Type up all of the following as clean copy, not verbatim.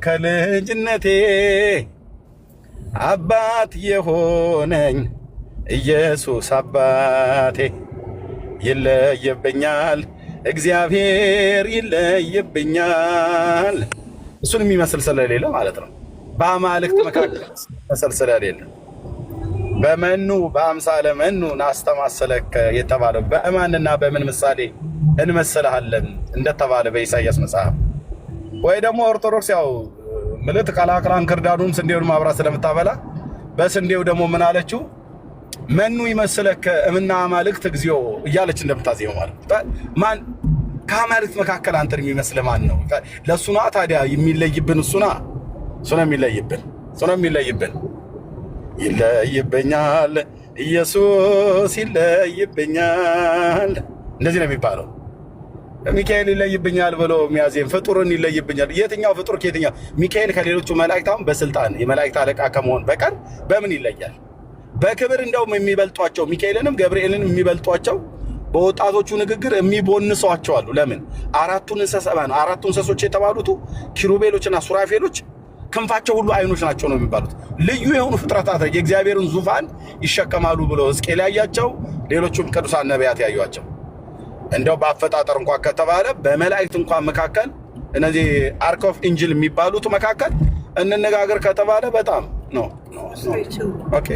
ከልጅነቴ አባት የሆነኝ ኢየሱስ አባቴ ይለይብኛል፣ እግዚአብሔር ይለይብኛል። እሱን የሚመስል ስለሌለ ማለት ነው። በአማልክት መካከል መሰል ስለሌለ በመኑ በአምሳለ መኑ ናስተማሰለከ የተባለው በማንና በምን ምሳሌ እንመስልሃለን እንደተባለ በኢሳይያስ መጽሐፍ ወይ ደግሞ ኦርቶዶክስ ያው ምልት ቀላቅላን ክርዳዱን ስንዴውን ማብራት ስለምታበላ በስንዴው ደግሞ ምን አለችው? መኑ ይመስለከ እምና አማልክት እግዚኦ እያለች እንደምታዜመው ማለት ማን ከአማልክት መካከል አንተን የሚመስል ማን ነው? ለሱና ታዲያ የሚለይብን እሱና ሱና የሚለይብን ይለይብኛል፣ ኢየሱስ ይለይብኛል። እንደዚህ ነው የሚባለው። ሚካኤል ይለይብኛል ብሎ የሚያዜም ፍጡርን ይለይብኛል። የትኛው ፍጡር ከየትኛው? ሚካኤል ከሌሎቹ መላእክት አሁን በስልጣን የመላእክት አለቃ ከመሆን በቀር በምን ይለያል? በክብር እንደውም የሚበልጧቸው ሚካኤልንም ገብርኤልን የሚበልጧቸው በወጣቶቹ ንግግር የሚቦንሷቸው አሉ። ለምን? አራቱ እንስሶች የተባሉት ኪሩቤሎችና ሱራፌሎች ክንፋቸው ሁሉ አይኖች ናቸው ነው የሚባሉት። ልዩ የሆኑ ፍጥረታት የእግዚአብሔርን ዙፋን ይሸከማሉ ብሎ ሕዝቅኤል ያያቸው፣ ሌሎቹም ቅዱሳን ነቢያት ያዩአቸው። እንደው በአፈጣጠር እንኳን ከተባለ በመላእክት እንኳን መካከል እነዚህ አርክ ኦፍ ኢንጅል የሚባሉት መካከል እንነጋገር ከተባለ በጣም ነው። ኦኬ።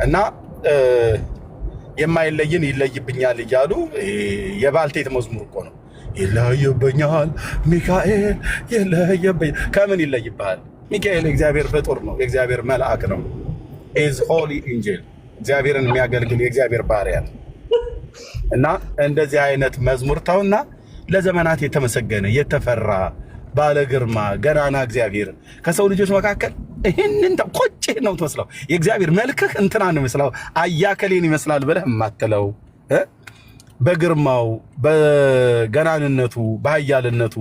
እና የማይለይን ይለይብኛል እያሉ የባልቴት መዝሙር እኮ ነው። ይለይብኛል ሚካኤል ይለይብኛል። ከምን ይለይብሃል? ሚካኤል የእግዚአብሔር ፍጡር ነው፣ የእግዚአብሔር መልአክ ነው። ኢዝ ሆሊ ኢንጅል እግዚአብሔርን የሚያገልግል የእግዚአብሔር ባሪያ ነው። እና እንደዚህ አይነት መዝሙር ተውና ለዘመናት የተመሰገነ የተፈራ ባለ ግርማ ገናና እግዚአብሔር ከሰው ልጆች መካከል ይህንን ቆጭ ነው ትመስለው። የእግዚአብሔር መልክህ እንትና ነው ይመስላል፣ አያከሌን ይመስላል ብለህ የማትለው በግርማው በገናንነቱ በኃያልነቱ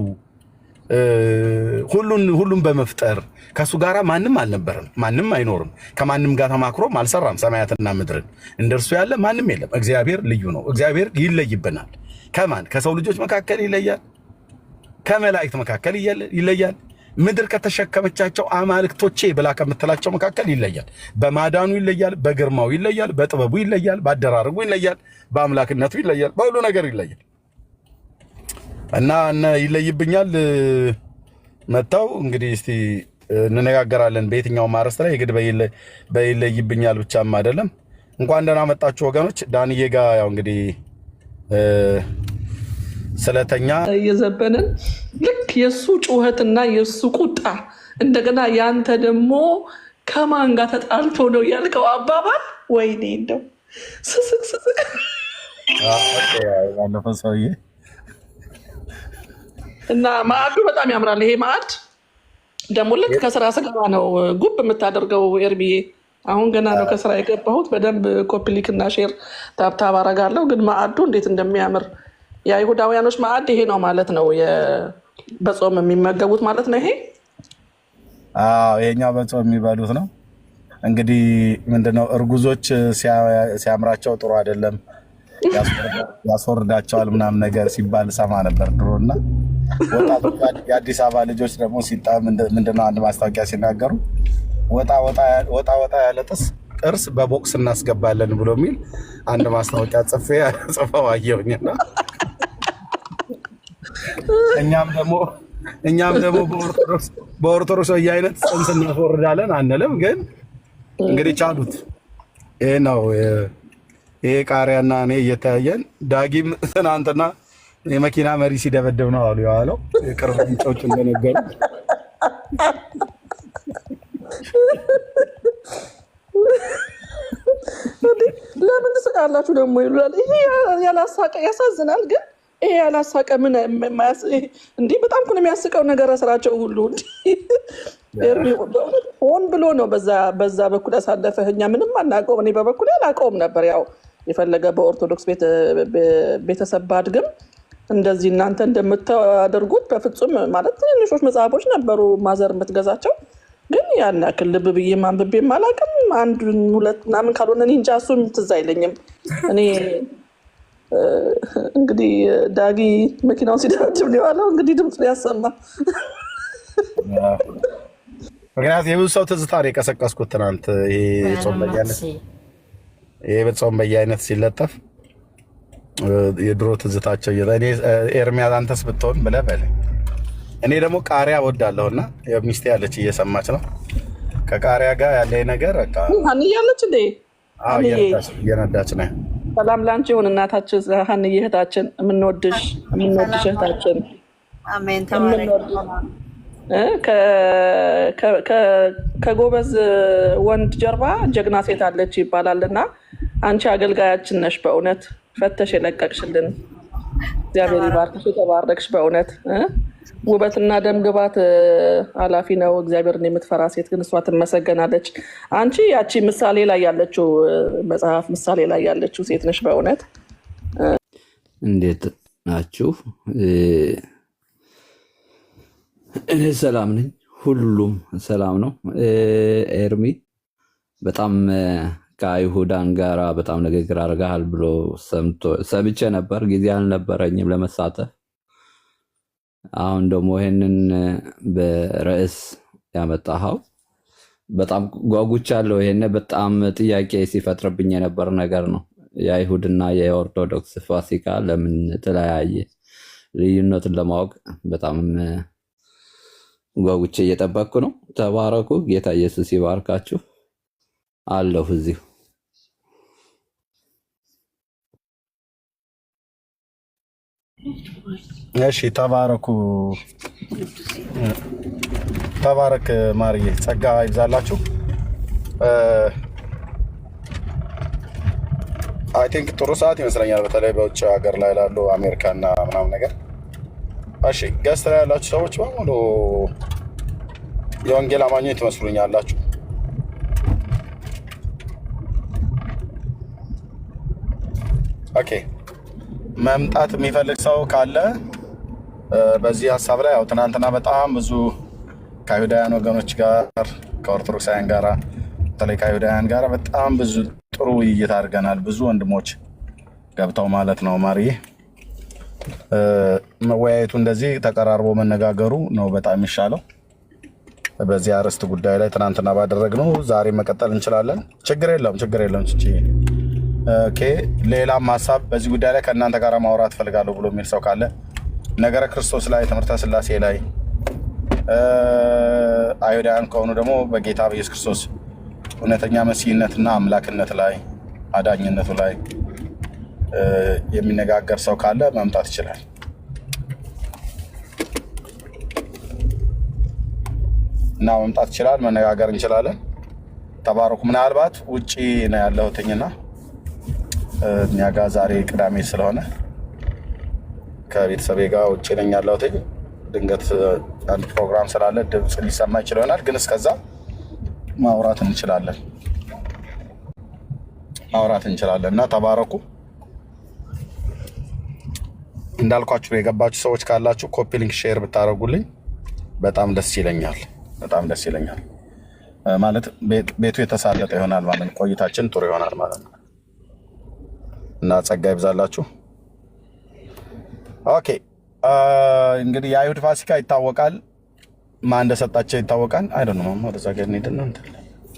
ሁሉን በመፍጠር ከሱ ጋር ማንም አልነበረም፣ ማንም አይኖርም። ከማንም ጋር ተማክሮም አልሰራም ሰማያትና ምድርን። እንደርሱ ያለ ማንም የለም። እግዚአብሔር ልዩ ነው። እግዚአብሔር ይለይብናል። ከማን? ከሰው ልጆች መካከል ይለያል፣ ከመላእክት መካከል ይለያል። ምድር ከተሸከመቻቸው አማልክቶቼ ብላ ከምትላቸው መካከል ይለያል። በማዳኑ ይለያል፣ በግርማው ይለያል፣ በጥበቡ ይለያል፣ በአደራረጉ ይለያል፣ በአምላክነቱ ይለያል፣ በሁሉ ነገር ይለያል። እና ይለይብኛል መጣው እንግዲህ እስቲ እንነጋገራለን በየትኛው ማረስት ላይ የግድ በይለይብኛል ብቻም አይደለም። እንኳን ደህና መጣችሁ ወገኖች። ዳንዬ ጋር ያው እንግዲህ ስለተኛ እየዘበንን ልክ የሱ ጩኸትና የሱ ቁጣ እንደገና ያንተ ደግሞ ከማን ጋር ተጣልቶ ነው ያልከው አባባል ወይኔ እንደው ስስቅ ባለፈው ሰውዬ እና ማዕዱ በጣም ያምራል። ይሄ ማዕድ ደግሞ ልክ ከስራ ስገባ ነው ጉብ የምታደርገው ኤርሚዬ። አሁን ገና ነው ከስራ የገባሁት። በደንብ ኮፒሊክ እና ሼር ታብታብ አረጋለሁ። ግን ማዕዱ እንዴት እንደሚያምር የአይሁዳውያኖች ማዕድ ይሄ ነው ማለት ነው። በጾም የሚመገቡት ማለት ነው። ይሄ ይሄኛው በጾም የሚበሉት ነው። እንግዲህ ምንድነው እርጉዞች ሲያምራቸው ጥሩ አይደለም ያስወርዳቸዋል ምናምን ነገር ሲባል ሰማ ነበር ድሮና ወጣቶች የአዲስ አበባ ልጆች ደግሞ ምንድነው አንድ ማስታወቂያ ሲናገሩ ወጣ ያለ ጥርስ በቦክስ እናስገባለን ብሎ የሚል አንድ ማስታወቂያ ጽፈው አየሁኝና እኛም ደግሞ በኦርቶዶክስ አይነት ጽንስ እናስወርዳለን አንልም። ግን እንግዲህ ቻሉት። ይሄ ነው ይሄ ቃሪያና እኔ እየተያየን ዳጊም ትናንትና የመኪና መሪ ሲደበደብ ነው አሉ የዋለው የቅርብ ምንጮች እንደነገሩ። ለምን ትስቃላችሁ ደግሞ ይሉላል። ይሄ ያላሳቀ ያሳዝናል። ግን ይሄ ያላሳቀ ምን እንዲህ በጣም እኮ ነው የሚያስቀው ነገር ስራቸው ሁሉ ሆን ብሎ ነው በዛ በኩል ያሳለፈህ። እኛ ምንም አናውቀውም። እኔ በበኩል አላውቀውም ነበር። ያው የፈለገ በኦርቶዶክስ ቤተሰብ ባድግም እንደዚህ እናንተ እንደምታደርጉት በፍጹም ማለት ትንሾች መጽሐፎች ነበሩ ማዘር የምትገዛቸው። ግን ያን ያክል ልብ ብዬ ማንብቤም አላውቅም። አንድ ሁለት ምናምን ካልሆነ እኔ እንጃ እሱም ትዝ አይለኝም። እኔ እንግዲህ ዳጊ መኪናውን ሲደረድም ሊዋለው እንግዲህ ድምፅ ሊያሰማ ምክንያቱም የብዙ ሰው ትዝታ ነው የቀሰቀስኩት ትናንት። ይሄ ጾም በየአይነት ሲለጠፍ የድሮ ትዝታቸው ኤርሚያስ አንተስ ብትሆን ብለህ በለኝ። እኔ ደግሞ ቃሪያ ወዳለሁና ሚስቴ ያለች እየሰማች ነው። ከቃሪያ ጋር ያለኝ ነገር በቃ ሀንያለች እንዴ እየነዳች ነው። ሰላም ላንቺ ይሁን እናታችን ሀንዬ እህታችን፣ የምንወድሽ እህታችን ከጎበዝ ወንድ ጀርባ ጀግና ሴት አለች ይባላል እና አንቺ አገልጋያችን ነሽ። በእውነት ፈተሽ የለቀቅሽልን እግዚአብሔር ይባርክሽ። የተባረክሽ በእውነት ውበትና ደምግባት ኃላፊ ነው። እግዚአብሔርን የምትፈራ ሴት ግን እሷ ትመሰገናለች። አንቺ ያቺ ምሳሌ ላይ ያለችው መጽሐፍ ምሳሌ ላይ ያለችው ሴት ነሽ በእውነት። እንዴት ናችሁ? እኔ ሰላም ነኝ፣ ሁሉም ሰላም ነው። ኤርሚ በጣም ከአይሁዳን ጋራ በጣም ንግግር አድርገሃል ብሎ ሰምቼ ነበር። ጊዜ አልነበረኝም ለመሳተፍ። አሁን ደግሞ ይሄንን በርዕስ ያመጣኸው በጣም ጓጉቻለሁ። ይሄን በጣም ጥያቄ ሲፈጥርብኝ የነበር ነገር ነው። የአይሁድና የኦርቶዶክስ ፋሲካ ለምን ተለያየ? ልዩነቱን ለማወቅ በጣም ጓጉቼ እየጠበቅኩ ነው። ተባረኩ። ጌታ ኢየሱስ ይባርካችሁ። አለሁ እዚሁ። እሺ ተባረኩ። ተባረክ ማርዬ፣ ጸጋ ይብዛላችሁ። አይ ቲንክ ጥሩ ሰዓት ይመስለኛል፣ በተለይ በውጭ ሀገር ላይ ላሉ አሜሪካና ምናምን ነገር። እሺ ገስት ላይ ያላችሁ ሰዎች በሙሉ የወንጌል አማኞች ትመስሉኛላችሁ። ኦኬ መምጣት የሚፈልግ ሰው ካለ በዚህ ሀሳብ ላይ ያው ትናንትና በጣም ብዙ ከአይሁዳውያን ወገኖች ጋር ከኦርቶዶክሳውያን ጋር በተለይ ከአይሁዳውያን ጋር በጣም ብዙ ጥሩ ውይይት አድርገናል። ብዙ ወንድሞች ገብተው ማለት ነው። ማርዬ መወያየቱ እንደዚህ ተቀራርቦ መነጋገሩ ነው በጣም የሚሻለው። በዚህ አርዕስት ጉዳይ ላይ ትናንትና ባደረግነው ዛሬ መቀጠል እንችላለን። ችግር የለም። ኦኬ ሌላም ሀሳብ በዚህ ጉዳይ ላይ ከእናንተ ጋር ማውራት ፈልጋለሁ ብሎ የሚል ሰው ካለ ነገረ ክርስቶስ ላይ፣ ትምህርተ ስላሴ ላይ፣ አይሁዳውያን ከሆኑ ደግሞ በጌታ በኢየሱስ ክርስቶስ እውነተኛ መሲህነትና አምላክነት ላይ አዳኝነቱ ላይ የሚነጋገር ሰው ካለ መምጣት ይችላል እና መምጣት ይችላል። መነጋገር እንችላለን። ተባረኩ። ምናልባት ውጪ ነው ያለሁትኝና እኛ ጋር ዛሬ ቅዳሜ ስለሆነ ከቤተሰቤ ጋር ውጭ ነኝ ያለሁት። ድንገት አንድ ፕሮግራም ስላለ ድምፅ ሊሰማ ይችል ይሆናል፣ ግን እስከዛ ማውራት እንችላለን እና ተባረኩ። እንዳልኳችሁ የገባችሁ ሰዎች ካላችሁ ኮፒ ሊንክ ሼር ብታደርጉልኝ በጣም ደስ ይለኛል። ማለት ቤቱ የተሳለጠ ይሆናል ማለት ነው። ቆይታችን ጥሩ ይሆናል ማለት ነው እና ጸጋ ይብዛላችሁ። ኦኬ እንግዲህ የአይሁድ ፋሲካ ይታወቃል። ማን እንደሰጣቸው ይታወቃል። አይ ዶንት ኖ ወደዛ ጋር እንሂድና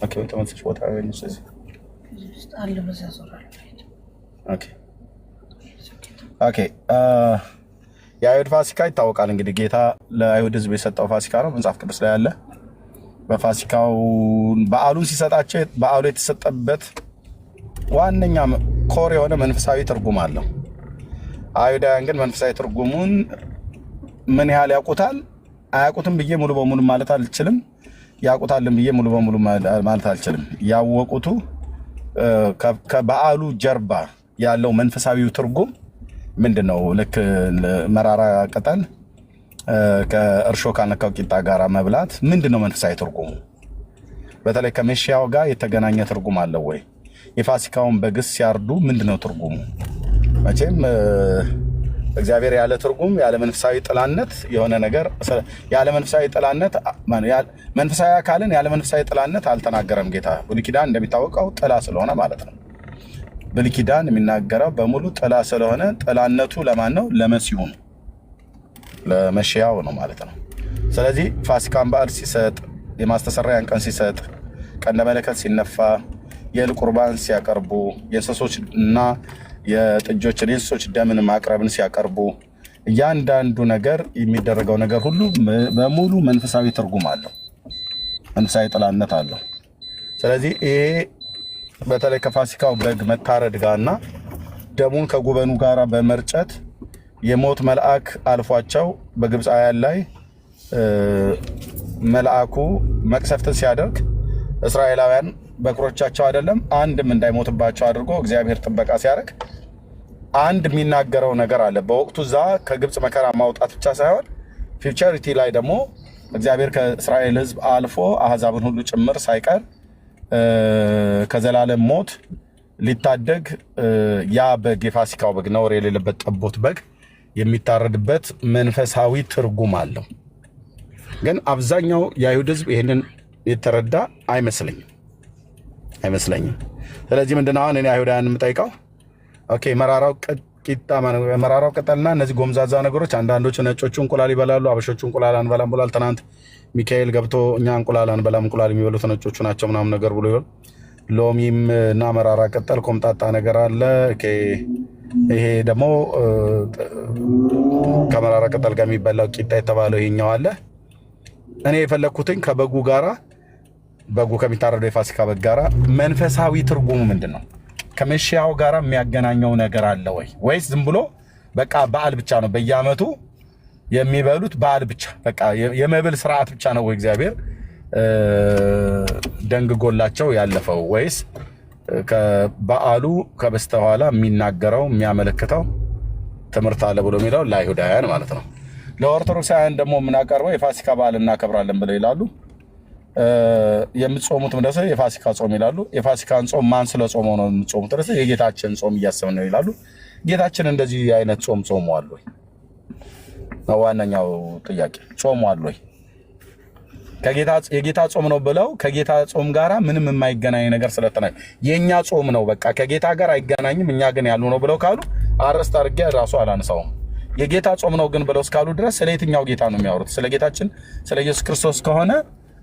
ኦኬ ተመልሰሽ ቦታ ወይንስ እዚህ ኦኬ የአይሁድ ፋሲካ ይታወቃል። እንግዲህ ጌታ ለአይሁድ ሕዝብ የሰጠው ፋሲካ ነው። መጽሐፍ ቅዱስ ላይ ያለ በፋሲካው በዓሉን ሲሰጣቸው በዓሉ የተሰጠበት ዋነኛ ኮር የሆነ መንፈሳዊ ትርጉም አለው። አይሁዳውያን ግን መንፈሳዊ ትርጉሙን ምን ያህል ያውቁታል አያውቁትም ብዬ ሙሉ በሙሉ ማለት አልችልም። ያውቁታልን ብዬ ሙሉ በሙሉ ማለት አልችልም። ያወቁቱ ከበዓሉ ጀርባ ያለው መንፈሳዊው ትርጉም ምንድነው? ልክ መራራ ቅጠል ከእርሾ ካነካው ቂጣ ጋር መብላት ምንድነው መንፈሳዊ ትርጉሙ? በተለይ ከመሻያው ጋር የተገናኘ ትርጉም አለው ወይ? የፋሲካውን በግስ ሲያርዱ ምንድነው ትርጉሙ? መቼም እግዚአብሔር ያለ ትርጉም ያለ መንፈሳዊ ጥላነት የሆነ ነገር ያለ መንፈሳዊ ጥላነት መንፈሳዊ አካልን ያለ መንፈሳዊ ጥላነት አልተናገረም ጌታ። ብሉይ ኪዳን እንደሚታወቀው ጥላ ስለሆነ ማለት ነው። ብሉይ ኪዳን የሚናገረው በሙሉ ጥላ ስለሆነ ጥላነቱ ለማን ነው? ለመሲሁ ነው፣ ለመሽያው ነው ማለት ነው። ስለዚህ ፋሲካን በዓል ሲሰጥ፣ የማስተሰሪያን ቀን ሲሰጥ፣ ቀንደ መለከት ሲነፋ፣ የእህል ቁርባን ሲያቀርቡ፣ የእንስሶች እና የጥጆችን የእንስሶች ደምን ማቅረብን ሲያቀርቡ፣ እያንዳንዱ ነገር የሚደረገው ነገር ሁሉ በሙሉ መንፈሳዊ ትርጉም አለው፣ መንፈሳዊ ጥላነት አለው። ስለዚህ ይሄ በተለይ ከፋሲካው በግ መታረድ ጋርና ደሙን ከጉበኑ ጋር በመርጨት የሞት መልአክ አልፏቸው በግብፃውያን ላይ መልአኩ መቅሰፍትን ሲያደርግ እስራኤላውያን በኩሮቻቸው አይደለም አንድም እንዳይሞትባቸው አድርጎ እግዚአብሔር ጥበቃ ሲያደርግ አንድ የሚናገረው ነገር አለ። በወቅቱ እዛ ከግብፅ መከራ ማውጣት ብቻ ሳይሆን ፊውቸሪቲ ላይ ደግሞ እግዚአብሔር ከእስራኤል ሕዝብ አልፎ አሕዛብን ሁሉ ጭምር ሳይቀር ከዘላለም ሞት ሊታደግ ያ በግ የፋሲካው በግ ነውር የሌለበት ጠቦት በግ የሚታረድበት መንፈሳዊ ትርጉም አለው። ግን አብዛኛው የአይሁድ ሕዝብ ይህንን የተረዳ አይመስለኝም። ስለዚህ ምንድነው አሁን እኔ አይሁዳውያን የምጠይቀው ኦኬ መራራው ቅጠልና እነዚህ ጎምዛዛ ነገሮች፣ አንዳንዶቹ ነጮቹ እንቁላል ይበላሉ፣ አበሾቹ እንቁላል አንበላም ብሏል። ትናንት ሚካኤል ገብቶ እኛ እንቁላል አንበላም እንቁላል የሚበሉት ነጮቹ ናቸው ምናምን ነገር ብሎ ይሆን። ሎሚም እና መራራ ቅጠል ኮምጣጣ ነገር አለ። ይሄ ደግሞ ከመራራ ቅጠል ጋር የሚበላው ቂጣ የተባለው ይሄኛው አለ። እኔ የፈለግኩትኝ ከበጉ ጋራ በጉ ከሚታረደው የፋሲካ በግ ጋራ መንፈሳዊ ትርጉሙ ምንድን ነው? ከመሽያው ጋራ የሚያገናኘው ነገር አለ ወይ? ወይስ ዝም ብሎ በቃ በዓል ብቻ ነው በየዓመቱ የሚበሉት በዓል ብቻ በቃ የመብል ስርዓት ብቻ ነው ወይ እግዚአብሔር ደንግጎላቸው ያለፈው? ወይስ ከበዓሉ ከበስተኋላ የሚናገረው የሚያመለክተው ትምህርት አለ ብሎ የሚለው ለአይሁዳውያን ማለት ነው። ለኦርቶዶክሳውያን ደግሞ የምናቀርበው የፋሲካ በዓል እናከብራለን ብለው ይላሉ። የምትጾሙት ምንድን ነው? የፋሲካ ጾም ይላሉ። የፋሲካን ጾም ማን ስለ ጾመው ነው የምትጾሙት? የጌታችን ጾም እያሰብን ነው ይላሉ። ጌታችን እንደዚህ አይነት ጾም ጾሟል ወይ? ዋነኛው ጥያቄ ጾሟል ወይ? የጌታ ጾም ነው ብለው ከጌታ ጾም ጋር ምንም የማይገናኝ ነገር ስለተናገሩ የእኛ ጾም ነው በቃ ከጌታ ጋር አይገናኝም እኛ ግን ያሉ ነው ብለው ካሉ አረስት አድርጌ ራሱ አላነሳውም። የጌታ ጾም ነው ግን ብለው እስካሉ ድረስ ስለ የትኛው ጌታ ነው የሚያወሩት? ስለ ጌታችን ስለ ኢየሱስ ክርስቶስ ከሆነ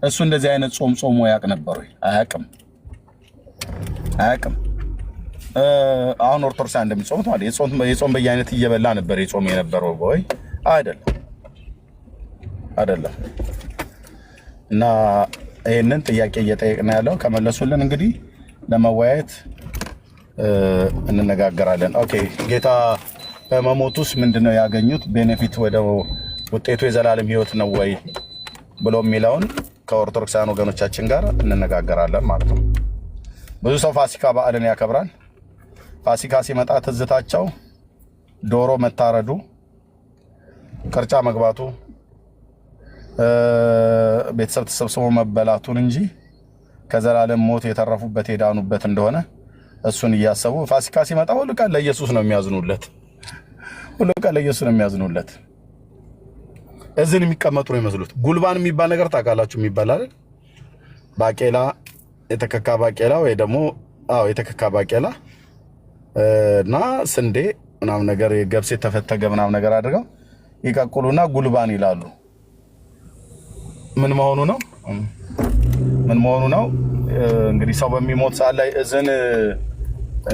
እሱ እንደዚህ አይነት ጾም ጾሞ ያውቅ ነበር ወይ? አያውቅም። አሁን ኦርቶዶክሳውያን እንደሚጾሙት ማለት የጾም በየአይነት እየበላ ነበር የጾም የነበረው ወይ? አይደለም። እና ይህንን ጥያቄ እየጠየቅን ያለው ከመለሱልን እንግዲህ ለመወያየት እንነጋገራለን። ኦኬ ጌታ በመሞቱስ ምንድነው ያገኙት ቤኔፊት? ወደ ውጤቱ የዘላለም ሕይወት ነው ወይ ብሎ የሚለውን ከኦርቶዶክሳውያን ወገኖቻችን ጋር እንነጋገራለን ማለት ነው። ብዙ ሰው ፋሲካ በዓልን ያከብራል። ፋሲካ ሲመጣ ትዝታቸው ዶሮ መታረዱ፣ ቅርጫ መግባቱ፣ ቤተሰብ ተሰብስቦ መበላቱን እንጂ ከዘላለም ሞት የተረፉበት የዳኑበት እንደሆነ እሱን እያሰቡ ፋሲካ ሲመጣ ሁሉ ቀን ለኢየሱስ ነው የሚያዝኑለት። እዝን የሚቀመጡ ነው ይመስሉት። ጉልባን የሚባል ነገር ታውቃላችሁ? የሚባል አይደል? ባቄላ፣ የተከካ ባቄላ ወይ ደግሞ የተከካ ባቄላ እና ስንዴ ምናምን ነገር የገብስ የተፈተገ ምናምን ነገር አድርገው ይቀቅሉና ጉልባን ይላሉ። ምን መሆኑ ነው? እንግዲህ ሰው በሚሞት ሰዓት ላይ እዝን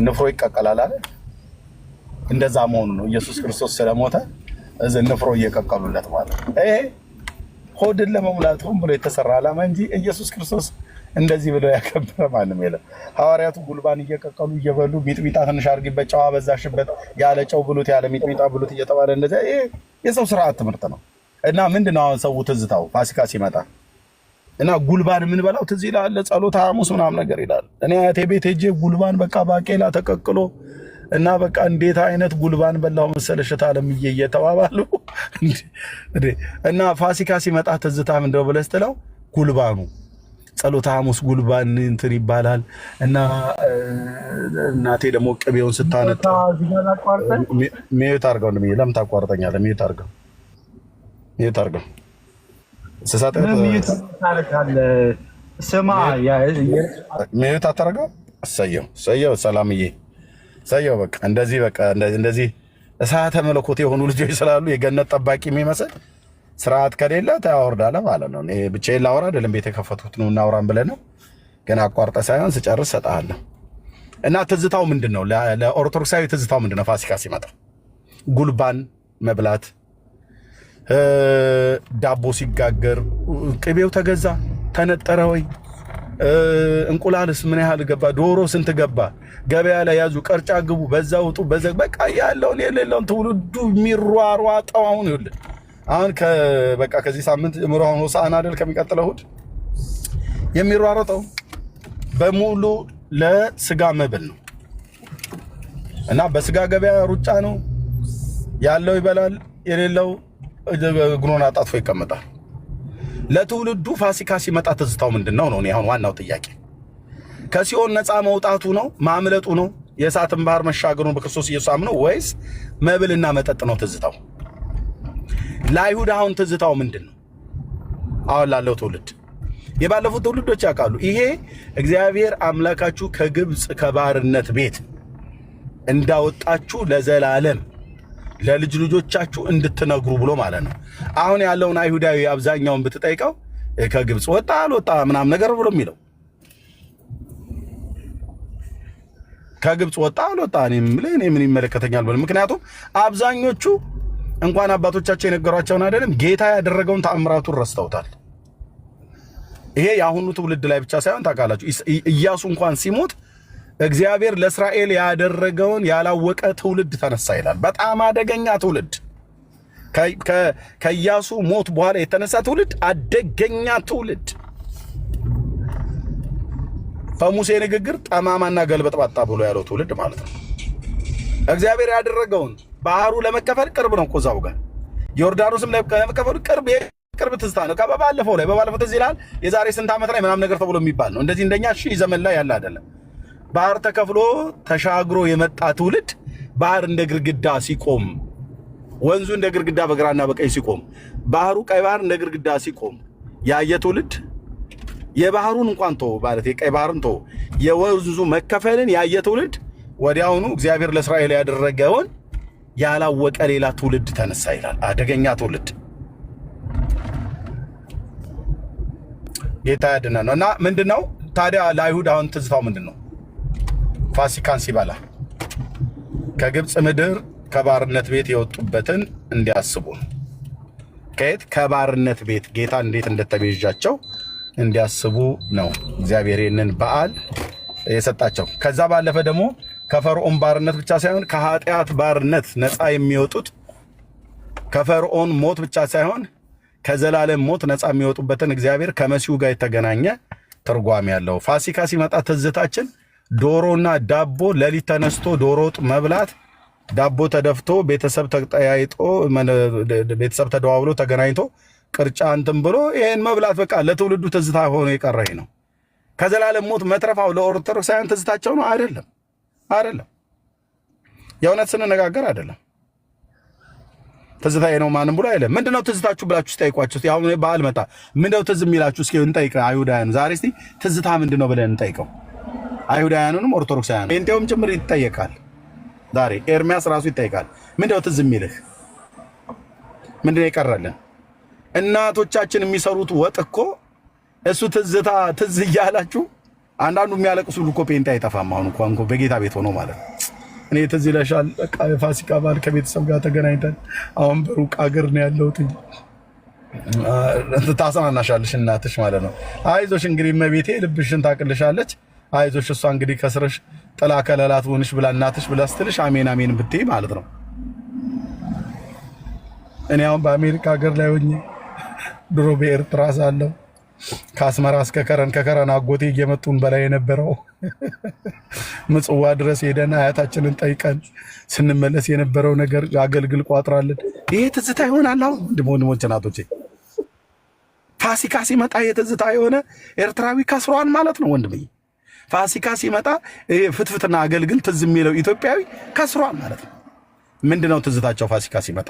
ንፍሮ ይቀቀላል አይደል? እንደዛ መሆኑ ነው። ኢየሱስ ክርስቶስ ስለሞተ እዝን ንፍሮ እየቀቀሉለት ማለት ነው። ይሄ ሆድን ለመሙላት ሆን ብሎ የተሰራ ዓላማ እንጂ ኢየሱስ ክርስቶስ እንደዚህ ብሎ ያከበረ ማንም የለም። ሐዋርያቱ ጉልባን እየቀቀሉ እየበሉ ሚጥሚጣ ትንሽ አድርጊበት፣ ጨው አበዛሽበት፣ ያለ ጨው ብሉት፣ ያለ ሚጥሚጣ ብሉት እየተባለ እንደዚያ ይሄ የሰው ስርዓት ትምህርት ነው። እና ምንድነው አሁን ሰው ትዝታው ፋሲካ ሲመጣ እና ጉልባን የምንበላው ትዝ ይላል፣ ጸሎተ ሐሙስ ምናምን ነገር ይላል። እኔ አያቴ ቤት ሄጄ ጉልባን በቃ ባቄላ ተቀቅሎ እና በቃ እንዴት አይነት ጉልባን በላው መሰለሽ ታለምዬ እየተባባሉ እና ፋሲካ ሲመጣ ትዝታ ምንድነው ብለህ ስትለው ጉልባኑ ጸሎተ ሐሙስ ጉልባን እንትን ይባላል። እና እናቴ ደግሞ ቅቤውን ስታነጣ ሚዩት አድርገው እንደሚል ለምን ታቋርጠኛለህ? ሚዩት አድርገው ስማ ሚዩት አታደርገው። እሰየው ሰላምዬ ሰየው በቃ እንደዚህ እሳተ መለኮት የሆኑ ልጆች ስላሉ የገነት ጠባቂ የሚመስል ስርዓት ከሌለ ታወርዳለህ ማለት ነው። እኔ ብቻዬን ላወራ አይደለም ቤት የከፈቱት ነው እናውራን ብለህ ነው። ግን አቋርጠ ሳይሆን ስጨርስ ሰጣለሁ። እና ትዝታው ምንድነው? ለኦርቶዶክሳዊ ትዝታው ምንድነው? ፋሲካ ሲመጣ ጉልባን መብላት፣ ዳቦ ሲጋገር ቅቤው ተገዛ ተነጠረ ወይ፣ እንቁላልስ ምን ያህል ገባ፣ ዶሮ ስንት ገባ፣ ገበያ ላይ ያዙ፣ ቀርጫ ግቡ፣ በዛ ውጡ፣ በዛ በቃ ያለውን የሌለውን ትውልዱ የሚሯሯጠው አሁን ይኸውልህ አሁን በቃ ከዚህ ሳምንት ጀምሮ አሁን ሆሳዕና አይደል ከሚቀጥለው እሑድ የሚሯሯጠው በሙሉ ለስጋ መብል ነው። እና በስጋ ገበያ ሩጫ ነው ያለው፣ ይበላል፣ የሌለው እግሩን አጣጥፎ ይቀመጣል። ለትውልዱ ፋሲካ ሲመጣ ትዝታው ምንድነው ነው? አሁን ዋናው ጥያቄ ከሲኦል ነፃ መውጣቱ ነው? ማምለጡ ነው? የእሳትን ባህር መሻገሩን በክርስቶስ ኢየሱስ አምኖ ወይስ መብልና መጠጥ ነው ትዝታው? ለአይሁድ አሁን ትዝታው ምንድን ነው? አሁን ላለው ትውልድ የባለፉት ትውልዶች ያውቃሉ። ይሄ እግዚአብሔር አምላካችሁ ከግብፅ ከባርነት ቤት እንዳወጣችሁ ለዘላለም ለልጅ ልጆቻችሁ እንድትነግሩ ብሎ ማለት ነው። አሁን ያለውን አይሁዳዊ አብዛኛውን ብትጠይቀው ከግብፅ ወጣ አልወጣ ምናምን ነገር ብሎ የሚለው ከግብፅ ወጣ አልወጣ እኔ ምን ይመለከተኛል ብሎ። ምክንያቱም አብዛኞቹ እንኳን አባቶቻቸው የነገሯቸውን አይደለም ጌታ ያደረገውን ተአምራቱን ረስተውታል። ይሄ የአሁኑ ትውልድ ላይ ብቻ ሳይሆን ታውቃላችሁ፣ ኢያሱ እንኳን ሲሞት እግዚአብሔር ለእስራኤል ያደረገውን ያላወቀ ትውልድ ተነሳ ይላል። በጣም አደገኛ ትውልድ፣ ከኢያሱ ሞት በኋላ የተነሳ ትውልድ አደገኛ ትውልድ። በሙሴ ንግግር ጠማማና ገልበጥባጣ ብሎ ያለው ትውልድ ማለት ነው። እግዚአብሔር ያደረገውን ባህሩ ለመከፈል ቅርብ ነው እኮ እዛው ጋር ዮርዳኖስም ለመከፈሉ ቅርብ ትዝታ ነው። በባለፈው ትዝ ይላል የዛሬ ስንት ዓመት ላይ ምናምን ነገር ተብሎ የሚባል ነው። እንደዚህ እንደኛ ሺህ ዘመን ላይ ያለ አይደለም። ባህር ተከፍሎ ተሻግሮ የመጣ ትውልድ ባህር እንደ ግርግዳ ሲቆም፣ ወንዙ እንደ ግርግዳ በግራና በቀኝ ሲቆም፣ ባህሩ ቀይ ባህር እንደ ግርግዳ ሲቆም ያየ ትውልድ የባህሩን እንኳን ተው ማለት የቀይ ባህርን ተው የወንዙ መከፈልን ያየ ትውልድ ወዲያውኑ እግዚአብሔር ለእስራኤል ያደረገውን ያላወቀ ሌላ ትውልድ ተነሳ ይላል። አደገኛ ትውልድ ጌታ ያድነን ነው። እና ምንድነው ታዲያ ለአይሁድ አሁን ትዝታው ምንድነው? ፋሲካን ሲበላ ከግብፅ ምድር ከባርነት ቤት የወጡበትን እንዲያስቡ ከየት ከባርነት ቤት ጌታ እንዴት እንደተቤዣቸው እንዲያስቡ ነው እግዚአብሔር ይህንን በዓል የሰጣቸው። ከዛ ባለፈ ደግሞ ከፈርዖን ባርነት ብቻ ሳይሆን ከኃጢአት ባርነት ነፃ የሚወጡት ከፈርዖን ሞት ብቻ ሳይሆን ከዘላለም ሞት ነፃ የሚወጡበትን እግዚአብሔር ከመሲሁ ጋር የተገናኘ ትርጓሜ ያለው። ፋሲካ ሲመጣ ትዝታችን ዶሮና ዳቦ፣ ሌሊት ተነስቶ ዶሮ ወጥ መብላት፣ ዳቦ ተደፍቶ ቤተሰብ ተጠያይጦ ቤተሰብ ተደዋውሎ ተገናኝቶ ቅርጫ እንትን ብሎ ይሄን መብላት በቃ ለትውልዱ ትዝታ ሆኖ የቀረ ነው። ከዘላለም ሞት መትረፋው ለኦርቶዶክሳውያን ትዝታቸው ነው አይደለም። የእውነት ስንነጋገር አይደለም። ትዝታዬ ነው ማንም ብሎ አይደለም። ምንድነው ትዝታችሁ ብላችሁ ጠይቋችሁ። አሁን በዓል መጣ ምንድነው ትዝ የሚላችሁ? እስኪ እንጠይቅ አይሁዳውያን። ዛሬ እስቲ ትዝታ ምንድነው ብለን እንጠይቀው። አይሁዳውያኑንም ኦርቶዶክሳውያን ጴንጤውም ጭምር ይጠየቃል። ዛሬ ኤርሚያስ ራሱ ይጠይቃል። ምንድነው ትዝ የሚልህ? ምንድነው የቀረልን? እናቶቻችን የሚሰሩት ወጥ እኮ እሱ ትዝታ ትዝ እያላችሁ አንዳንዱ የሚያለቅሱ እኮ ጴንጤ አይጠፋም። አሁን እንኳን በጌታ ቤት ሆኖ ማለት እኔ ትዝ ይለሻል በቃ የፋሲካ በዓል ከቤተሰብ ጋር ተገናኝተን አሁን በሩቅ አገር ነው ያለሁት። ታጽናናሻለሽ እናትሽ ማለት ነው። አይዞሽ እንግዲህ እመቤቴ ልብሽን ታቅልሻለች። አይዞሽ እሷ እንግዲህ ከስረሽ ጥላ ከለላት ሆንሽ ብላ እናትሽ ብላ ስትልሽ አሜን አሜን ብትይ ማለት ነው። እኔ አሁን በአሜሪካ ሀገር ላይ ሆኜ ድሮ በኤርትራ ሳለሁ ከአስመራ እስከ ከከረን አጎቴ እየመጡን በላይ የነበረው ምጽዋ ድረስ ሄደን አያታችንን ጠይቀን ስንመለስ የነበረው ነገር አገልግል ቋጥራለን። ይሄ ትዝታ ይሆናል። አሁን ወንድሞች እናቶቼ ፋሲካ ሲመጣ የትዝታ የሆነ ኤርትራዊ ከስሯን ማለት ነው። ወንድምዬ ፋሲካ ሲመጣ ፍትፍትና አገልግል ትዝ የሚለው ኢትዮጵያዊ ከስሯን ማለት ነው። ምንድነው ትዝታቸው ፋሲካ ሲመጣ?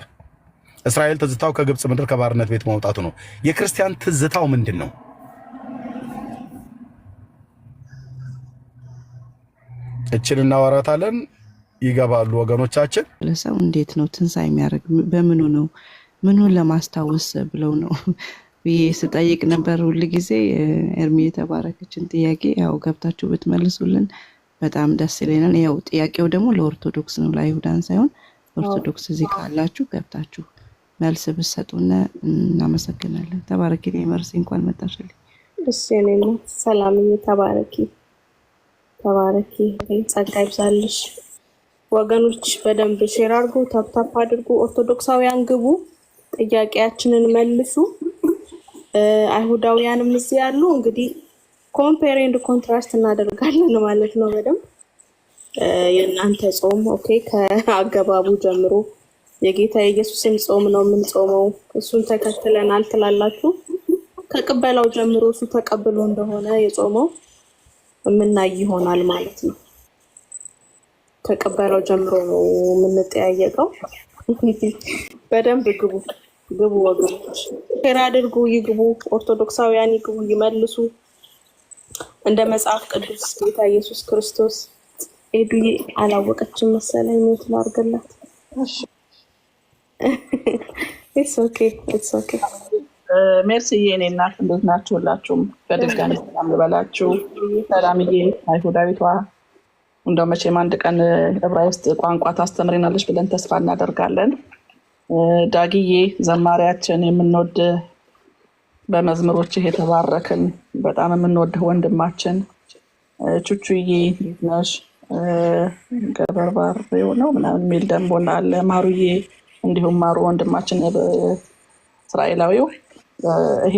እስራኤል ትዝታው ከግብፅ ምድር ከባርነት ቤት መውጣቱ ነው። የክርስቲያን ትዝታው ምንድን ነው? እችን እናወራታለን። ይገባሉ ወገኖቻችን። ለሰው እንዴት ነው ትንሣኤ የሚያደርግ? በምኑ ነው? ምኑን ለማስታወስ ብለው ነው ብዬ ስጠይቅ ነበር። ሁል ጊዜ ኤርሚ የተባረከችን ጥያቄ ያው ገብታችሁ ብትመልሱልን በጣም ደስ ይለናል። ያው ጥያቄው ደግሞ ለኦርቶዶክስ ነው፣ ለአይሁዳን ሳይሆን ኦርቶዶክስ እዚህ ካላችሁ ገብታችሁ መልስ ብትሰጡን እናመሰግናለን። ተባረኪ። መርሲ እንኳን መጣሽልኝ። እሺ እኔም ሰላምኝ። ተባረኪ ተባረኪ፣ ጸጋ ይብዛልሽ። ወገኖች በደንብ ሼር አድርጉ፣ ታፕታፕ አድርጉ። ኦርቶዶክሳውያን ግቡ፣ ጥያቄያችንን መልሱ። አይሁዳውያንም እዚህ ያሉ እንግዲህ ኮምፔር ኤንድ ኮንትራስት እናደርጋለን ማለት ነው። በደንብ የእናንተ ጾም ኦኬ ከአገባቡ ጀምሮ የጌታ የኢየሱስን ጾም ነው የምንጾመው፣ እሱን ተከትለናል ትላላችሁ። ከቅበላው ጀምሮ እሱ ተቀብሎ እንደሆነ የጾመው የምናይ ይሆናል ማለት ነው። ከቅበላው ጀምሮ ነው የምንጠያየቀው። በደንብ ግቡ ግቡ ወገኖች፣ ሼር አድርጉ፣ ይግቡ። ኦርቶዶክሳውያን ይግቡ፣ ይመልሱ። እንደ መጽሐፍ ቅዱስ ጌታ ኢየሱስ ክርስቶስ ኤዱዬ አላወቀችም መሰለኝ ነው ትላርገላት። ኢትስ ኦኬ ኢትስ ኦኬ። ሜርሲ የኔ እናት እንዴት ናችሁ? ሁላችሁም በድጋሚ ሰላም ልበላችሁ። ሰላምዬ አይሁዳዊቷ እንደው መቼም አንድ ቀን ዕብራይስጥ ቋንቋ ታስተምሪናለች ብለን ተስፋ እናደርጋለን። ዳግዬ ዘማሪያችን፣ የምንወድ በመዝሙሮችህ የተባረክን በጣም የምንወድ ወንድማችን ቹቹዬ እንዴት ነሽ? ገበርባር ነው ምናምን የሚል ደንቦና አለ። ማሩዬ እንዲሁም ማሩ ወንድማችን እስራኤላዊው፣ ይሄ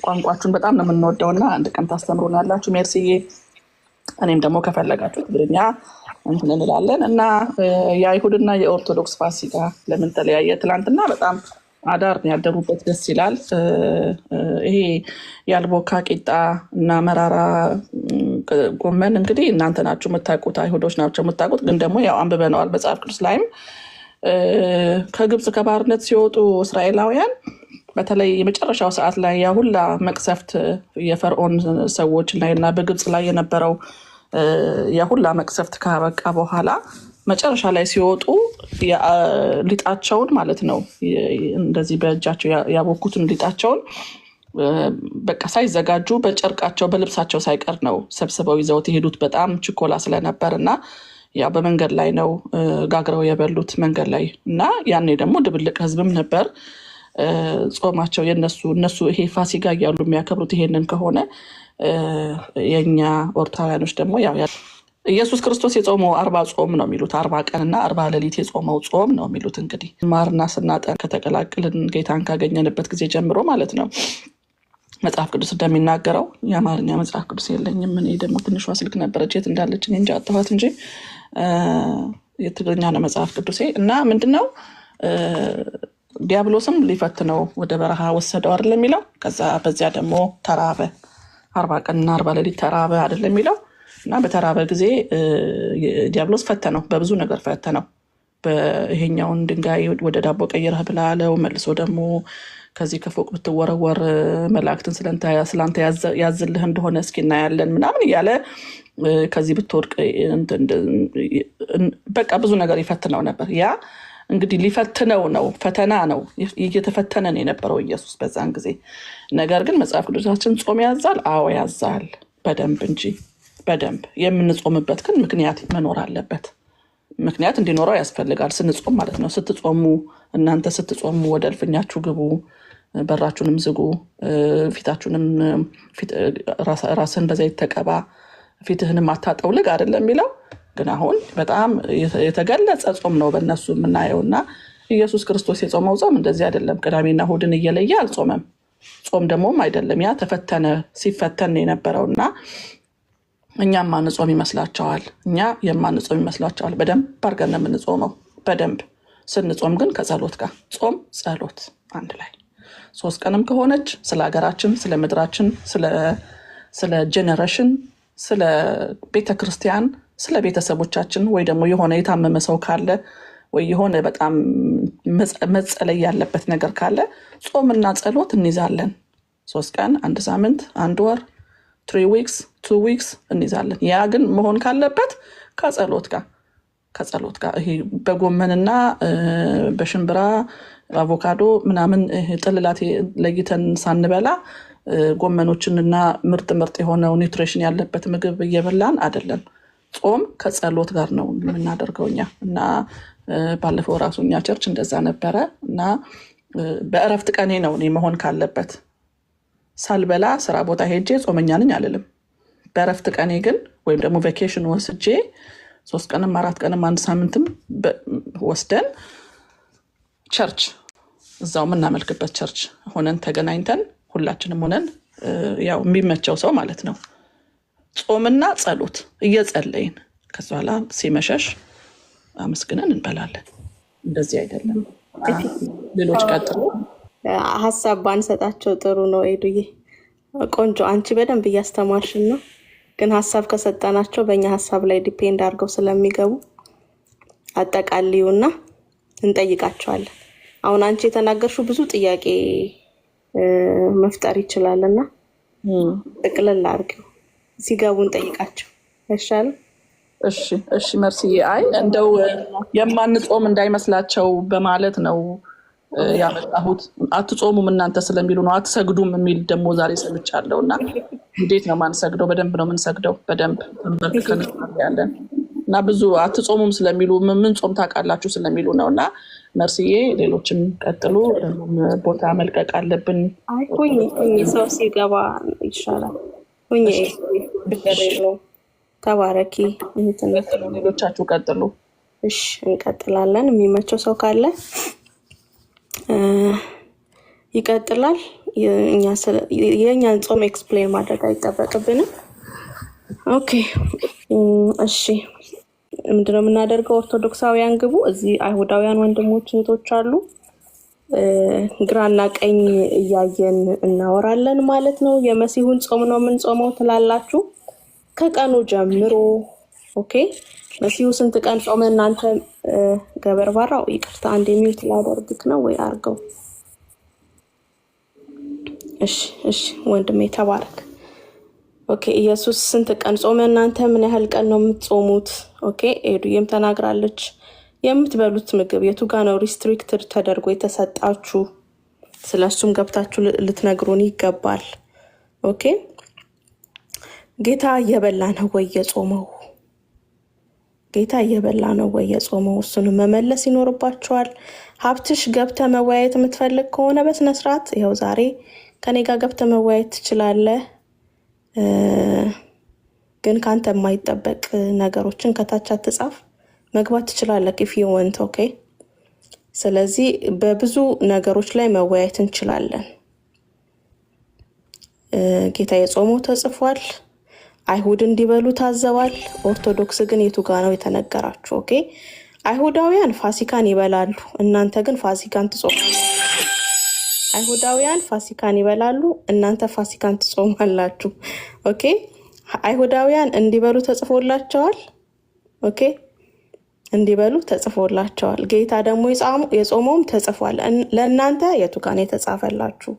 ቋንቋችሁን በጣም ነው የምንወደውና አንድ ቀን ታስተምሩናላችሁ። ሜርሲዬ እኔም ደግሞ ከፈለጋችሁ ትግርኛ እንትን እንላለን። እና የአይሁድና የኦርቶዶክስ ፋሲካ ለምን ተለያየ? ትላንትና በጣም አዳር ያደሩበት ደስ ይላል። ይሄ ያልቦካ ቂጣ እና መራራ ጎመን እንግዲህ እናንተ ናችሁ የምታውቁት፣ አይሁዶች ናቸው የምታውቁት። ግን ደግሞ ያው አንብበነዋል መጽሐፍ ቅዱስ ላይም ከግብፅ ከባርነት ሲወጡ እስራኤላውያን በተለይ የመጨረሻው ሰዓት ላይ ያ ሁላ መቅሰፍት የፈርዖን ሰዎች ላይ እና በግብፅ ላይ የነበረው ያ ሁላ መቅሰፍት ካበቃ በኋላ መጨረሻ ላይ ሲወጡ ሊጣቸውን ማለት ነው እንደዚህ በእጃቸው ያቦኩትን ሊጣቸውን በቃ ሳይዘጋጁ በጨርቃቸው በልብሳቸው ሳይቀር ነው ሰብስበው ይዘውት የሄዱት። በጣም ችኮላ ስለነበር እና ያ በመንገድ ላይ ነው ጋግረው የበሉት መንገድ ላይ። እና ያኔ ደግሞ ድብልቅ ህዝብም ነበር። ጾማቸው እነሱ ይሄ ፋሲካ እያሉ የሚያከብሩት ይሄንን ከሆነ የኛ ኦርቶዶክሳውያኖች ደግሞ ያው ኢየሱስ ክርስቶስ የጾመው 40 ጾም ነው የሚሉት፣ 40 ቀንና 40 ሌሊት የጾመው ጾም ነው የሚሉት። እንግዲህ ማርና ስናጠን ከተቀላቀልን ጌታን ካገኘንበት ጊዜ ጀምሮ ማለት ነው። መጽሐፍ ቅዱስ እንደሚናገረው የአማርኛ መጽሐፍ ቅዱስ የለኝም እኔ ደግሞ ትንሿ ስልክ ነበረች የት እንዳለች እንጂ አጣኋት እንጂ የትግርኛ ነው መጽሐፍ ቅዱሴ። እና ምንድነው ዲያብሎስም ሊፈትነው ወደ በረሃ ወሰደው አይደል የሚለው። ከዛ በዚያ ደግሞ ተራበ፣ 40 ቀንና 40 ሌሊት ተራበ አይደል የሚለው። እና በተራበ ጊዜ ዲያብሎስ ፈተነው፣ በብዙ ነገር ፈተነው። በይሄኛውን ድንጋይ ወደ ዳቦ ቀይረህ ብላ አለው። መልሶ ደግሞ ከዚህ ከፎቅ ብትወረወር መላእክትን ስላንተ ያዝልህ እንደሆነ እስኪ እናያለን ምናምን እያለ ከዚህ ብትወድቅ በቃ ብዙ ነገር ይፈትነው ነበር። ያ እንግዲህ ሊፈትነው ነው፣ ፈተና ነው፣ እየተፈተነን የነበረው ኢየሱስ በዛን ጊዜ። ነገር ግን መጽሐፍ ቅዱሳችን ጾም ያዛል? አዎ ያዛል፣ በደንብ እንጂ በደንብ። የምንጾምበት ግን ምክንያት መኖር አለበት። ምክንያት እንዲኖረው ያስፈልጋል ስንጾም ማለት ነው። ስትጾሙ እናንተ ስትጾሙ ወደ እልፍኛችሁ ግቡ፣ በራችሁንም ዝጉ፣ ፊታችሁንም ራስን በዘይት ተቀባ፣ ፊትህንም አታጠውልግ አይደለም የሚለው። ግን አሁን በጣም የተገለጸ ጾም ነው በእነሱ የምናየውና ኢየሱስ ክርስቶስ የጾመው ጾም እንደዚህ አይደለም። ቅዳሜና እሑድን እየለየ አልጾመም። ጾም ደግሞም አይደለም። ያ ተፈተነ፣ ሲፈተን የነበረውና እኛ ማንጾም ይመስላቸዋል። እኛ የማንጾም ይመስላቸዋል። በደንብ አድርገን ነው የምንጾመው። በደንብ ስንጾም ግን ከጸሎት ጋር ጾም ጸሎት አንድ ላይ 3 ቀንም ከሆነች ስለ ሀገራችን፣ ስለ ምድራችን፣ ስለ ጄኔሬሽን፣ ስለ ቤተክርስቲያን፣ ስለ ቤተሰቦቻችን ወይ ደግሞ የሆነ የታመመ ሰው ካለ ወይ የሆነ በጣም መጸለይ ያለበት ነገር ካለ ጾምና ጸሎት እንይዛለን። 3 ቀን፣ 1 ሳምንት፣ 1 ወር፣ 3 weeks 2 weeks እንይዛለን። ያ ግን መሆን ካለበት ከጸሎት ጋር ከጸሎት ጋር ይሄ በጎመንና በሽምብራ አቮካዶ ምናምን ጥልላት ለይተን ሳንበላ ጎመኖችንና ምርጥ የሆነው ኒውትሪሽን ያለበት ምግብ እየበላን አይደለም። ጾም ከጸሎት ጋር ነው የምናደርገው እኛ እና ባለፈው ራሱኛ ቸርች እንደዛ ነበረ እና በእረፍት ቀኔ ነው እኔ መሆን ካለበት ሳልበላ ስራ ቦታ ሄጄ ጾመኛ ነኝ አልልም። በእረፍት ቀኔ ግን ወይም ደግሞ ቬኬሽን ወስጄ 3 ቀንም 4 ቀንም 1 ሳምንትም ወስደን ቸርች እዛው የምናመልክበት ቸርች ሆነን ተገናኝተን ሁላችንም ሆነን ያው የሚመቸው ሰው ማለት ነው ጾምና ጸሎት እየጸለይን ከዛ በኋላ ሲመሸሽ አመስግነን እንበላለን። እንደዚህ አይደለም። ሌሎች ቀጥሎ ሀሳብ ባንሰጣቸው ጥሩ ነው። ኤዱዬ ቆንጆ፣ አንቺ በደንብ እያስተማርሽን ነው። ግን ሀሳብ ከሰጠናቸው በእኛ ሀሳብ ላይ ዲፔንድ አድርገው ስለሚገቡ አጠቃልዩና እንጠይቃቸዋለን። አሁን አንቺ የተናገርሽው ብዙ ጥያቄ መፍጠር ይችላልና ጥቅልል አድርጊው፣ ሲገቡ እንጠይቃቸው አይሻልም? እሺ መርሲዬ። አይ እንደው የማንጾም እንዳይመስላቸው በማለት ነው ያመጣሁት። አትጾሙም እናንተ ስለሚሉ ነው። አትሰግዱም የሚል ደግሞ ዛሬ ሰምቻለሁ እና እንዴት ነው ማንሰግደው? በደንብ ነው የምንሰግደው። በደንብ ተንበርክከን ያለን እና ብዙ አትጾሙም ስለሚሉ ምን ጾም ታውቃላችሁ ስለሚሉ ነው። እና መርሲዬ ሌሎችም ቀጥሉ። ቦታ መልቀቅ አለብን። ሁኝ ሰው ሲገባ ይሻላል። ሁኝ ነው። ተባረኪ። ሌሎቻችሁ ቀጥሉ። እሺ እንቀጥላለን። የሚመቸው ሰው ካለ ይቀጥላል። የእኛን ጾም ኤክስፕሌን ማድረግ አይጠበቅብንም። ኦኬ እሺ፣ ምንድነው የምናደርገው? ኦርቶዶክሳውያን ግቡ። እዚህ አይሁዳውያን ወንድሞች እህቶች አሉ። ግራና ቀኝ እያየን እናወራለን ማለት ነው። የመሲሁን ጾም ነው የምንጾመው ትላላችሁ ከቀኑ ጀምሮ። ኦኬ መሲሁ ስንት ቀን ጾመ? እናንተ ገበር ባራው ይቅርታ፣ አንድ ሚውት ላደርግክ ነው ወይ አርገው። እሺ ወንድሜ ተባረክ። ኦኬ ኢየሱስ ስንት ቀን ጾመ? እናንተ ምን ያህል ቀን ነው የምትጾሙት? ኦኬ ኤዱዬም ተናግራለች። የምትበሉት ምግብ የቱ ጋር ነው ሪስትሪክትድ ተደርጎ የተሰጣችሁ? ስለሱም ገብታችሁ ልትነግሩን ይገባል። ኦኬ ጌታ እየበላ ነው ወይ የጾመው? ጌታ እየበላ ነው ወይ የጾመው? እሱን መመለስ ይኖርባቸዋል። ሀብትሽ ገብተ መወያየት የምትፈልግ ከሆነ በስነ ስርዓት ይኸው ዛሬ ከኔ ጋር ገብተ መወያየት ትችላለህ። ግን ካንተ የማይጠበቅ ነገሮችን ከታች አትጻፍ። መግባት ትችላለህ if you want። ኦኬ ስለዚህ በብዙ ነገሮች ላይ መወያየት እንችላለን። ጌታ የጾመው ተጽፏል። አይሁድ እንዲበሉ ታዘዋል። ኦርቶዶክስ ግን የቱ ጋር ነው የተነገራችሁ? ኦኬ አይሁዳውያን ፋሲካን ይበላሉ፣ እናንተ ግን ፋሲካን ትጾማላችሁ። አይሁዳውያን ፋሲካን ይበላሉ፣ እናንተ ፋሲካን ትጾማላችሁ። ኦኬ አይሁዳውያን እንዲበሉ ተጽፎላቸዋል። ኦኬ እንዲበሉ ተጽፎላቸዋል። ጌታ ደግሞ የጾመውም ተጽፏል። ለእናንተ የቱ ጋር ነው የተጻፈላችሁ?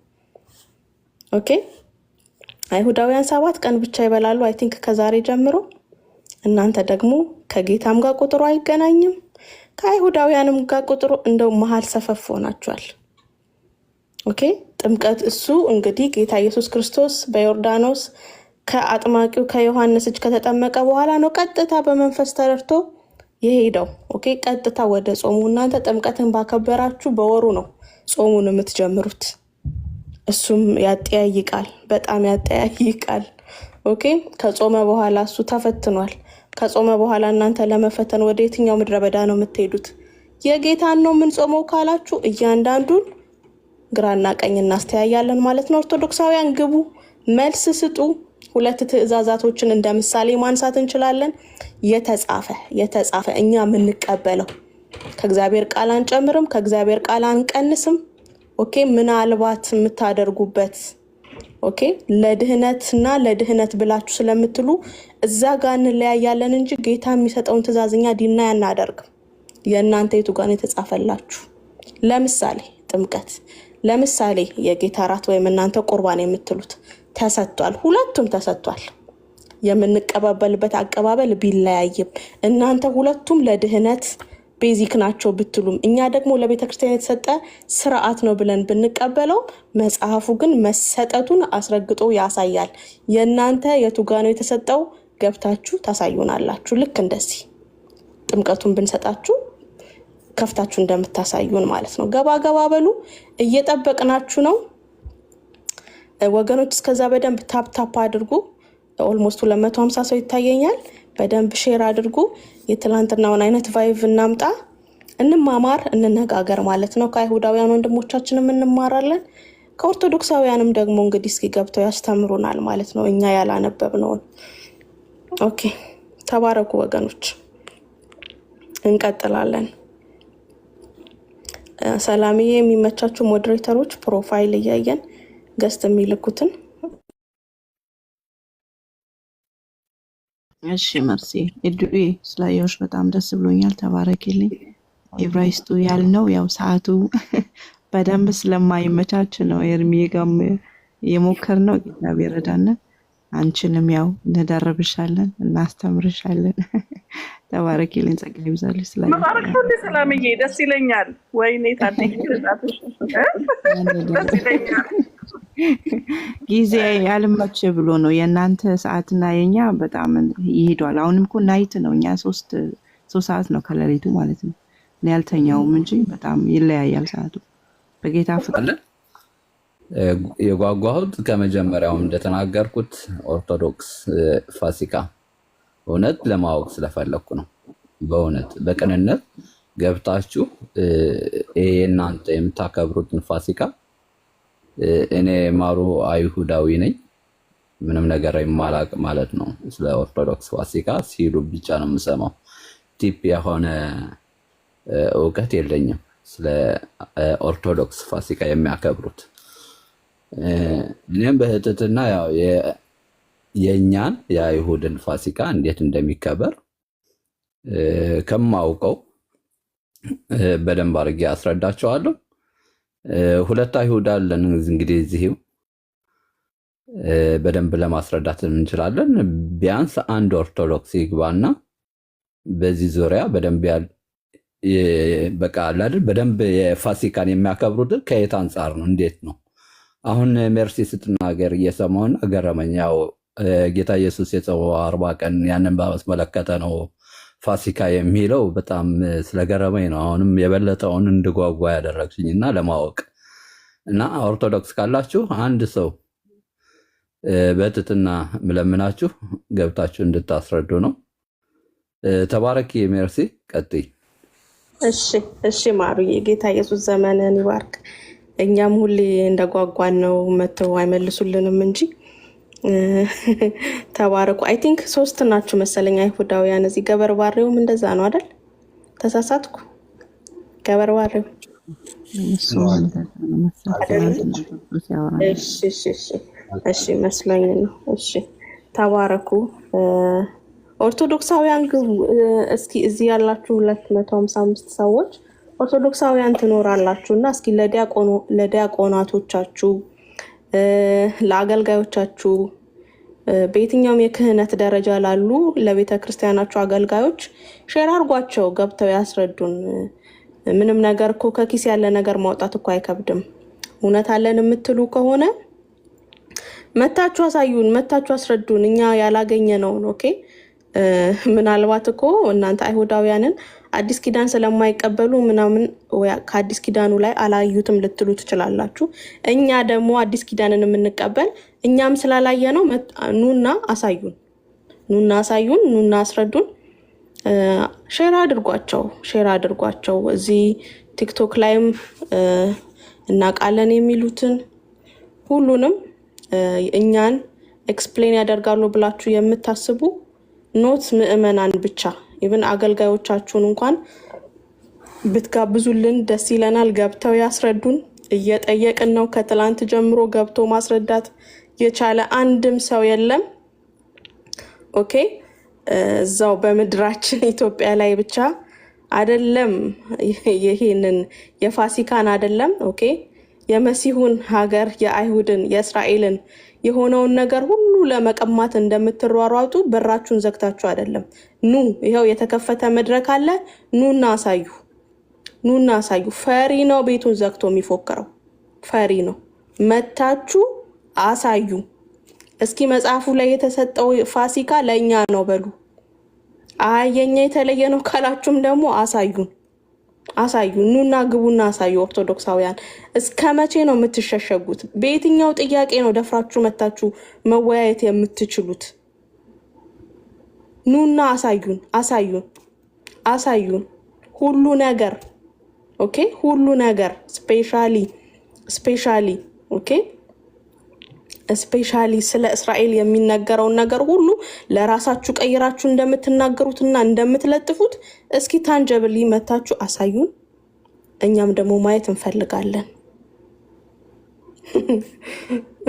ኦኬ አይሁዳውያን 7 ቀን ብቻ ይበላሉ አይ ቲንክ ከዛሬ ጀምሮ። እናንተ ደግሞ ከጌታም ጋር ቁጥሩ አይገናኝም፣ ከአይሁዳውያንም ጋር ቁጥሩ እንደው መሃል ሰፈፍ ሆናችኋል። ኦኬ ጥምቀት እሱ እንግዲህ ጌታ ኢየሱስ ክርስቶስ በዮርዳኖስ ከአጥማቂው ከዮሐንስ እጅ ከተጠመቀ በኋላ ነው ቀጥታ በመንፈስ ተረድቶ የሄደው። ኦኬ ቀጥታ ወደ ጾሙ። እናንተ ጥምቀትን ባከበራችሁ በወሩ ነው ጾሙን የምትጀምሩት። እሱም ያጠያይቃል፣ በጣም ያጠያይቃል። ኦኬ ከጾመ በኋላ እሱ ተፈትኗል። ከጾመ በኋላ እናንተ ለመፈተን ወደ የትኛው ምድረ በዳ ነው የምትሄዱት? የጌታን ነው የምንጾመው ካላችሁ እያንዳንዱን ግራና ቀኝ እናስተያያለን ማለት ነው። ኦርቶዶክሳውያን ግቡ፣ መልስ ስጡ። 2 ትእዛዛቶችን እንደ ምሳሌ ማንሳት እንችላለን። የተጻፈ እኛ የምንቀበለው ከእግዚአብሔር ቃል አንጨምርም፣ ከእግዚአብሔር ቃል አንቀንስም። ኦኬ ምናልባት የምታደርጉበት ኦኬ ለድህነትና ለድህነት ብላችሁ ስለምትሉ እዛ ጋር እንለያያለን እንጂ ጌታ የሚሰጠውን ትእዛዝኛ ዲና ያናደርግም። የእናንተ የቱ ጋር ነው የተጻፈላችሁ? ለምሳሌ ጥምቀት፣ ለምሳሌ የጌታ ራት ወይም እናንተ ቁርባን የምትሉት ተሰጥቷል። ሁለቱም ተሰጥቷል። የምንቀባበልበት አቀባበል ቢለያይም እናንተ ሁለቱም ለድህነት ቤዚክ ናቸው ብትሉም እኛ ደግሞ ለቤተክርስቲያን የተሰጠ ስርዓት ነው ብለን ብንቀበለው መጽሐፉ ግን መሰጠቱን አስረግጦ ያሳያል። የእናንተ የቱጋ ነው የተሰጠው ገብታችሁ ታሳዩናላችሁ። ልክ እንደዚህ ጥምቀቱን ብንሰጣችሁ ከፍታችሁ እንደምታሳዩን ማለት ነው። ገባ ገባ በሉ፣ እየጠበቅናችሁ ነው ወገኖች። እስከዛ በደንብ ታፕ ታፕ አድርጉ። ኦልሞስት 250 ሰው ይታየኛል። በደንብ ሼር አድርጉ። የትላንትናውን አይነት ቫይቭ እናምጣ፣ እንማማር፣ እንነጋገር ማለት ነው። ከአይሁዳውያን ወንድሞቻችንም እንማራለን፣ ከኦርቶዶክሳውያንም ደግሞ እንግዲህ እስኪ ገብተው ያስተምሩናል ማለት ነው እኛ ያላነበብነውን። ኦኬ ተባረኩ ወገኖች፣ እንቀጥላለን። ሰላምዬ የሚመቻችሁ ሞዴሬተሮች ፕሮፋይል እያየን ገስት የሚልኩትን። እሺ መርሲ እዱዬ ስላየሁሽ በጣም ደስ ብሎኛል። ተባረኪልኝ። ኢብራይስጡ ያልነው ያው ሰዓቱ በደንብ ስለማይመቻች ነው። ኤርሚዬ ጋርም የሞከርነው እግዚአብሔር ይረዳን። አንቺንም ያው እንደረብሻለን እናስተምርሻለን። ተባረኪልኝ። ጸጋ ይብዛልሽ። ስላየሁሽ ሰላምዬ ደስ ይለኛል። ወይኔ ታዲያ ደስ ይለኛል። ጊዜ ያልመች ብሎ ነው የእናንተ ሰዓትና የኛ በጣም ይሄዷል። አሁንም እኮ ናይት ነው፣ እኛ 3 ሰዓት ነው ከሌሊቱ ማለት ነው። እኔ ያልተኛውም እንጂ በጣም ይለያያል ሰዓቱ። በጌታ ፍቅር የጓጓሁት ከመጀመሪያው እንደተናገርኩት ኦርቶዶክስ ፋሲካ እውነት ለማወቅ ስለፈለኩ ነው። በእውነት በቅንነት ገብታችሁ እናንተ የምታከብሩትን ፋሲካ እኔ ማሩ አይሁዳዊ ነኝ፣ ምንም ነገር የማላቅ ማለት ነው። ስለ ኦርቶዶክስ ፋሲካ ሲሉ ብቻ ነው የምሰማው። ቲፕ የሆነ እውቀት የለኝም ስለ ኦርቶዶክስ ፋሲካ የሚያከብሩት። እኔም በህትትና ያው የእኛን የአይሁድን ፋሲካ እንዴት እንደሚከበር ከማውቀው በደንብ አድርጌ አስረዳቸዋለሁ። 2 አይሁድ አለን እንግዲህ እዚህው በደንብ ለማስረዳት እንችላለን። ቢያንስ አንድ ኦርቶዶክስ ይግባና በዚህ ዙሪያ በደንብ በቃ አይደል በደንብ የፋሲካን የሚያከብሩት ከየት አንጻር ነው እንዴት ነው? አሁን ሜርሲ ስትናገር እየሰማሁና ገረመኝ። ያው ጌታ ኢየሱስ የጾመው 40 ቀን ያንን ባስመለከተ ነው ፋሲካ የሚለው በጣም ስለገረመኝ ነው። አሁንም የበለጠውን እንድጓጓ ያደረግሽኝና ለማወቅ እና ኦርቶዶክስ ካላችሁ አንድ ሰው በትትና ምለምናችሁ ገብታችሁ እንድታስረዱ ነው። ተባረኪ ሜርሲ፣ ቀጥይ። እሺ ማሩዬ፣ ጌታ ኢየሱስ ዘመንን ይባርክ። እኛም ሁሌ እንደጓጓን ነው፣ መተው አይመልሱልንም እንጂ ተባረኩ። አይ ቲንክ 3 ናችሁ መሰለኝ አይሁዳውያን እዚህ። ገበርባሬውም እንደዛ ነው አይደል? ተሳሳትኩ? ገበርባሬው እሺ መስሎኝ ነው። እሺ ተባረኩ። ኦርቶዶክሳውያን ግቡ እስኪ። እዚህ ያላችሁ 255 ሰዎች ኦርቶዶክሳውያን ትኖራላችሁ እና እስኪ ለዲያቆናቶቻችሁ ለአገልጋዮቻችሁ በየትኛውም የክህነት ደረጃ ላሉ ለቤተ ክርስቲያናችሁ አገልጋዮች ሼር አድርጓቸው፣ ገብተው ያስረዱን። ምንም ነገር እኮ ከኪስ ያለ ነገር ማውጣት እኮ አይከብድም። እውነት አለን የምትሉ ከሆነ መታችሁ አሳዩን፣ መታችሁ አስረዱን። እኛ ያላገኘ ነው። ኦኬ ምናልባት እኮ እናንተ አይሁዳውያንን አዲስ ኪዳን ስለማይቀበሉ ምናምን ከአዲስ ኪዳኑ ላይ አላዩትም ልትሉ ትችላላችሁ። እኛ ደግሞ አዲስ ኪዳንን የምንቀበል እኛም ስላላየ ነው። ኑና አሳዩን፣ ኑና አስረዱን። ሼር አድርጓቸው። እዚህ ቲክቶክ ላይም እናውቃለን የሚሉትን ሁሉንም እኛን ኤክስፕሌን ያደርጋሉ ብላችሁ የምታስቡ ኖት ምዕመናን ብቻ ኢቭን አገልጋዮቻችሁን እንኳን ብትጋብዙልን ደስ ይለናል። ገብተው ያስረዱን። እየጠየቅን ነው ከትላንት ጀምሮ። ገብቶ ማስረዳት የቻለ አንድም ሰው የለም። ኦኬ እዛው በምድራችን ኢትዮጵያ ላይ ብቻ አይደለም፣ ይሄንን የፋሲካን አይደለም። ኦኬ የመሲሁን ሀገር የአይሁድን የእስራኤልን የሆነውን ነገር ሁሉ ለመቀማት እንደምትሯሯጡ በራችሁን ዘግታችሁ አይደለም። ኑ ይኸው የተከፈተ መድረክ አለ። ኑና አሳዩ፣ ኑና አሳዩ። ፈሪ ነው ቤቱን ዘግቶ የሚፎክረው፣ ፈሪ ነው። መታችሁ አሳዩ። እስኪ መጽሐፉ ላይ የተሰጠው ፋሲካ ለእኛ ነው በሉ። አይ የኛ የተለየ ነው ካላችሁም ደግሞ አሳዩን፣ አሳዩን። ኑና ግቡና አሳዩ። ኦርቶዶክሳውያን እስከ መቼ ነው የምትሸሸጉት? በየትኛው ጥያቄ ነው ደፍራችሁ መታችሁ መወያየት የምትችሉት? ኑና አሳዩን፣ አሳዩን፣ አሳዩን። ሁሉ ነገር ኦኬ፣ ሁሉ ነገር ስፔሻሊ ኦኬ፣ ስፔሻሊ ስለ እስራኤል የሚነገረውን ነገር ሁሉ ለራሳችሁ ቀይራችሁ እንደምትናገሩትና እንደምትለጥፉት እስኪ ታንጀብል መታችሁ አሳዩን። እኛም ደግሞ ማየት እንፈልጋለን።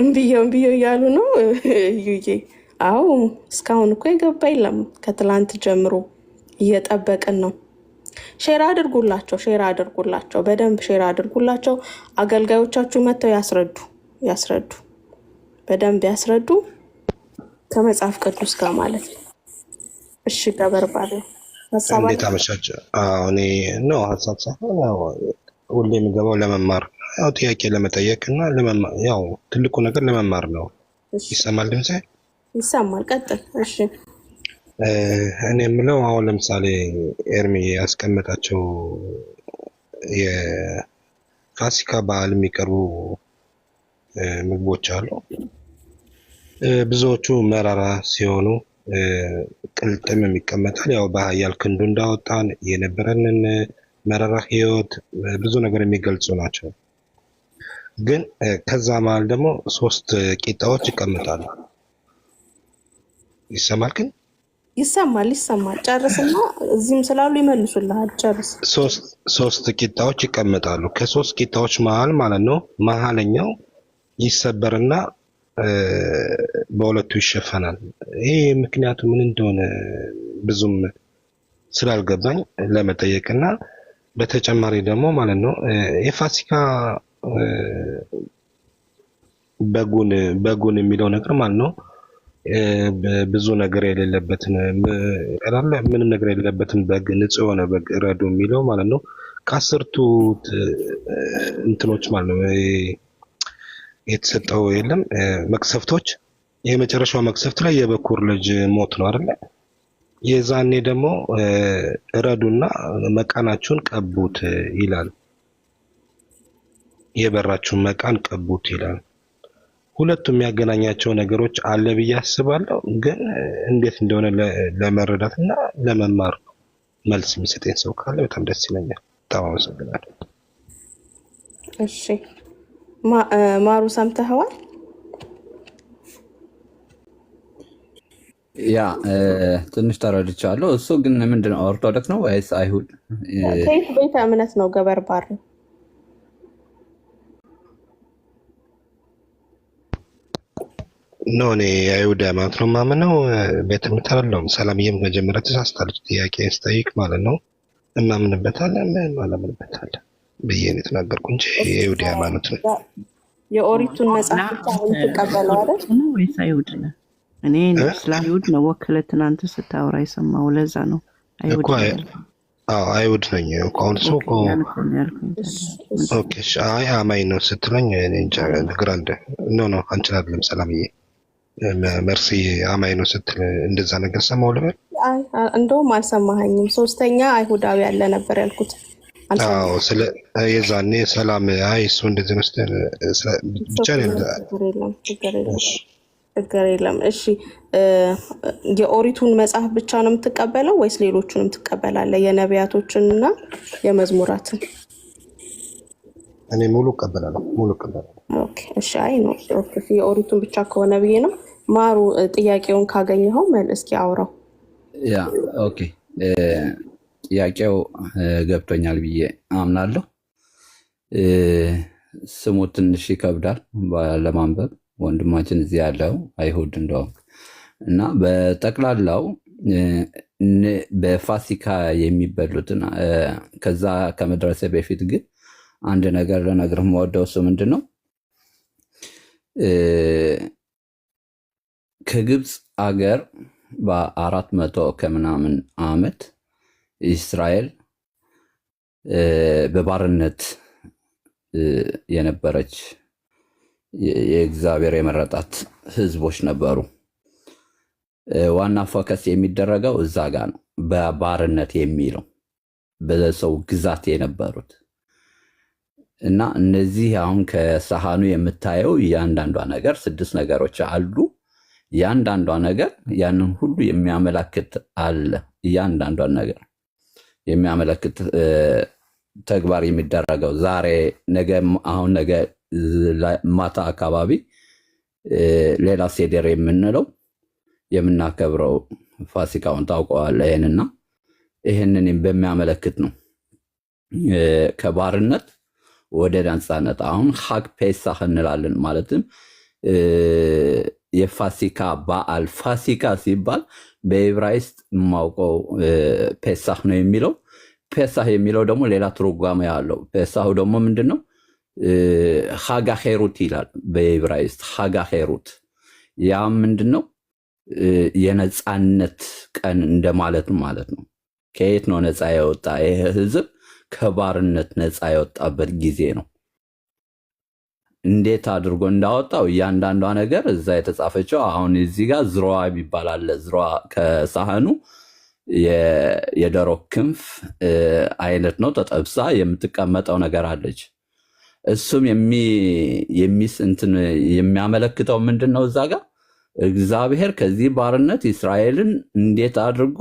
እምብየው እያሉ ነው እዩዬ። አዎ እስካሁን እኮ የገባ የለም። ከትላንት ጀምሮ እየጠበቅን ነው። ሼር አድርጉላቸው፣ ሼር አድርጉላቸው፣ በደንብ ሼር አድርጉላቸው። አገልጋዮቻችሁ መጥተው ያስረዱ፣ በደንብ ያስረዱ ከመጽሐፍ ቅዱስ ጋር ማለት ነው። እሺ ገበርባለ እንዴት አመሻች? እኔ ነው ሀሳብ ሳይሆን ያው ሁሌ የሚገባው ለመማር ያው ጥያቄ ለመጠየቅ እና ለመማር ያው ትልቁ ነገር ለመማር ነው። ይሰማል ድምጼ? ይሰማል። ቀጥል። እሺ እኔ የምለው አሁን ለምሳሌ ኤርሚ ያስቀመጣቸው የፋሲካ በዓል የሚቀርቡ ምግቦች አሉ። ብዙዎቹ መራራ ሲሆኑ ቅልጥም የሚቀመጣል። ያው በኃያል ክንዱ እንዳወጣን የነበረንን መራራ ህይወት ብዙ ነገር የሚገልጹ ናቸው። ግን ከዛ መሀል ደግሞ 3 ቂጣዎች ይቀመጣሉ። ይሰማል? ግን ይሰማል። ጨርስና እዚህም ስላሉ ይመልሱልሃል። ጨርስ። 3 ቂጣዎች ይቀመጣሉ። ከ3 ቂጣዎች መሀል ማለት ነው መሀለኛው ይሰበርና በሁለቱ ይሸፈናል። ይሄ ምክንያቱ ምን እንደሆነ ብዙም ስላልገባኝ ለመጠየቅና በተጨማሪ ደግሞ ማለት ነው የፋሲካ በጉን የሚለው ነገር ማለት ነው ብዙ ነገር የሌለበትን ምንም ነገር የሌለበትን በግ ንጹህ የሆነ በግ እረዱ የሚለው ማለት ነው ከ10ቱ እንትኖች ማለት ነው የተሰጠው የለም መቅሰፍቶች። የመጨረሻው መቅሰፍት ላይ የበኩር ልጅ ሞት ነው አይደል? የዛኔ ደግሞ እረዱና መቃናችሁን ቀቡት ይላል። የበራችሁን መቃን ቀቡት ይላል። ሁለቱም የሚያገናኛቸው ነገሮች አለ ብዬ አስባለሁ። ግን እንዴት እንደሆነ ለመረዳትና ለመማር ነው። መልስ የሚሰጠኝ ሰው ካለ በጣም ደስ ይለኛል። በጣም አመሰግናለሁ። እሺ ማሩ ሰምተኸዋል? ያ ትንሽ ተረድቻለሁ። እሱ ግን ምንድነው ኦርቶዶክስ ነው ወይስ አይሁድ? ከየት ቤተ እምነት ነው ገበርባር? ኖ እኔ የአይሁድ ሃይማኖት ነው የማምነው። ቤተ እምነት አይደለሁም። ሰላምዬም መጀመሪያ ተሳስታለች። ጥያቄ ስጠይቅ ማለት ነው እናምንበታለን አላምንበታለን ብዬ ነው የተናገርኩ እንጂ የይሁዳ ሃይማኖት ነው። የኦሪቱን መጽሐፍ ብቻ የምትቀበለው አይደል? ወይስ አይሁድ ነው? እኔ ስለ አይሁድ ነው ወክለ ትናንት ስታወራ የሰማው። ለዛ ነው አይሁድ ነው። አይሁድ ነኝ እኮ አሁን ሰው እኮ ኦኬ። አይ አማኝ ነው ስትለኝ እኔ እንጃ ነገር አለ። ኖ አንቺ አይደለም ሰላምዬ፣ መርሲ አማኝ ነው ስትል እንደዛ ነገር ሰማው ልበል? አይ እንደውም አልሰማኸኝም። 3ኛ አይሁዳዊ ያለ ነበር ያልኩት። ስለ የዛኔ ሰላም አይ እሱ እንደዚህ ነው ስትል ብቻ ነው። ችግር የለም። እሺ የኦሪቱን መጽሐፍ ብቻ ነው የምትቀበለው ወይስ ሌሎቹንም ትቀበላለህ? የነቢያቶችን እና የመዝሙራትን? እኔ ሙሉ እቀበላለሁ። ኦኬ እሺ። አይ ነው ኦኬ። የኦሪቱን ብቻ ከሆነ ብዬ ነው። ማሩ ጥያቄውን ካገኘኸው እስኪ አውራው። ያ ኦኬ ጥያቄው ገብቶኛል ብዬ አምናለሁ። ስሙ ትንሽ ይከብዳል ለማንበብ ወንድማችን እዚህ ያለው አይሁድ እንደውም እና በጠቅላላው በፋሲካ የሚበሉትን ከዛ ከመድረሰ በፊት ግን አንድ ነገር ልነግርህ የምወደው እሱ ምንድን ነው ከግብፅ አገር በ400 ከምናምን ዓመት እስራኤል በባርነት የነበረች የእግዚአብሔር የመረጣት ህዝቦች ነበሩ። ዋና ፎከስ የሚደረገው እዛ ጋር ነው። በባርነት የሚለው በሰው ግዛት የነበሩት እና እነዚህ አሁን ከሰሃኑ የምታየው እያንዳንዷ ነገር 6 ነገሮች አሉ። እያንዳንዷ ነገር ያንን ሁሉ የሚያመለክት አለ። እያንዳንዷ ነገር የሚያመለክት ተግባር የሚደረገው ዛሬ፣ ነገ፣ አሁን ነገ ማታ አካባቢ ሌላ ሴዴር የምንለው የምናከብረው ፋሲካውን ታውቀዋለህ። ይህንን በሚያመለክት ነው ከባርነት ወደ ነፃነት። አሁን ሀግ ፔሳህ እንላለን። ማለትም የፋሲካ በዓል ፋሲካ ሲባል በዕብራይስጥ የማውቀው ፔሳህ ነው የሚለው። ፔሳህ የሚለው ደግሞ ሌላ ትርጓሜ ያለው። ፔሳሁ ደግሞ ምንድን ነው? ሀጋ ሄሩት ይላል በዕብራይስጥ ሀጋ ሄሩት። ያ ምንድን ነው? የነፃነት ቀን እንደማለት ማለት ነው። ከየት ነው ነፃ የወጣ? ይህ ህዝብ ከባርነት ነፃ የወጣበት ጊዜ ነው። እንዴት አድርጎ እንዳወጣው እያንዳንዷ ነገር እዛ የተጻፈችው። አሁን እዚህ ጋር ዝሮዋ የሚባል አለ። ዝሮዋ ከሳህኑ የዶሮ ክንፍ አይነት ነው። ተጠብሳ የምትቀመጠው ነገር አለች። እሱም የሚያመለክተው ምንድን ነው? እዛ ጋር እግዚአብሔር ከዚህ ባርነት እስራኤልን እንዴት አድርጎ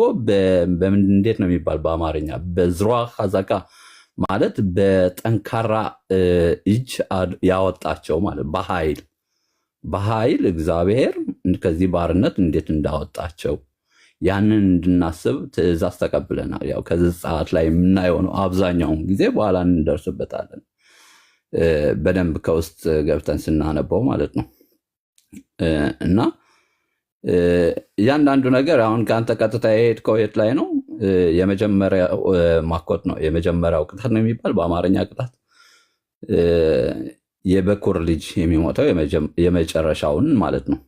እንዴት ነው የሚባል በአማርኛ በዝሮዋ ሐዛካ ማለት በጠንካራ እጅ ያወጣቸው ማለት በኃይል እግዚአብሔር ከዚህ ባርነት እንዴት እንዳወጣቸው ያንን እንድናስብ ትእዛዝ ተቀብለናል። ያው ከዘጸአት ላይ የምናየው ነው አብዛኛውን ጊዜ። በኋላ እንደርስበታለን በደንብ ከውስጥ ገብተን ስናነበው ማለት ነው። እና እያንዳንዱ ነገር አሁን ከአንተ ቀጥታ የሄድከው የት ላይ ነው? የመጀመሪያው ማኮት ነው። የመጀመሪያው ቅጣት ነው የሚባል በአማርኛ ቅጣት የበኩር ልጅ የሚሞተው የመጨረሻውን ማለት ነው።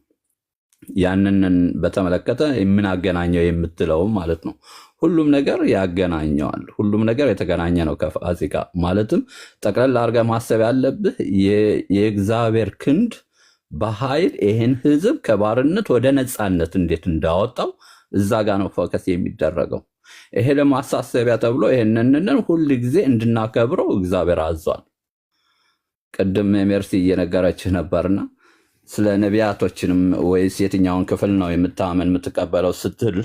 ያንንን በተመለከተ የምናገናኘው የምትለውም ማለት ነው። ሁሉም ነገር ያገናኘዋል። ሁሉም ነገር የተገናኘ ነው ከፋሲካ። ማለትም ጠቅለል አድርገህ ማሰብ ያለብህ የእግዚአብሔር ክንድ በኃይል ይህን ህዝብ ከባርነት ወደ ነፃነት እንዴት እንዳወጣው እዛ ጋ ነው ፎከስ የሚደረገው። ይሄ ለማሳሰቢያ ተብሎ ይህንን ሁል ጊዜ እንድናከብረው እግዚአብሔር አዟል። ቅድም ሜርሲ እየነገረችህ ነበርና ስለ ነቢያቶችንም ወይስ የትኛውን ክፍል ነው የምትቀበለው ስትል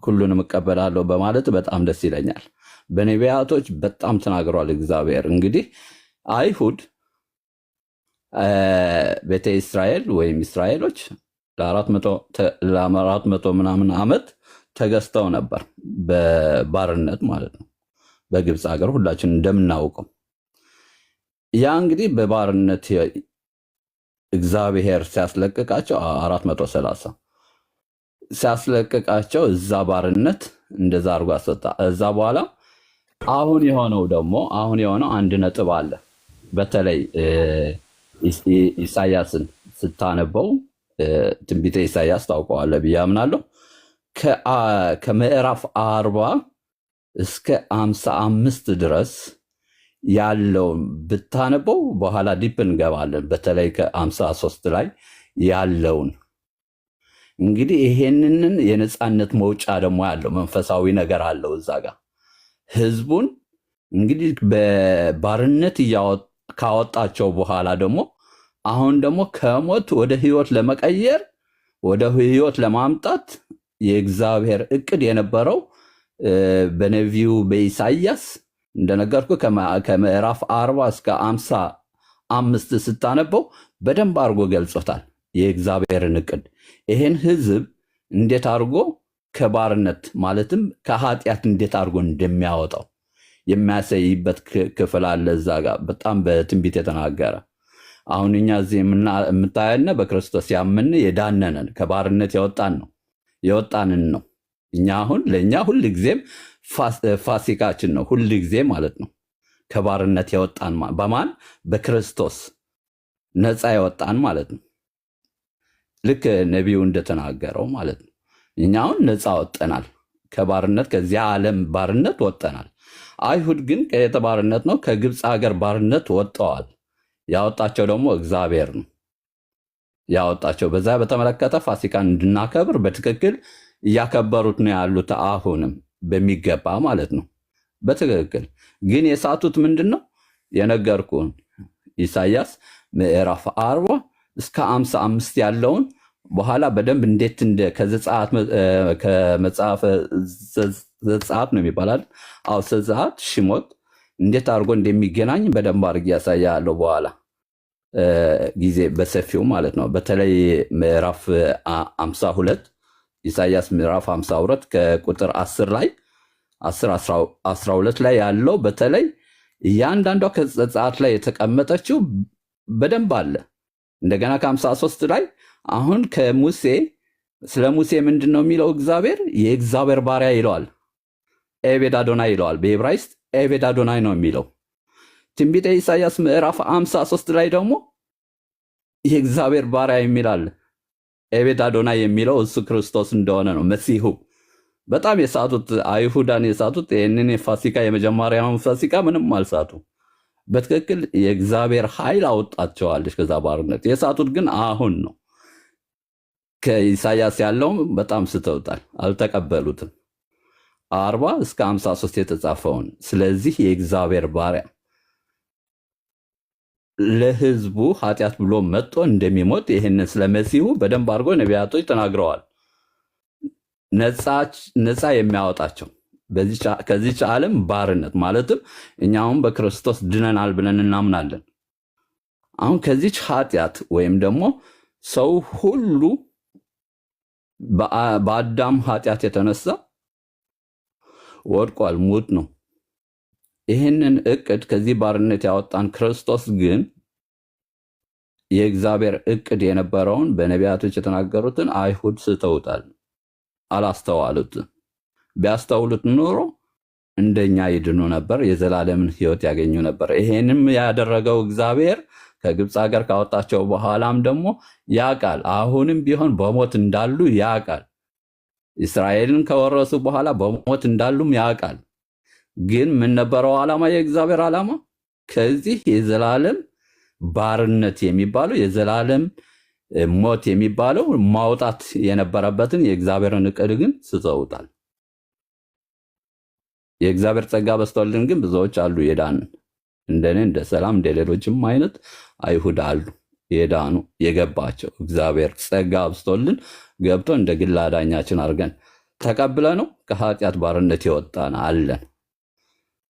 ሁሉንም እቀበላለሁ በማለት በጣም ደስ ይለኛል። በነቢያቶች በጣም ተናግሯል እግዚአብሔር። እንግዲህ አይሁድ ቤተ እስራኤል ወይም እስራኤሎች ለ400 ምናምን ዓመት ተገዝተው ነበር በባርነት ማለት ነው፣ በግብፅ ሀገር ሁላችን እንደምናውቀው። ያ እንግዲህ በባርነት እግዚአብሔር ሲያስለቅቃቸው 430 ሲያስለቅቃቸው እዛ ባርነት እንደዛ አድርጎ አስወጣ። እዛ በኋላ አሁን የሆነው አንድ ነጥብ አለ። በተለይ ኢሳያስን ስታነበው ትንቢተ ኢሳያስ ታውቀዋለህ ብዬ አምናለሁ። ከምዕራፍ 40 እስከ 55 ድረስ ያለውን ብታነበው በኋላ ዲፕ እንገባለን። በተለይ ከ53 ላይ ያለውን እንግዲህ ይሄንን የነፃነት መውጫ ደግሞ ያለው መንፈሳዊ ነገር አለው እዛ ጋር ህዝቡን እንግዲህ በባርነት ካወጣቸው በኋላ ደግሞ አሁን ደግሞ ከሞት ወደ ህይወት ለመቀየር ወደ ህይወት ለማምጣት የእግዚአብሔር እቅድ የነበረው በነቢዩ በኢሳያስ እንደነገርኩ ከምዕራፍ 40 እስከ 55 ስታነበው በደንብ አድርጎ ገልጾታል የእግዚአብሔርን እቅድ። ይሄን ህዝብ እንዴት አድርጎ ከባርነት ማለትም ከኃጢአት እንዴት አድርጎ እንደሚያወጣው የሚያሳይበት ክፍል አለ እዛ ጋር በጣም በትንቢት የተናገረ። አሁን እኛ እዚህ የምታየነ በክርስቶስ ያምን የዳነነን ከባርነት የወጣንን ነው። እኛ አሁን ለእኛ ሁል ጊዜም ፋሲካችን ነው፣ ሁል ጊዜ ማለት ነው። ከባርነት የወጣን በማን በክርስቶስ ነፃ የወጣን ማለት ነው። ልክ ነቢዩ እንደተናገረው ማለት ነው። እኛውን ነፃ ወጠናል ከባርነት፣ ከዚያ ዓለም ባርነት ወጠናል። አይሁድ ግን ከየት ባርነት ነው? ከግብፅ ሀገር ባርነት ወጥተዋል። ያወጣቸው ደግሞ እግዚአብሔር ነው ያወጣቸው። በዛ በተመለከተ ፋሲካን እንድናከብር በትክክል እያከበሩት ነው ያሉት፣ አሁንም በሚገባ ማለት ነው። በትክክል ግን የሳቱት ምንድን ነው? የነገርኩን ኢሳያስ ምዕራፍ 40 እስከ 55 ያለውን በኋላ በደንብ እንዴት ከመጽሐፈ ዘጸአት ነው የሚባላል። አዎ ዘጸአት ሽሞት እንዴት አድርጎ እንደሚገናኝ በደንብ አድርጌ ያሳያለሁ በኋላ ጊዜ በሰፊው ማለት ነው። በተለይ ምዕራፍ 52 ኢሳያስ ምዕራፍ 52 ከቁጥር 10 ላይ 12 ላይ ያለው በተለይ እያንዳንዷ ከዘጸአት ላይ የተቀመጠችው በደንብ አለ። እንደገና ከ53 ላይ አሁን ከሙሴ ስለ ሙሴ ምንድን ነው የሚለው? እግዚአብሔር የእግዚአብሔር ባሪያ ይለዋል፣ ኤቤድ አዶናይ ይለዋል። በዕብራይስጥ ኤቤድ አዶናይ ነው የሚለው። ትንቢተ ኢሳያስ ምዕራፍ 53 ላይ ደግሞ የእግዚአብሔር ባሪያ የሚላል፣ ኤቤድ አዶናይ የሚለው እሱ ክርስቶስ እንደሆነ ነው፣ መሲሁ። በጣም የሳቱት አይሁዳን የሳቱት ይህንን የፋሲካ የመጀመሪያውን ፋሲካ ምንም አልሳቱ። በትክክል የእግዚአብሔር ኃይል አወጣቸዋለች ከዛ ባርነት። የሳቱት ግን አሁን ነው። ከኢሳያስ ያለውም በጣም ስተውታል፣ አልተቀበሉትም። 40 እስከ 53 የተጻፈውን ስለዚህ የእግዚአብሔር ባሪያ ለሕዝቡ ኃጢአት ብሎ መጥቶ እንደሚሞት ይህንን ስለ መሲሁ በደንብ አድርጎ ነቢያቶች ተናግረዋል። ነፃ የሚያወጣቸው ከዚች ዓለም ባርነት ማለትም እኛውም በክርስቶስ ድነናል ብለን እናምናለን። አሁን ከዚች ኃጢአት ወይም ደግሞ ሰው ሁሉ በአዳም ኃጢአት የተነሳ ወድቋል፣ ሙት ነው። ይህንን እቅድ ከዚህ ባርነት ያወጣን ክርስቶስ ግን የእግዚአብሔር እቅድ የነበረውን በነቢያቶች የተናገሩትን አይሁድ ስተውታል፣ አላስተዋሉትም። ቢያስተውሉት ኖሮ እንደኛ ይድኑ ነበር፣ የዘላለምን ሕይወት ያገኙ ነበር። ይሄንም ያደረገው እግዚአብሔር ከግብፅ ሀገር ካወጣቸው በኋላም ደግሞ ያውቃል፣ አሁንም ቢሆን በሞት እንዳሉ ያውቃል። እስራኤልን ከወረሱ በኋላ በሞት እንዳሉም ያውቃል። ግን ምን ነበረው ዓላማ? የእግዚአብሔር ዓላማ ከዚህ የዘላለም ባርነት የሚባለው የዘላለም ሞት የሚባለው ማውጣት የነበረበትን የእግዚአብሔርን እቅድ ግን ስተውታል። የእግዚአብሔር ጸጋ በስቶልን ግን ብዙዎች አሉ የዳንን፣ እንደኔ እንደ ሰላም እንደ ሌሎችም አይነት አይሁድ አሉ የዳኑ የገባቸው። እግዚአብሔር ጸጋ በስቶልን ገብቶ እንደ ግል አዳኛችን አድርገን ተቀብለ ነው ከኃጢአት ባርነት የወጣን አለን።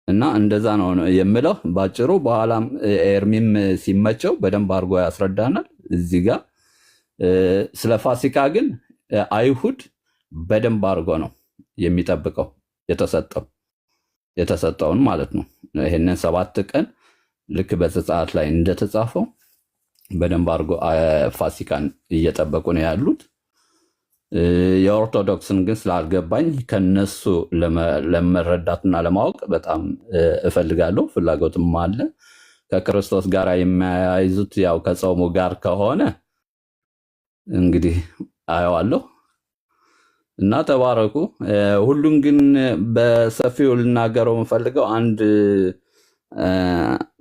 እና እንደዛ ነው የምለው ባጭሩ። በኋላም ኤርሚም ሲመቸው በደንብ አድርጎ ያስረዳናል። እዚህ ጋር ስለ ፋሲካ ግን አይሁድ በደንብ አድርጎ ነው የሚጠብቀው የተሰጠውን ማለት ነው። ይህንን 7 ቀን ልክ በዘጸአት ላይ እንደተጻፈው በደንብ አድርጎ ፋሲካን እየጠበቁ ነው ያሉት። የኦርቶዶክስን ግን ስላልገባኝ ከነሱ ለመረዳትና ለማወቅ በጣም እፈልጋለሁ፣ ፍላጎትም አለ። ከክርስቶስ ጋር የሚያያይዙት ያው ከጾሙ ጋር ከሆነ እንግዲህ አየዋለሁ እና ተባረኩ። ሁሉም ግን በሰፊው ልናገረው የምፈልገው አንድ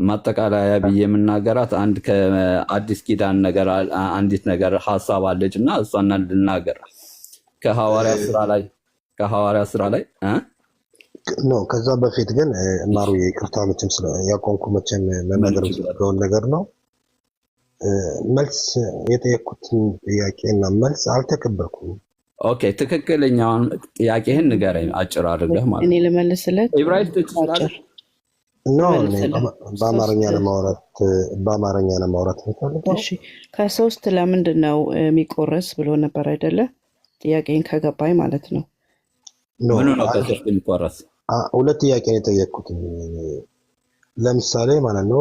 ማጠቃለያ ብዬ የምናገራት አንድ ከአዲስ ኪዳን ነገር አንዲት ነገር ሀሳብ አለች እና እሷና ልናገር ከሐዋርያ ስራ ላይ ኖ ከዛ በፊት ግን ማሩ ይቅርታ መቼም ያቆንኩ መቼም መናገር ስለሆነ ነገር ነው። መልስ የጠየኩትን ጥያቄና መልስ አልተቀበልኩም። ኦኬ ትክክለኛውን ጥያቄህን ንገረኝ አጭር አድርገህ ማለት እኔ ልመልስለት ኢብራሂም ትችላለህ? ኖ በአማርኛ ለማውራት ነው። እሺ ከ3 ለምንድን ነው የሚቆረስ ብሎ ነበር አይደለ? ጥያቄን ከገባኝ ማለት ነው። ምኑ ነው ከ3 የሚቆረስ? ሁለት ጥያቄ ነው የጠየቅኩት። ለምሳሌ ማለት ነው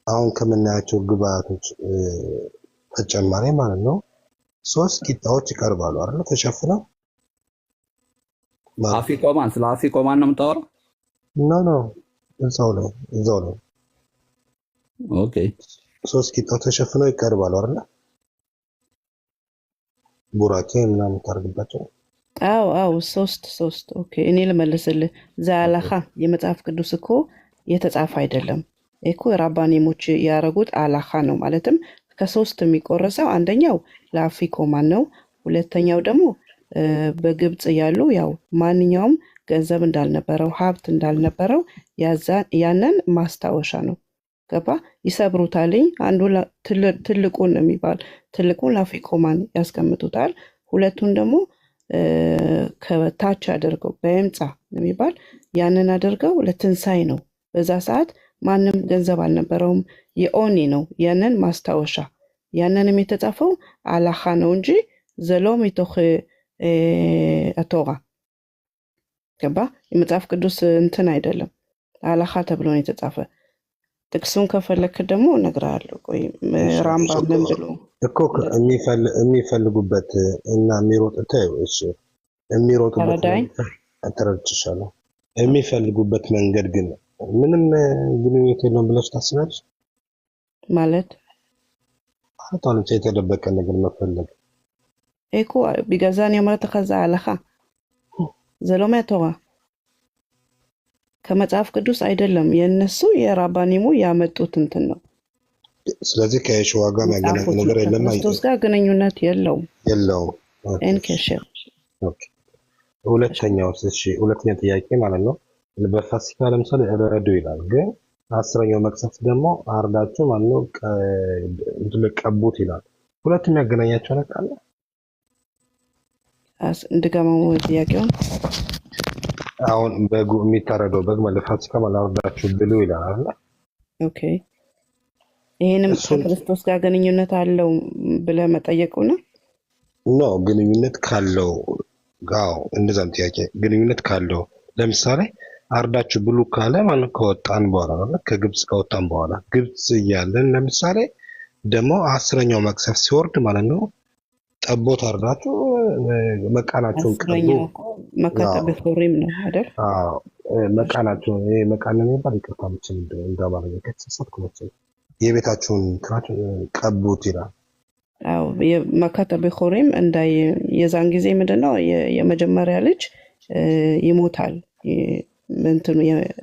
አሁን ከምናያቸው ግብአቶች ተጨማሪ ማለት ነው 3 ቂጣዎች ይቀርባሉ አይደል? ተሸፍነው አፊቆማን ስለ አፊቆማን ነው የምታወራው? ኖ እዛው ላይ ኦኬ 3 ቂጣው ተሸፍነው ይቀርባሉ አይደል? ቡራኬ ምናምን ታርግባቸው። አው 3 ኦኬ። እኔ ልመልስልህ። ዘአላኻ የመጽሐፍ ቅዱስ እኮ የተጻፈ አይደለም እኮ ራባኒሞች ያረጉት አላኻ ነው። ማለትም ከ3 የሚቆረሰው አንደኛው ለአፍሪኮማን ነው። ሁለተኛው ደግሞ በግብጽ ያሉ ያው ማንኛውም ገንዘብ እንዳልነበረው ሀብት እንዳልነበረው ያንን ማስታወሻ ነው። ገባ? ይሰብሩታልኝ። አንዱ ትልቁን የሚባል ትልቁን ለአፍሪኮማን ያስቀምጡታል። ሁለቱን ደግሞ ከታች አድርገው በየምጻ የሚባል ያንን አድርገው ለትንሳኤ ነው። በዛ ሰዓት ማንም ገንዘብ አልነበረውም። የኦኒ ነው ያንን ማስታወሻ። ያንንም የተጻፈው አላኻ ነው እንጂ ዘሎም ይቶኽ አቶራ ገባ? የመጽሐፍ ቅዱስ እንትን አይደለም። አላኻ ተብሎ ነው የተጻፈ። ጥቅሱን ከፈለክ ደግሞ እነግርሃለሁ። ቆይ ራምባም ምን ብሎ እኮ የሚፈልጉበት እና የሚሮጡት እሺ፣ የሚሮጡበት ተረድቻለሁ። የሚፈልጉበት መንገድ ግን ምንም ግንኙነት የለውም ብለሽ ታስባለሽ? ማለት አሁን የተደበቀ ነገር መፈለግ እኮ ቢገዛን የመረተ ከዛ አላኻ ዘሎሜ ቶራ ከመጽሐፍ ቅዱስ አይደለም። የነሱ የራባኒሙ ያመጡት እንትን ነው። ስለዚህ ከየሽዋ ጋር የሚያገናኝ ነገር የለም። ክርስቶስ ጋር ግንኙነት የለውም። ኤንከሽር ኦኬ። ሁለተኛ ጥያቄ ማለት ነው። በፋሲካ ለምሳሌ እረዱ ይላል፣ ግን 10ኛው መቅሰፍት ደግሞ አርዳችሁ ማለት ነው ቀቡት ይላል። ሁለቱም ያገናኛቸው ነገር አለ። እንደገማው ጥያቄውን አሁን በጉ የሚታረደው በግ ማለት ፋሲካ ማለት አርዳችሁ ብሉ ይላል አይደል? ኦኬ። ይሄንም ከክርስቶስ ጋር ግንኙነት አለው ብለህ መጠየቁ ነው? ነው ግንኙነት ካለው ጋው እንደዛም ጥያቄ ግንኙነት ካለው ለምሳሌ አርዳችሁ ብሉ ካለ ማለት ከወጣን በኋላ ማለት ከግብጽ ከወጣን በኋላ ግብጽ እያለን ለምሳሌ ደግሞ 10ኛው መቅሰፍ ሲወርድ ማለት ነው ጠቦት አርዳችሁ መቃናቸውን ቀቡ። መካተብ ፎሪም ነው አይደል? አዎ መቃናቸው መቃን ነው የሚባል ይቅርታ ምችል እንደማለት ነው። ከተሰሰትኩ ነው የቤታችሁን ትራችሁ ቀቡት ይላል። አዎ መካተብ ፎሪም እንዳይ የዛን ጊዜ ምንድነው የመጀመሪያ ልጅ ይሞታል። እንትኑ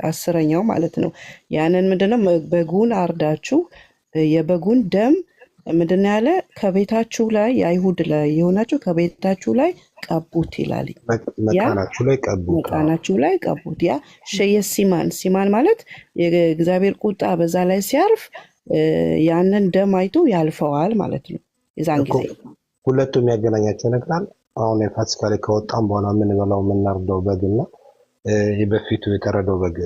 10ኛው ማለት ነው። ያንን ምንድነው በጉን አርዳችሁ የበጉን ደም ምንድነው ያለ ከቤታችሁ ላይ የአይሁድ ላይ የሆናችሁ ከቤታችሁ ላይ ቀቡት ይላል። መቃናችሁ ላይ ቀቡት። ያ ሲማን ማለት የእግዚአብሔር ቁጣ በዛ ላይ ሲያርፍ ያንን ደም አይቶ ያልፈዋል ማለት ነው። የዛን ጊዜ ሁለቱም የሚያገናኛቸው ነገር አለ። አሁን የፋሲካ ላይ ከወጣም በኋላ የምንበላው የምናርደው በግና በፊቱ የተረደው በግ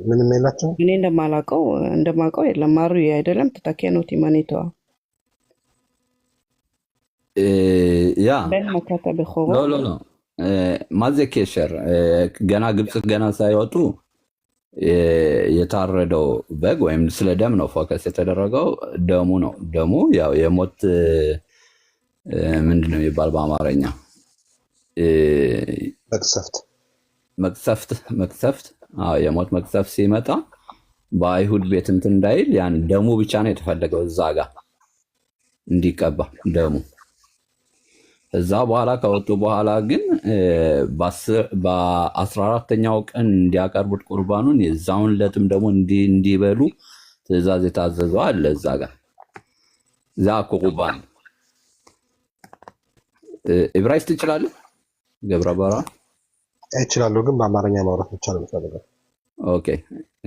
ምንም የላቸው። እኔ እንደማውቀው የለም። ማሩ አይደለም ተታኪኖ ቲማኔተዋ ያ ሎ ማዘኬሸር ገና ግብጽ ገና ሳይወጡ የታረደው በግ ወይም ስለ ደም ነው ፎከስ የተደረገው። ደሙ ነው። ደሙ ያው የሞት ምንድነው የሚባል በአማርኛ መቅሰፍት የሞት መቅሰፍት ሲመጣ በአይሁድ ቤት እንትን እንዳይል ያን ደሙ ብቻ ነው የተፈለገው እዛ ጋር እንዲቀባ ደሙ። እዛ በኋላ ከወጡ በኋላ ግን በ14ኛው ቀን እንዲያቀርቡት ቁርባኑን የዛውን ዕለትም ደግሞ እንዲበሉ ትእዛዝ የታዘዘው አለ እዛ ጋር ዛኩ ቁርባን። ዕብራይስጥ ትችላለህ ገብረ በራ? እችላለሁ፣ ግን በአማርኛ ማውራት ብቻ ነው የምፈልገው። ኦኬ።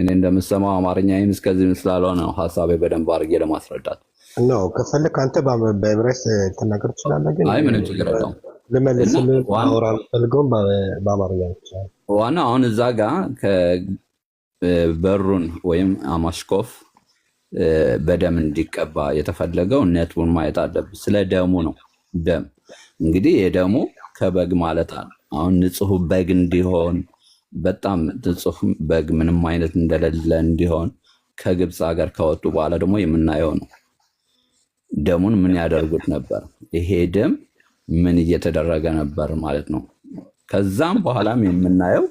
እኔ እንደምሰማው አማርኛዬን እስከዚህ ስላልሆነ ነው ሀሳቤ በደንብ አድርጌ ለማስረዳት ነው። ከፈለክ አንተ በዕብራይስጥ ልትናገር ትችላለህ፣ ግን አይ ምንም ችግር የለውም። ልመልስልህ ማውራት ፈልገውም በአማርኛ ይችላል። ዋና አሁን እዛ ጋር በሩን ወይም አማሽኮፍ በደም እንዲቀባ የተፈለገው ነጥቡን ማየት አለብህ። ስለ ደሙ ነው። ደም እንግዲህ የደሙ ከበግ ማለት አለ። አሁን ንጹህ በግ እንዲሆን በጣም ንጹህ በግ ምንም አይነት እንደሌለ እንዲሆን ከግብፅ ሀገር ከወጡ በኋላ ደግሞ የምናየው ነው። ደሙን ምን ያደርጉት ነበር? ይሄ ደም ምን እየተደረገ ነበር ማለት ነው? ከዛም በኋላም የምናየው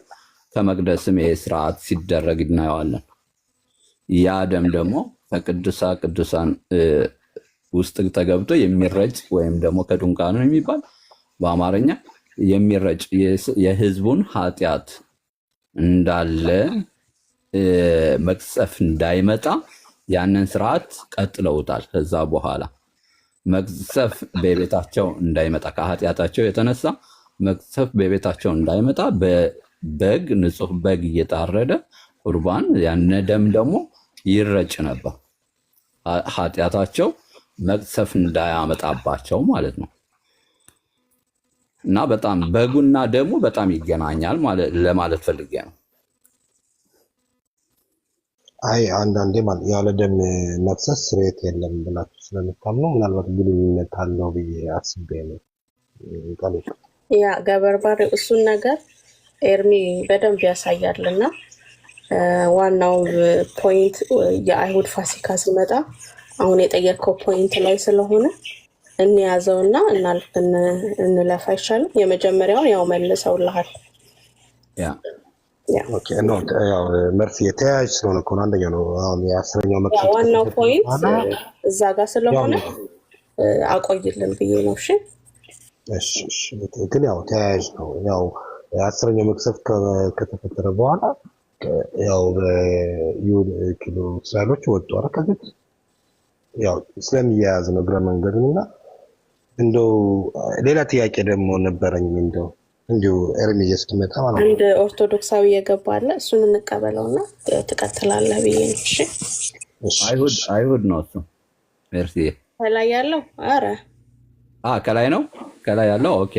ከመቅደስም ይሄ ስርዓት ሲደረግ እናየዋለን። ያ ደም ደግሞ ከቅዱሳ ቅዱሳን ውስጥ ተገብቶ የሚረጭ ወይም ደግሞ ከድንኳኑ የሚባል በአማርኛ የሚረጭ የህዝቡን ኃጢአት እንዳለ መቅሰፍ እንዳይመጣ ያንን ስርዓት ቀጥለውታል። ከዛ በኋላ መቅሰፍ በቤታቸው እንዳይመጣ ከኃጢአታቸው የተነሳ መቅሰፍ በቤታቸው እንዳይመጣ በበግ ንጹህ በግ እየታረደ ቁርባን ያነ ደም ደግሞ ይረጭ ነበር። ኃጢአታቸው መቅሰፍ እንዳያመጣባቸው ማለት ነው። እና በጣም በጉና ደሙ በጣም ይገናኛል ለማለት ፈልጌ ነው። አይ አንዳንዴ ማለት ያለ ደም መፍሰስ ስርየት የለም ብላችሁ ስለምታምኑ ምናልባት ግንኙነት አለው ብዬ አስቤ ነው። ያ ገበርባር እሱን ነገር ኤርሚ በደንብ ያሳያልና ዋናው ፖይንት የአይሁድ ፋሲካ ሲመጣ አሁን የጠየቀው ፖይንት ላይ ስለሆነ እንያዘውና እንለፍ አይሻልም? የመጀመሪያውን ያው መልሰውልሃል። ኦኬ ነው ያው መርሲ የተያያዥ ስለሆነ እኮ አንደኛው ነው። አሁን የአስረኛው መቅሰፍት ዋናው ፖይንት እዛ ጋር ስለሆነ አቆይልን ብዬ ነው። እሺ ግን ያው ተያያዥ ነው። ያው የአስረኛው መቅሰፍት ከተፈጠረ በኋላ ያው በይሁዳ ኪሎ እስራኤሎች ወጡ አይደል? ከዚህ ያው ስለሚያያዝ ነው እግረ መንገዱና እንደው ሌላ ጥያቄ ደግሞ ነበረኝ እንዲሁ ኤርሚ እስኪመጣ ማለት ነው። አንድ ኦርቶዶክሳዊ የገባ አለ፣ እሱን እንቀበለውና ትቀጥላለህ ብዬ ነው። እሺ አይሁድ ነው እሱ። ሜርሲ ከላይ ያለው ከላይ ነው። ከላይ ያለው ኦኬ።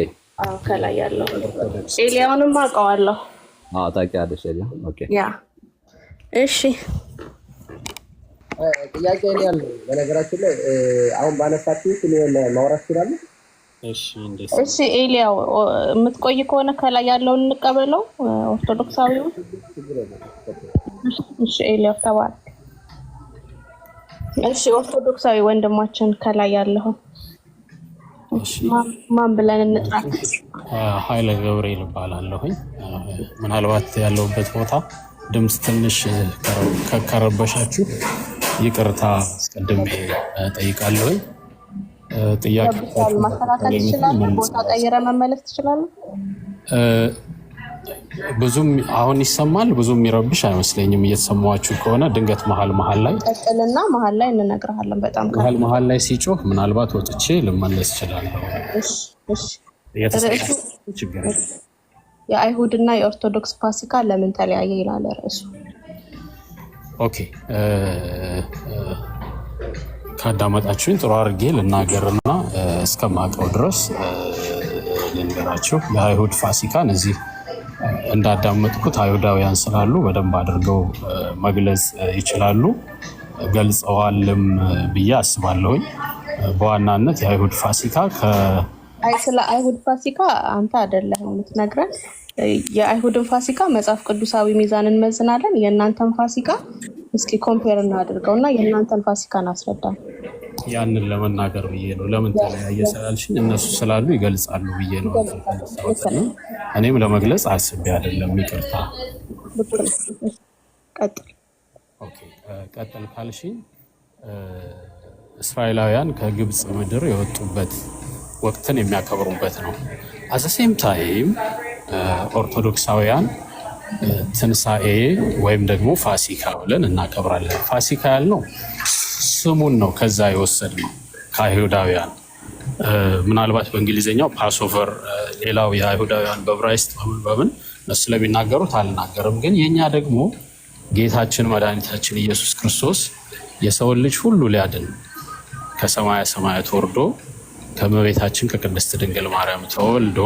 ከላይ ያለው ኤልያውንም አውቀዋለሁ። ታውቂያለሽ ኤልያ? ኦኬ ያ እሺ። ጥያቄ ነው ያለው። በነገራችን ላይ አሁን ባነሳችሁት ማውራት ይችላል። እሺ ኤልያው የምትቆይ ከሆነ ከላይ ያለውን እንቀበለው ኦርቶዶክሳዊው። እሺ ኤልያው ተባረክ። እሺ ኦርቶዶክሳዊ ወንድማችን ከላይ ያለው ማን ብለን እንጥራ? ኃይለ ገብርኤል እባላለሁኝ። ምናልባት ያለውበት ቦታ ድምፅ ትንሽ ከረበሻችሁ ይቅርታ አስቀድሜ ጠይቃለሁኝ። ጥያቄ ማስተካከል ትችላለህ? ቦታ ቀይረ መመለስ ትችላለህ? ብዙም አሁን ይሰማል። ብዙም የሚረብሽ አይመስለኝም። እየተሰማችሁ ከሆነ ድንገት መሀል ላይ ቀጥልና መሀል ላይ እንነግርሃለን። በጣም መሀል ላይ ሲጮህ ምናልባት ወጥቼ ልመለስ እችላለሁ። ችግር የአይሁድና የኦርቶዶክስ ፋሲካ ለምን ተለያየ ይላል ርዕሱ። ኦኬ ካዳመጣችሁኝ ጥሩ አድርጌ ልናገርና እስከማውቀው ድረስ ልንገራችሁ። የአይሁድ ፋሲካን እዚህ እንዳዳመጥኩት አይሁዳውያን ስላሉ በደንብ አድርገው መግለጽ ይችላሉ፣ ገልጸዋልም ብዬ አስባለሁኝ። በዋናነት የአይሁድ ፋሲካ ስለ አይሁድ ፋሲካ አንተ አይደለህም የምትነግረን። የአይሁድን ፋሲካ መጽሐፍ ቅዱሳዊ ሚዛን እንመዝናለን። የእናንተን ፋሲካ እስኪ ኮምፔር እናድርገውና የእናንተን ፋሲካ እናስረዳን። ያንን ለመናገር ብዬ ነው። ለምን ተለያየ ስላልሽኝ እነሱ ስላሉ ይገልጻሉ ብዬ ነው። እኔም ለመግለጽ አስቤ አይደለም። ይቅርታ። ቀጥል ካልሽኝ እስራኤላውያን ከግብፅ ምድር የወጡበት ወቅትን የሚያከብሩበት ነው። አዘሴም ታይም ኦርቶዶክሳውያን ትንሣኤ ወይም ደግሞ ፋሲካ ብለን እናከብራለን። ፋሲካ ያልነው ስሙን ነው ከዛ የወሰድነው ከአይሁዳውያን። ምናልባት በእንግሊዝኛው ፓስኦቨር፣ ሌላው የአይሁዳውያን በዕብራይስጥ በምን እነሱ ስለሚናገሩት አልናገርም። ግን የእኛ ደግሞ ጌታችን መድኃኒታችን ኢየሱስ ክርስቶስ የሰውን ልጅ ሁሉ ሊያድን ከሰማየ ሰማያት ወርዶ ከእመቤታችን ከቅድስት ድንግል ማርያም ተወልዶ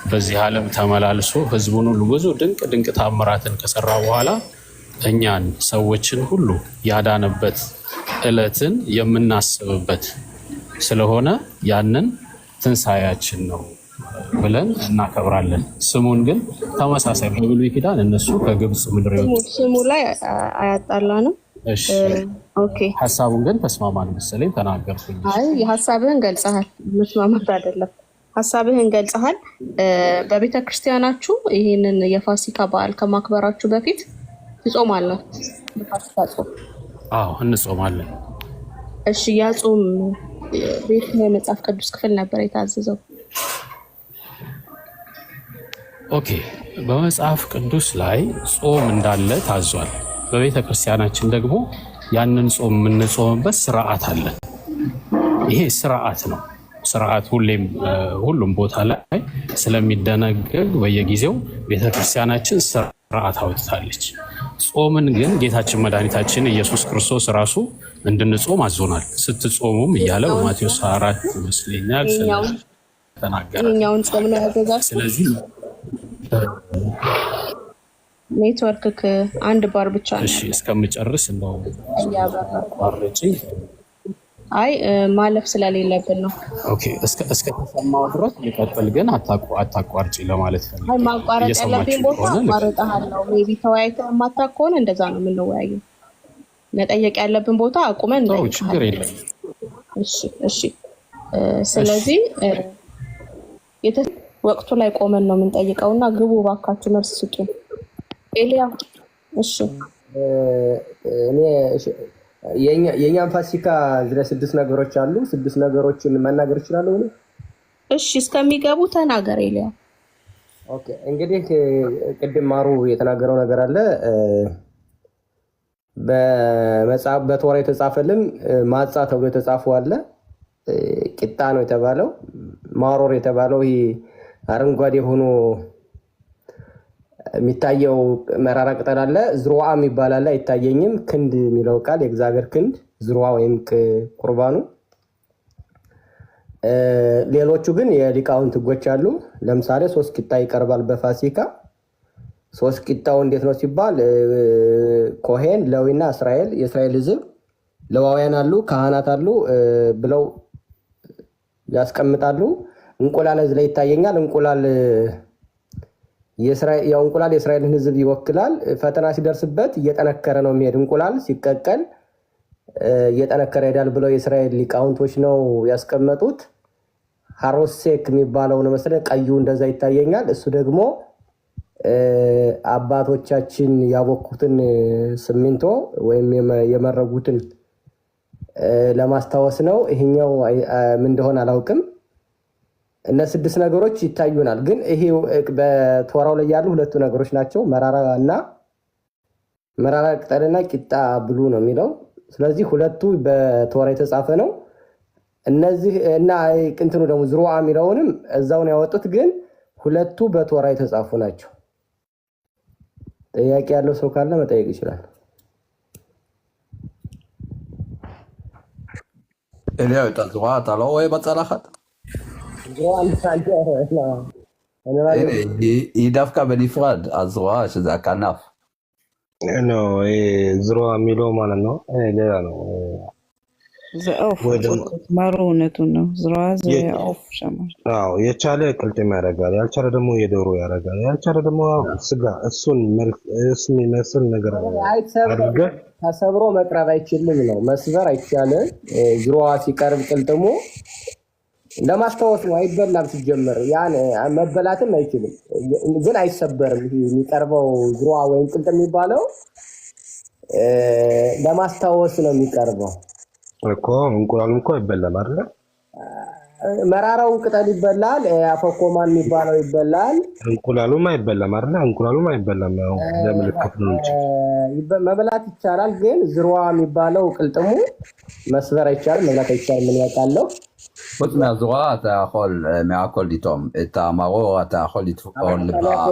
በዚህ ዓለም ተመላልሶ ሕዝቡን ሁሉ ብዙ ድንቅ ታምራትን ከሰራ በኋላ እኛን ሰዎችን ሁሉ ያዳነበት ዕለትን የምናስብበት ስለሆነ ያንን ትንሣኤያችን ነው ብለን እናከብራለን። ስሙን ግን ተመሳሳይ በብሉይ ኪዳን እነሱ ከግብፅ ምድር የወጡ ስሙ ላይ አያጣላንም። ኦኬ ሀሳቡን ግን ተስማማን መሰለኝ ተናገርኩኝ። አይ የሀሳብህን ገልጸሃል። መስማማት አይደለም ሀሳብህን ገልጸሃል። በቤተ ክርስቲያናችሁ ይህንን የፋሲካ በዓል ከማክበራችሁ በፊት ትጾማላችሁ? የፋሲካ ጾም? አዎ እንጾማለን። እሺ ያ ጾም በየትኛው የመጽሐፍ ቅዱስ ክፍል ነበር የታዘዘው? ኦኬ፣ በመጽሐፍ ቅዱስ ላይ ጾም እንዳለ ታዟል። በቤተ ክርስቲያናችን ደግሞ ያንን ጾም የምንጾምበት ስርዓት አለ። ይሄ ስርዓት ነው። ስርዓት ሁሉም ቦታ ላይ ስለሚደነገግ በየጊዜው ቤተክርስቲያናችን ስርዓት አውጥታለች። ጾምን ግን ጌታችን መድኃኒታችን ኢየሱስ ክርስቶስ ራሱ እንድንጾም አዞናል። ስትጾሙም እያለ በማቴዎስ 4 ይመስለኛል ተናገረ። ይሄኛውን ጾም ነው ያዘዛችሁ? ስለዚህ ኔትወርክ አንድ ባር ብቻ ነው። እሺ እስከምጨርስ ነው አርጪ። አይ ማለፍ ስለሌለብን ነው። ኦኬ እስከ ተሰማው ድረስ ሊቀጥል ግን አታቋርጪ ለማለት ፈልጌ። አይ ማቋረጥ ያለብኝ ቦታ አቋርጣለሁ። ሜቢ ተወያይተን የማታውቅ ከሆነ እንደዛ ነው የምንወያየው። መጠየቅ ያለብን ቦታ አቁመን ነው። ችግር የለም። እሺ ስለዚህ ወቅቱ ላይ ቆመን ነው የምንጠይቀውና ግቡ ባካችሁ መልስ ስጡ። ኤልያ እሺ እኔ የኛን ፋሲካ ዝለ 6 ነገሮች አሉ። 6 ነገሮችን መናገር ይችላል ነው? እሺ እስከሚገቡ ተናገር ኤልያ። ኦኬ እንግዲህ ቅድም ማሩ የተናገረው ነገር አለ። በመጽሐፍ በቶራ የተጻፈልን ማጻ ተብሎ የተጻፈው አለ። ቂጣ ነው የተባለው። ማሮር የተባለው ይሄ አረንጓዴ ሆኖ የሚታየው መራራ ቅጠል አለ። ዝሩዓ የሚባል አለ፣ አይታየኝም። ክንድ የሚለው ቃል የእግዚአብሔር ክንድ ዝሩዓ ወይም ቁርባኑ። ሌሎቹ ግን የሊቃውንት ሕጎች አሉ። ለምሳሌ 3 ቂጣ ይቀርባል በፋሲካ። 3 ቂጣው እንዴት ነው ሲባል ኮሄን፣ ሌዊና እስራኤል፣ የእስራኤል ሕዝብ ሌዋውያን አሉ፣ ካህናት አሉ ብለው ያስቀምጣሉ። እንቁላል እዚህ ላይ ይታየኛል። እንቁላል የእስራኤልን ሕዝብ ይወክላል። ፈተና ሲደርስበት እየጠነከረ ነው የሚሄድ። እንቁላል ሲቀቀል እየጠነከረ ይሄዳል ብለው የእስራኤል ሊቃውንቶች ነው ያስቀመጡት። ሃሮሴክ የሚባለው ነው መሰለኝ፣ ቀዩ እንደዛ ይታየኛል። እሱ ደግሞ አባቶቻችን ያቦኩትን ሲሚንቶ ወይም የመረጉትን ለማስታወስ ነው። ይሄኛው ምን እንደሆነ አላውቅም። እነ 6 ነገሮች ይታዩናል። ግን ይሄ በቶራው ላይ ያሉ 2 ነገሮች ናቸው። መራራ ቅጠልና ቂጣ ብሉ ነው የሚለው። ስለዚህ 2ቱ በቶራ የተጻፈ ነው። እነዚህ እና ቅንትኑ ደግሞ ዝሩዓ የሚለውንም እዛውን ያወጡት፣ ግን 2ቱ በቶራ የተጻፉ ናቸው። ጥያቄ ያለው ሰው ካለ መጠየቅ ይችላል። ኤልያው ዝሩዓ אתה לא רואה בצלחת? היא דווקא בנפרד, הזרוע שזה הכנף. ዝሩዓ የሚለው ማለት ነው ሌላ ነው። זה עוף, ማሩ እውነቱን ነው። ዝሩዓ זה עוף ሸማች። አዎ የቻለ ቅልጥም ያደርጋል፣ ያልቻለ ደግሞ የዶሮ ያደርጋል፣ ያልቻለ ደግሞ ስጋ። እሱን የሚመስል ነገር አድርገህ ተሰብሮ መቅረብ አይችልም ነው። መስበር አይቻልም። ዝሩዓ ሲቀርብ ቅልጥሙ ለማስታወስ ነው። አይበላም ሲጀመር፣ ያን መበላትም አይችልም፣ ግን አይሰበርም። ይሄ የሚቀርበው ዝሩዓ ወይም ቅልጥም የሚባለው ለማስታወስ ነው የሚቀርበው እኮ። እንቁላሉም እኮ አይበላም አይደል? መራራው ቅጠል ይበላል። አፈኮማን የሚባለው ይበላል። እንቁላሉም አይበላም አይደል? እንቁላሉም አይበላም ነው፣ ለምልክት ነው እንጂ መብላት ይቻላል። ግን ዝሩዓ የሚባለው ቅልጥሙ መስበር አይቻልም፣ መብላት አይቻልም። ምን ያውቃለሁ? חוץ מהזרוע אתה יכול מהכל לטעום. את המרור אתה יכול לטעום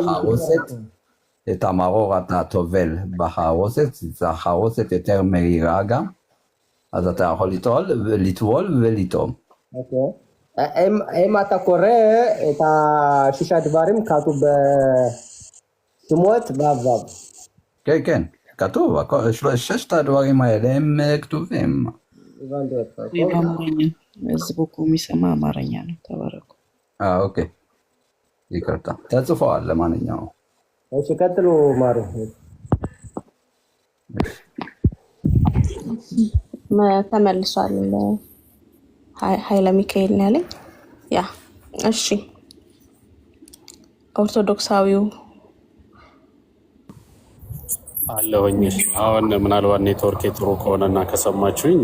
בחרוסת. את המרור אתה טובל בחרוסת, החרוסת יותר מהירה גם. אז אתה יכול לטבול ולטעום. אוקיי. אם אתה קורא את 6 הדברים כתוב בשמות ו'. כן, כן, כתוב. 6 הדברים האלה הם כתובים. በአማርኛ ህዝቡ እኮ የሚሰማ አማርኛ ነው። ተባረኩ። ኦኬ ይቅርታ ተጽፈዋል። ለማንኛውም እሺ ቀጥሉ ማሩ። ተመልሷል። ኃይለ ሚካኤል ነው ያለኝ። ያ እሺ ኦርቶዶክሳዊው አለሁኝ። አሁን ምናልባት ኔትወርክ ጥሩ ከሆነና ከሰማችሁኝ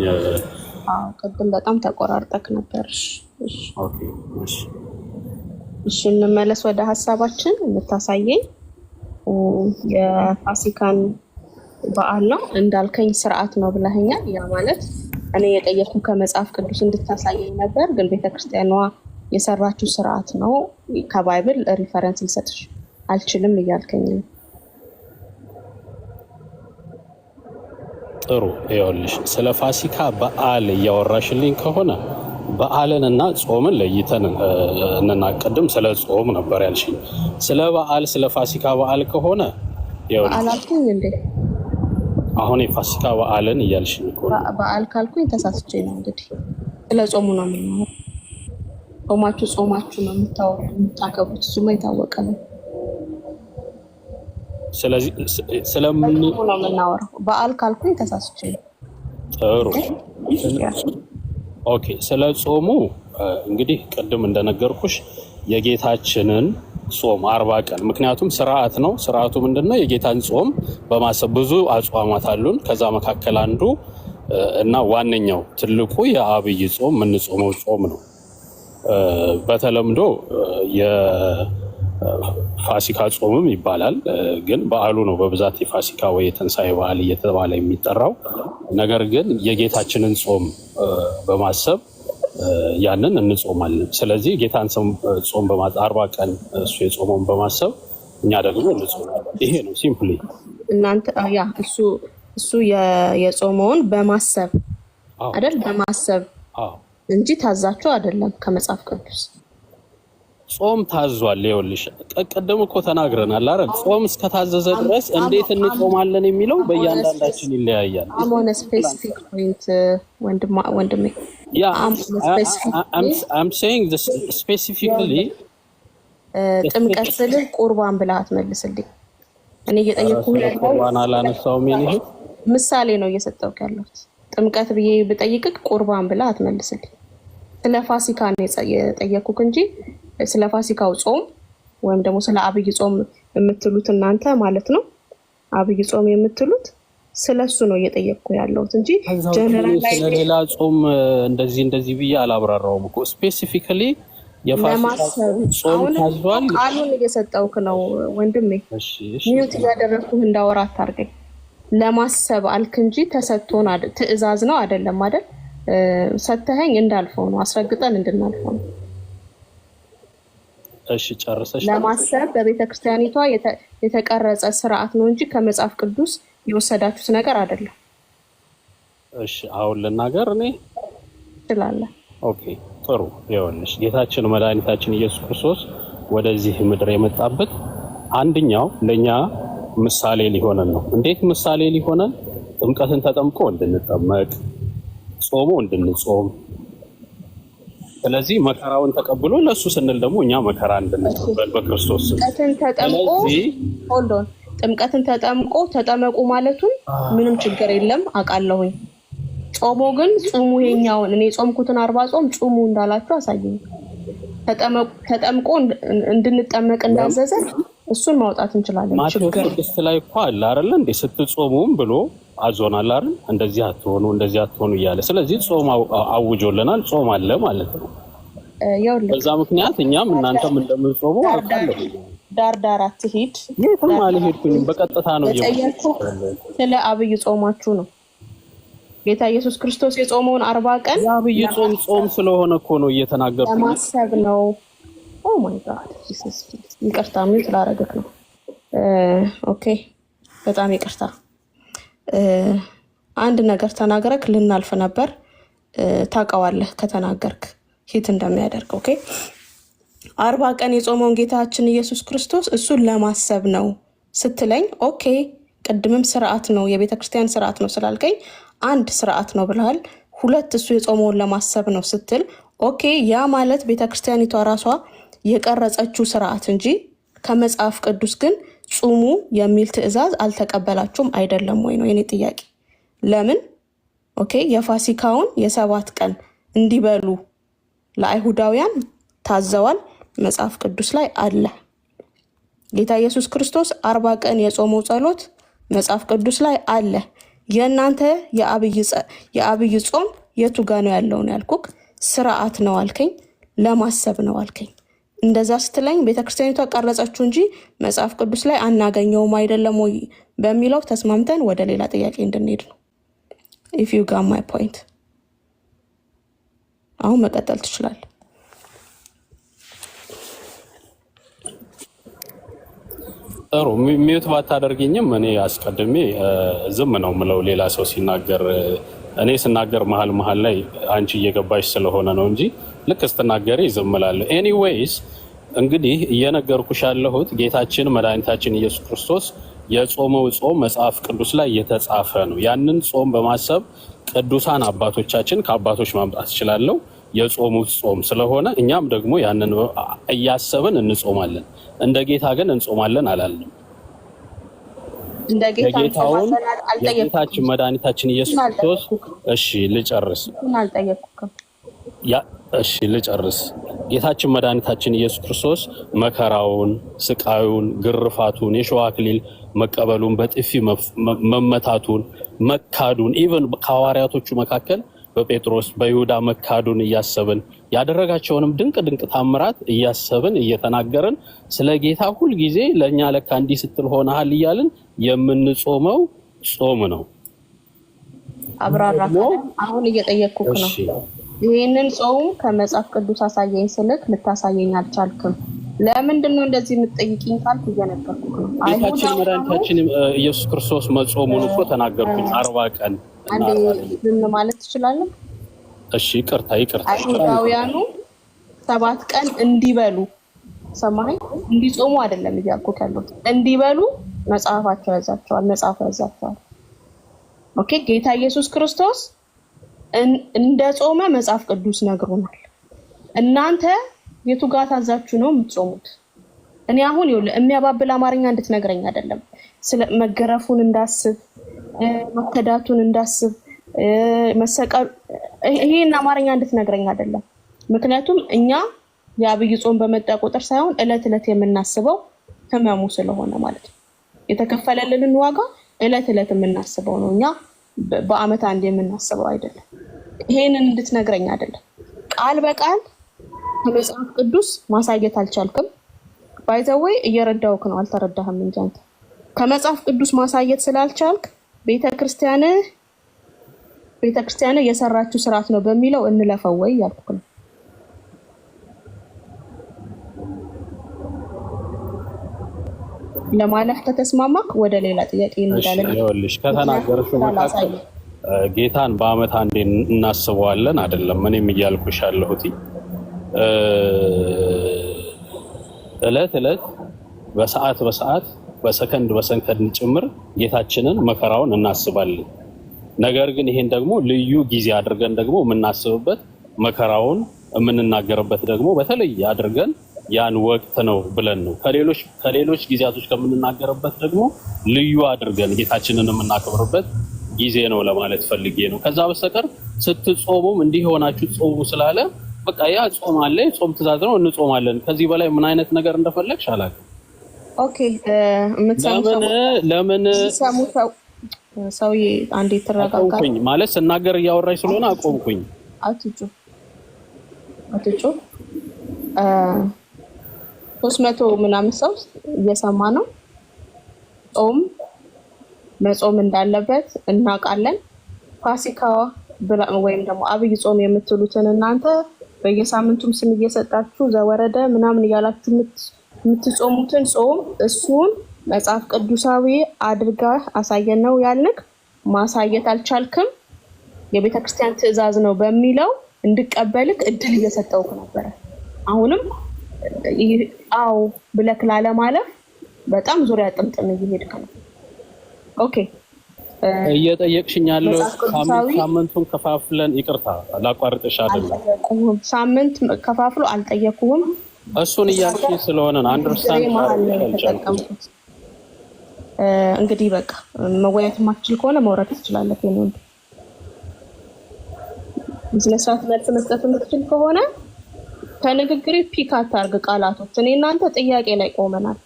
ቅድም በጣም ተቆራርጠክ ነበር። ኦኬ እሺ እንመለስ ወደ ሀሳባችን። የምታሳየኝ የፋሲካን በዓል ነው እንዳልከኝ ስርዓት ነው ብለኸኛል። ያ ማለት እኔ የጠየቅኩ ከመጽሐፍ ቅዱስ እንድታሳየኝ ነበር፣ ግን ቤተክርስቲያኗ የሰራችው ስርዓት ነው፣ ከባይብል ሪፈረንስ ልሰጥሽ አልችልም እያልከኝ ነው። ጥሩ ይኸውልሽ፣ ስለ ፋሲካ በዓል እያወራሽልኝ ከሆነ በዓልን እና ጾምን ለይተን እንናቀድም። ስለ ጾም ነበር ያልሽኝ። ስለ በዓል ስለ ፋሲካ በዓል ከሆነ አላልኩኝ እንዴ? አሁን የፋሲካ በዓልን እያልሽኝ እኮ ነው። በዓል ካልኩኝ ተሳስቼ ነው። እንግዲህ ስለ ጾሙ ነው የምናወራው። ጾማችሁ ነው የምታከብሩት፣ እሱማ የታወቀ ነው። ስለዚህ ስለምን ነው የምናወራው? በዓል ካልኩኝ ተሳስቼ ነው። ጥሩ ኦኬ። ስለ ጾሙ እንግዲህ ቅድም እንደነገርኩሽ የጌታችንን ጾም 40 ቀን፣ ምክንያቱም ስርዓት ነው። ስርዓቱ ምንድነው? የጌታን ጾም በማሰብ ብዙ አጽዋማት አሉን። ከዛ መካከል አንዱ እና ዋነኛው ትልቁ የአብይ ጾም የምንጾመው ጾም ነው። በተለምዶ የፋሲካ ጾምም ይባላል፣ ግን በዓሉ ነው በብዛት የፋሲካ ወይ የትንሣኤ በዓል እየተባለ የሚጠራው። ነገር ግን የጌታችንን ጾም በማሰብ ያንን እንጾማለን። ስለዚህ ጌታን ጾም በማለት 40 ቀን እሱ የጾመውን በማሰብ እኛ ደግሞ እንጾማለን። ይሄ ነው ሲምፕሊ። እናንተ ያ እሱ የጾመውን በማሰብ አይደል? በማሰብ እንጂ ታዛችሁ አይደለም። ከመጽሐፍ ቅዱስ ጾም ታዟል። ይኸውልሽ ቀደም እኮ ተናግረናል አይደል? ጾም እስከታዘዘ ድረስ እንዴት እንጾማለን የሚለው በእያንዳንዳችን ይለያያል። አሞነ ስፔሲፊክ ፖይንት ወንድሜ I'm saying this specifically ጥምቀት ስልህ ቁርባን ብለህ አትመልስልኝ። እኔ እየጠየኩህ ያለው ቁርባን አላነሳውም። ይሄ ምሳሌ ነው እየሰጠሁህ ያለሁት። ጥምቀት ብዬ ብጠይቅህ ቁርባን ብለህ አትመልስልኝ። ስለ ፋሲካ ነው የጠየኩህ እንጂ ስለ ፋሲካው ጾም ወይም ደግሞ ስለ አብይ ጾም የምትሉት እናንተ ማለት ነው። አብይ ጾም የምትሉት ስለሱ ነው እየጠየቅኩ ያለሁት እንጂ ጀነራል ላይ ስለሌላ ጾም እንደዚህ ብዬ አላብራራውም እኮ። ስፔሲፊካሊ የፋሲካ ጾም ታዟል። ቃሉን እየሰጠውክ ነው ወንድሜ። ሚዩት እያደረግኩህ እንዳወራ አታርገኝ። ለማሰብ አልክ እንጂ ተሰጥቶን ትዕዛዝ ነው አይደለም አይደል? ሰተኸኝ እንዳልፈው ነው፣ አስረግጠን እንድናልፈው ነው። እሺ ጨርሰሽ። ለማሰብ በቤተክርስቲያኒቷ የተቀረጸ ስርዓት ነው እንጂ ከመጽሐፍ ቅዱስ የወሰዳችሁት ነገር አይደለም። እሺ አሁን ልናገር እኔ ትላለህ። ኦኬ ጥሩ። ይኸውልሽ ጌታችን መድኃኒታችን ኢየሱስ ክርስቶስ ወደዚህ ምድር የመጣበት አንደኛው ለኛ ምሳሌ ሊሆነን ነው። እንዴት ምሳሌ ሊሆነን? ጥምቀትን ተጠምቆ እንድንጠመቅ፣ ጾሙ እንድንጾም፣ ስለዚህ መከራውን ተቀብሎ ለሱ ስንል ደግሞ እኛ መከራ እንድንቀበል በክርስቶስ ጥምቀትን ተጠምቆ ተጠመቁ ማለቱን ምንም ችግር የለም አውቃለሁኝ። ጾሞ ግን ጾሙ የኛውን እኔ ጾምኩትን 40 ጾም ጾሙ እንዳላችሁ አሳየኝ። ተጠምቆ እንድንጠመቅ እንዳዘዘ እሱን ማውጣት እንችላለን። ችግር ማቴዎስ ላይ እኮ አለ አይደል እንዴ? ስትጾሙም ብሎ አዞናል አይደል? እንደዚህ አትሆኑ እያለ። ስለዚህ ጾም አውጆልናል። ጾም አለ ማለት ነው። በዛ ምክንያት እኛም እናንተም እንደምንጾሙ አውቃለሁ። ዳር አትሂድ። የትም አልሄድኩኝም፣ በቀጥታ ነው የጠየኩህ። ስለ አብይ ጾማችሁ ነው። ጌታ ኢየሱስ ክርስቶስ የጾመውን 40 ቀን የአብይ ጾም ስለሆነ እኮ ነው እየተናገርኩ ለማሰብ ነው። ኦ ማይ ጋድ ጂሰስ፣ ይቅርታ ምን ስላደረግክ ነው? ኦኬ በጣም ይቅርታ። አንድ ነገር ተናገረክ ልናልፍ ነበር። ታውቀዋለህ ከተናገርክ ሂት እንደሚያደርግ። ኦኬ 40 ቀን የጾመውን ጌታችን ኢየሱስ ክርስቶስ እሱን ለማሰብ ነው ስትለኝ፣ ኦኬ ቅድምም ስርዓት ነው የቤተክርስቲያን ስርዓት ነው ስላልከኝ አንድ ስርዓት ነው ብለሃል። ሁለት እሱ የጾመውን ለማሰብ ነው ስትል፣ ኦኬ ያ ማለት ቤተክርስቲያኒቷ ራሷ የቀረጸችው ስርዓት እንጂ ከመጽሐፍ ቅዱስ ግን ጹሙ የሚል ትዕዛዝ አልተቀበላችሁም አይደለም ወይ ነው የኔ ጥያቄ። ለምን ኦኬ የፋሲካውን የ7 ቀን እንዲበሉ ለአይሁዳውያን ታዘዋል፣ መጽሐፍ ቅዱስ ላይ አለ። ጌታ ኢየሱስ ክርስቶስ 40 ቀን የጾመው ጸሎት መጽሐፍ ቅዱስ ላይ አለ። የእናንተ የአብይ ጾም የቱ ጋ ነው ያለው ነው ያልኩክ። ስርዓት ነው አልከኝ፣ ለማሰብ ነው አልከኝ። እንደዛ ስትለኝ ቤተክርስቲያኒቷ ቀረጸችው እንጂ መጽሐፍ ቅዱስ ላይ አናገኘውም አይደለም ወይ በሚለው ተስማምተን ወደ ሌላ ጥያቄ እንድንሄድ ነው። if you got my point አሁን መቀጠል ትችላለህ። ጥሩ ሚዩት ባታደርጊኝም እኔ አስቀድሜ ዝም ነው ምለው ሌላ ሰው ሲናገር እኔ ስናገር መሀል ላይ አንቺ እየገባሽ ስለሆነ ነው እንጂ ልክ ስትናገሪ ዝም እላለሁ። ኤኒዌይስ እንግዲህ እየነገርኩሽ ያለሁት ጌታችን መድኃኒታችን ኢየሱስ ክርስቶስ የጾመው ጾም መጽሐፍ ቅዱስ ላይ የተጻፈ ነው። ያንን ጾም በማሰብ ቅዱሳን አባቶቻችን ከአባቶች ማምጣት ይችላል የጾሙት ጾም ስለሆነ እኛም ደግሞ ያንን እያሰብን እንጾማለን። እንደ ጌታ ግን እንጾማለን አላልንም። እንደ ጌታውን የጌታችን መድኃኒታችን ኢየሱስ ክርስቶስ እሺ ልጨርስ ጌታችን መድኃኒታችን ኢየሱስ ክርስቶስ መከራውን፣ ስቃዩን፣ ግርፋቱን፣ የሾህ አክሊል መቀበሉን፣ በጥፊ መመታቱን፣ መካዱን ኢቭን ከሐዋርያቶቹ መካከል በጴጥሮስ በይሁዳ መካዱን እያሰብን ያደረጋቸውንም ድንቅ ታምራት እያሰብን እየተናገርን ስለ ጌታ ሁሉ ጊዜ ለኛ ለካ እንዲህ ስትል ሆነሃል እያልን የምንጾመው ጾም ነው። አብራራ አሁን እየጠየቅኩክ ነው። ይሄንን ጾም ከመጽሐፍ ቅዱስ አሳየኝ ስልክ ልታሳየኝ አልቻልክም። ለምንድን ነው እንደዚህ የምትጠይቂኝ ካልኩ እየነገርኩክ ነው። ጌታችን መድኃኒታችን ኢየሱስ ክርስቶስ መጾሙን እኮ ተናገርኩኝ 40 ቀን አንዴ ምን ማለት ትችላለህ? እሺ ይቅርታ አይሁዳውያኑ 7 ቀን እንዲበሉ ሰማይ እንዲጾሙ አይደለም እያልኩ ያለሁት እንዲበሉ መጽሐፋቸው ያዛቸዋል። ኦኬ ጌታ ኢየሱስ ክርስቶስ እንደ ጾመ መጽሐፍ ቅዱስ ነግሮናል። እናንተ የቱ ጋር ታዛችሁ ነው የምትጾሙት? እኔ አሁን ይኸውልህ የሚያባብል አማርኛ እንድትነግረኝ አይደለም። ስለ መገረፉን እንዳስብ መከዳቱን እንዳስብ መሰቀል ይሄን አማርኛ እንድትነግረኝ አይደለም። ምክንያቱም እኛ የአብይ ጾም በመጣ ቁጥር ሳይሆን እለት የምናስበው ህመሙ ስለሆነ ማለት ነው። የተከፈለልንን ዋጋ እለት የምናስበው ነው። እኛ በአመት አንድ የምናስበው አይደለም። ይሄንን እንድትነግረኝ አይደለም። ቃል በቃል ከመጽሐፍ ቅዱስ ማሳየት አልቻልክም። ባይዘዌ እየረዳውክ ነው፣ አልተረዳህም እንጂ አንተ ከመጽሐፍ ቅዱስ ማሳየት ስላልቻልክ ቤተክርስቲያን የሰራችው ስርዓት ነው በሚለው እንለፈው ወይ ያልኩክ ነው። ለማለፍ ከተስማማክ ወደ ሌላ ጥያቄ እንሄዳለን። ይኸውልሽ ከተናገርሽ መካከል ጌታን በአመት አንዴ እናስበዋለን አይደለም እኔም እያልኩሽ ያለሁት እለት በሰዓት በሰከንድ ጭምር ጌታችንን መከራውን እናስባለን። ነገር ግን ይሄን ደግሞ ልዩ ጊዜ አድርገን ደግሞ የምናስብበት መከራውን የምንናገርበት ደግሞ በተለይ አድርገን ያን ወቅት ነው ብለን ነው ከሌሎች ጊዜያቶች ከምንናገርበት ደግሞ ልዩ አድርገን ጌታችንን የምናከብርበት ጊዜ ነው ለማለት ፈልጌ ነው። ከዛ በስተቀር ስትጾሙም እንዲህ ሆናችሁ ጾሙ ስላለ በቃ ያ ጾም አለ፣ ጾም ትእዛዝ ነው እንጾማለን። ከዚህ በላይ ምን አይነት ነገር እንደፈለግሽ አላውቅም። ኦኬ ለምን ሰውዬ አንዴ ተረጋጋኝ ማለት ስናገር እያወራሽ ስለሆነ አቆምኩኝ። አትጩ 300 ምናምን ሰው እየሰማ ነው። መጾም እንዳለበት እናውቃለን። ፋሲካ ወይም ደግሞ አብይ ጾም የምትሉትን እናንተ በየሳምንቱም ስም እየሰጣችሁ ዘወረደ ምናምን እያላችሁ የምትጾሙትን ጾም እሱን መጽሐፍ ቅዱሳዊ አድርጋ አሳየን ነው ያልንክ። ማሳየት አልቻልክም። የቤተክርስቲያን ትእዛዝ ነው በሚለው እንድቀበልክ እድል እየሰጠውክ ነበረ። አሁንም አው ብለክ ላለማለፍ በጣም ዙሪያ ጥምጥም እየሄድክ ነው። ኦኬ እየጠየቅሽኝ ያለው ሳምንቱን ከፋፍለን ይቅርታ ላቋርጥሽ አይደለም። ሳምንት ከፋፍሎ አልጠየቅኩም። እሱን እያልሽኝ ስለሆነ ነው አንደርስታንድ አልቻልኩም። እንግዲህ በቃ መወያየት ማትችል ከሆነ መውረድ ትችላለህ። የኔን ቢዝነስ መልስ መስጠት የምትችል ከሆነ ከንግግሬ ፒክ አታርግ ቃላቶች። እኔ እናንተ ጥያቄ ላይ ቆመናል።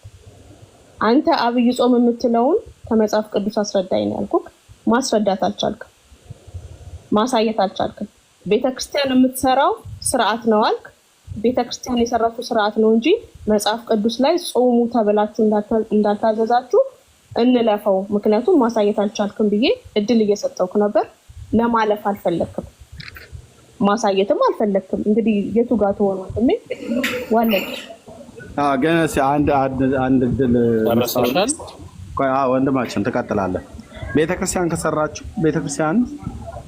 አንተ አብይ ጾም የምትለውን ከመጽሐፍ ቅዱስ አስረዳኝ ነው ያልኩህ። ማስረዳት አልቻልክም፣ ማሳየት አልቻልክም። ቤተክርስቲያን የምትሰራው ስርዓት ነው አልክ። ቤተክርስቲያን የሰራችው ስርዓት ነው እንጂ መጽሐፍ ቅዱስ ላይ ጾሙ ተብላችሁ እንዳልታዘዛችሁ እንለፈው። ምክንያቱም ማሳየት አልቻልክም ብዬ እድል እየሰጠውክ ነበር። ለማለፍ አልፈለክም፣ ማሳየትም አልፈለክም። እንግዲህ የቱ ጋር ተሆነ ወንድሜ ዋለኝ። ግን አንድ እድል ወንድማችን ትቀጥላለህ። ቤተክርስቲያን ከሰራችሁ ቤተክርስቲያን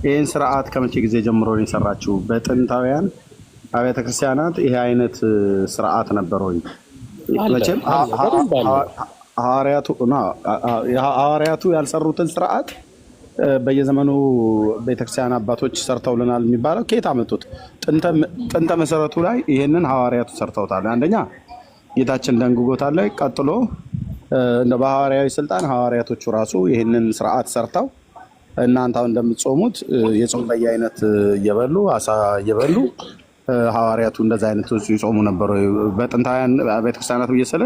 ይህን ስርዓት ከመቼ ጊዜ ጀምሮ ነው የሰራችሁ? በጥንታውያን አብያተ ክርስቲያናት ይሄ አይነት ስርዓት ነበር ወይ? መቼም ሐዋርያቱ ያልሰሩትን ስርዓት በየዘመኑ ቤተክርስቲያን አባቶች ሰርተውልናል የሚባለው ከየት አመጡት? ጥንተ መሰረቱ ላይ ይህንን ሐዋርያቱ ሰርተውታል። አንደኛ ጌታችን ደንግጎታል። ቀጥሎ እንደ በሐዋርያዊ ስልጣን ሐዋርያቶቹ ራሱ ይህንን ስርዓት ሰርተው እናንተ አሁን እንደምትጾሙት የጾም በየአይነት እየበሉ አሳ እየበሉ ሐዋርያቱ እንደዛ አይነት ይጾሙ ነበር። በጥንታውያን ቤተክርስቲያናት ብየሰለ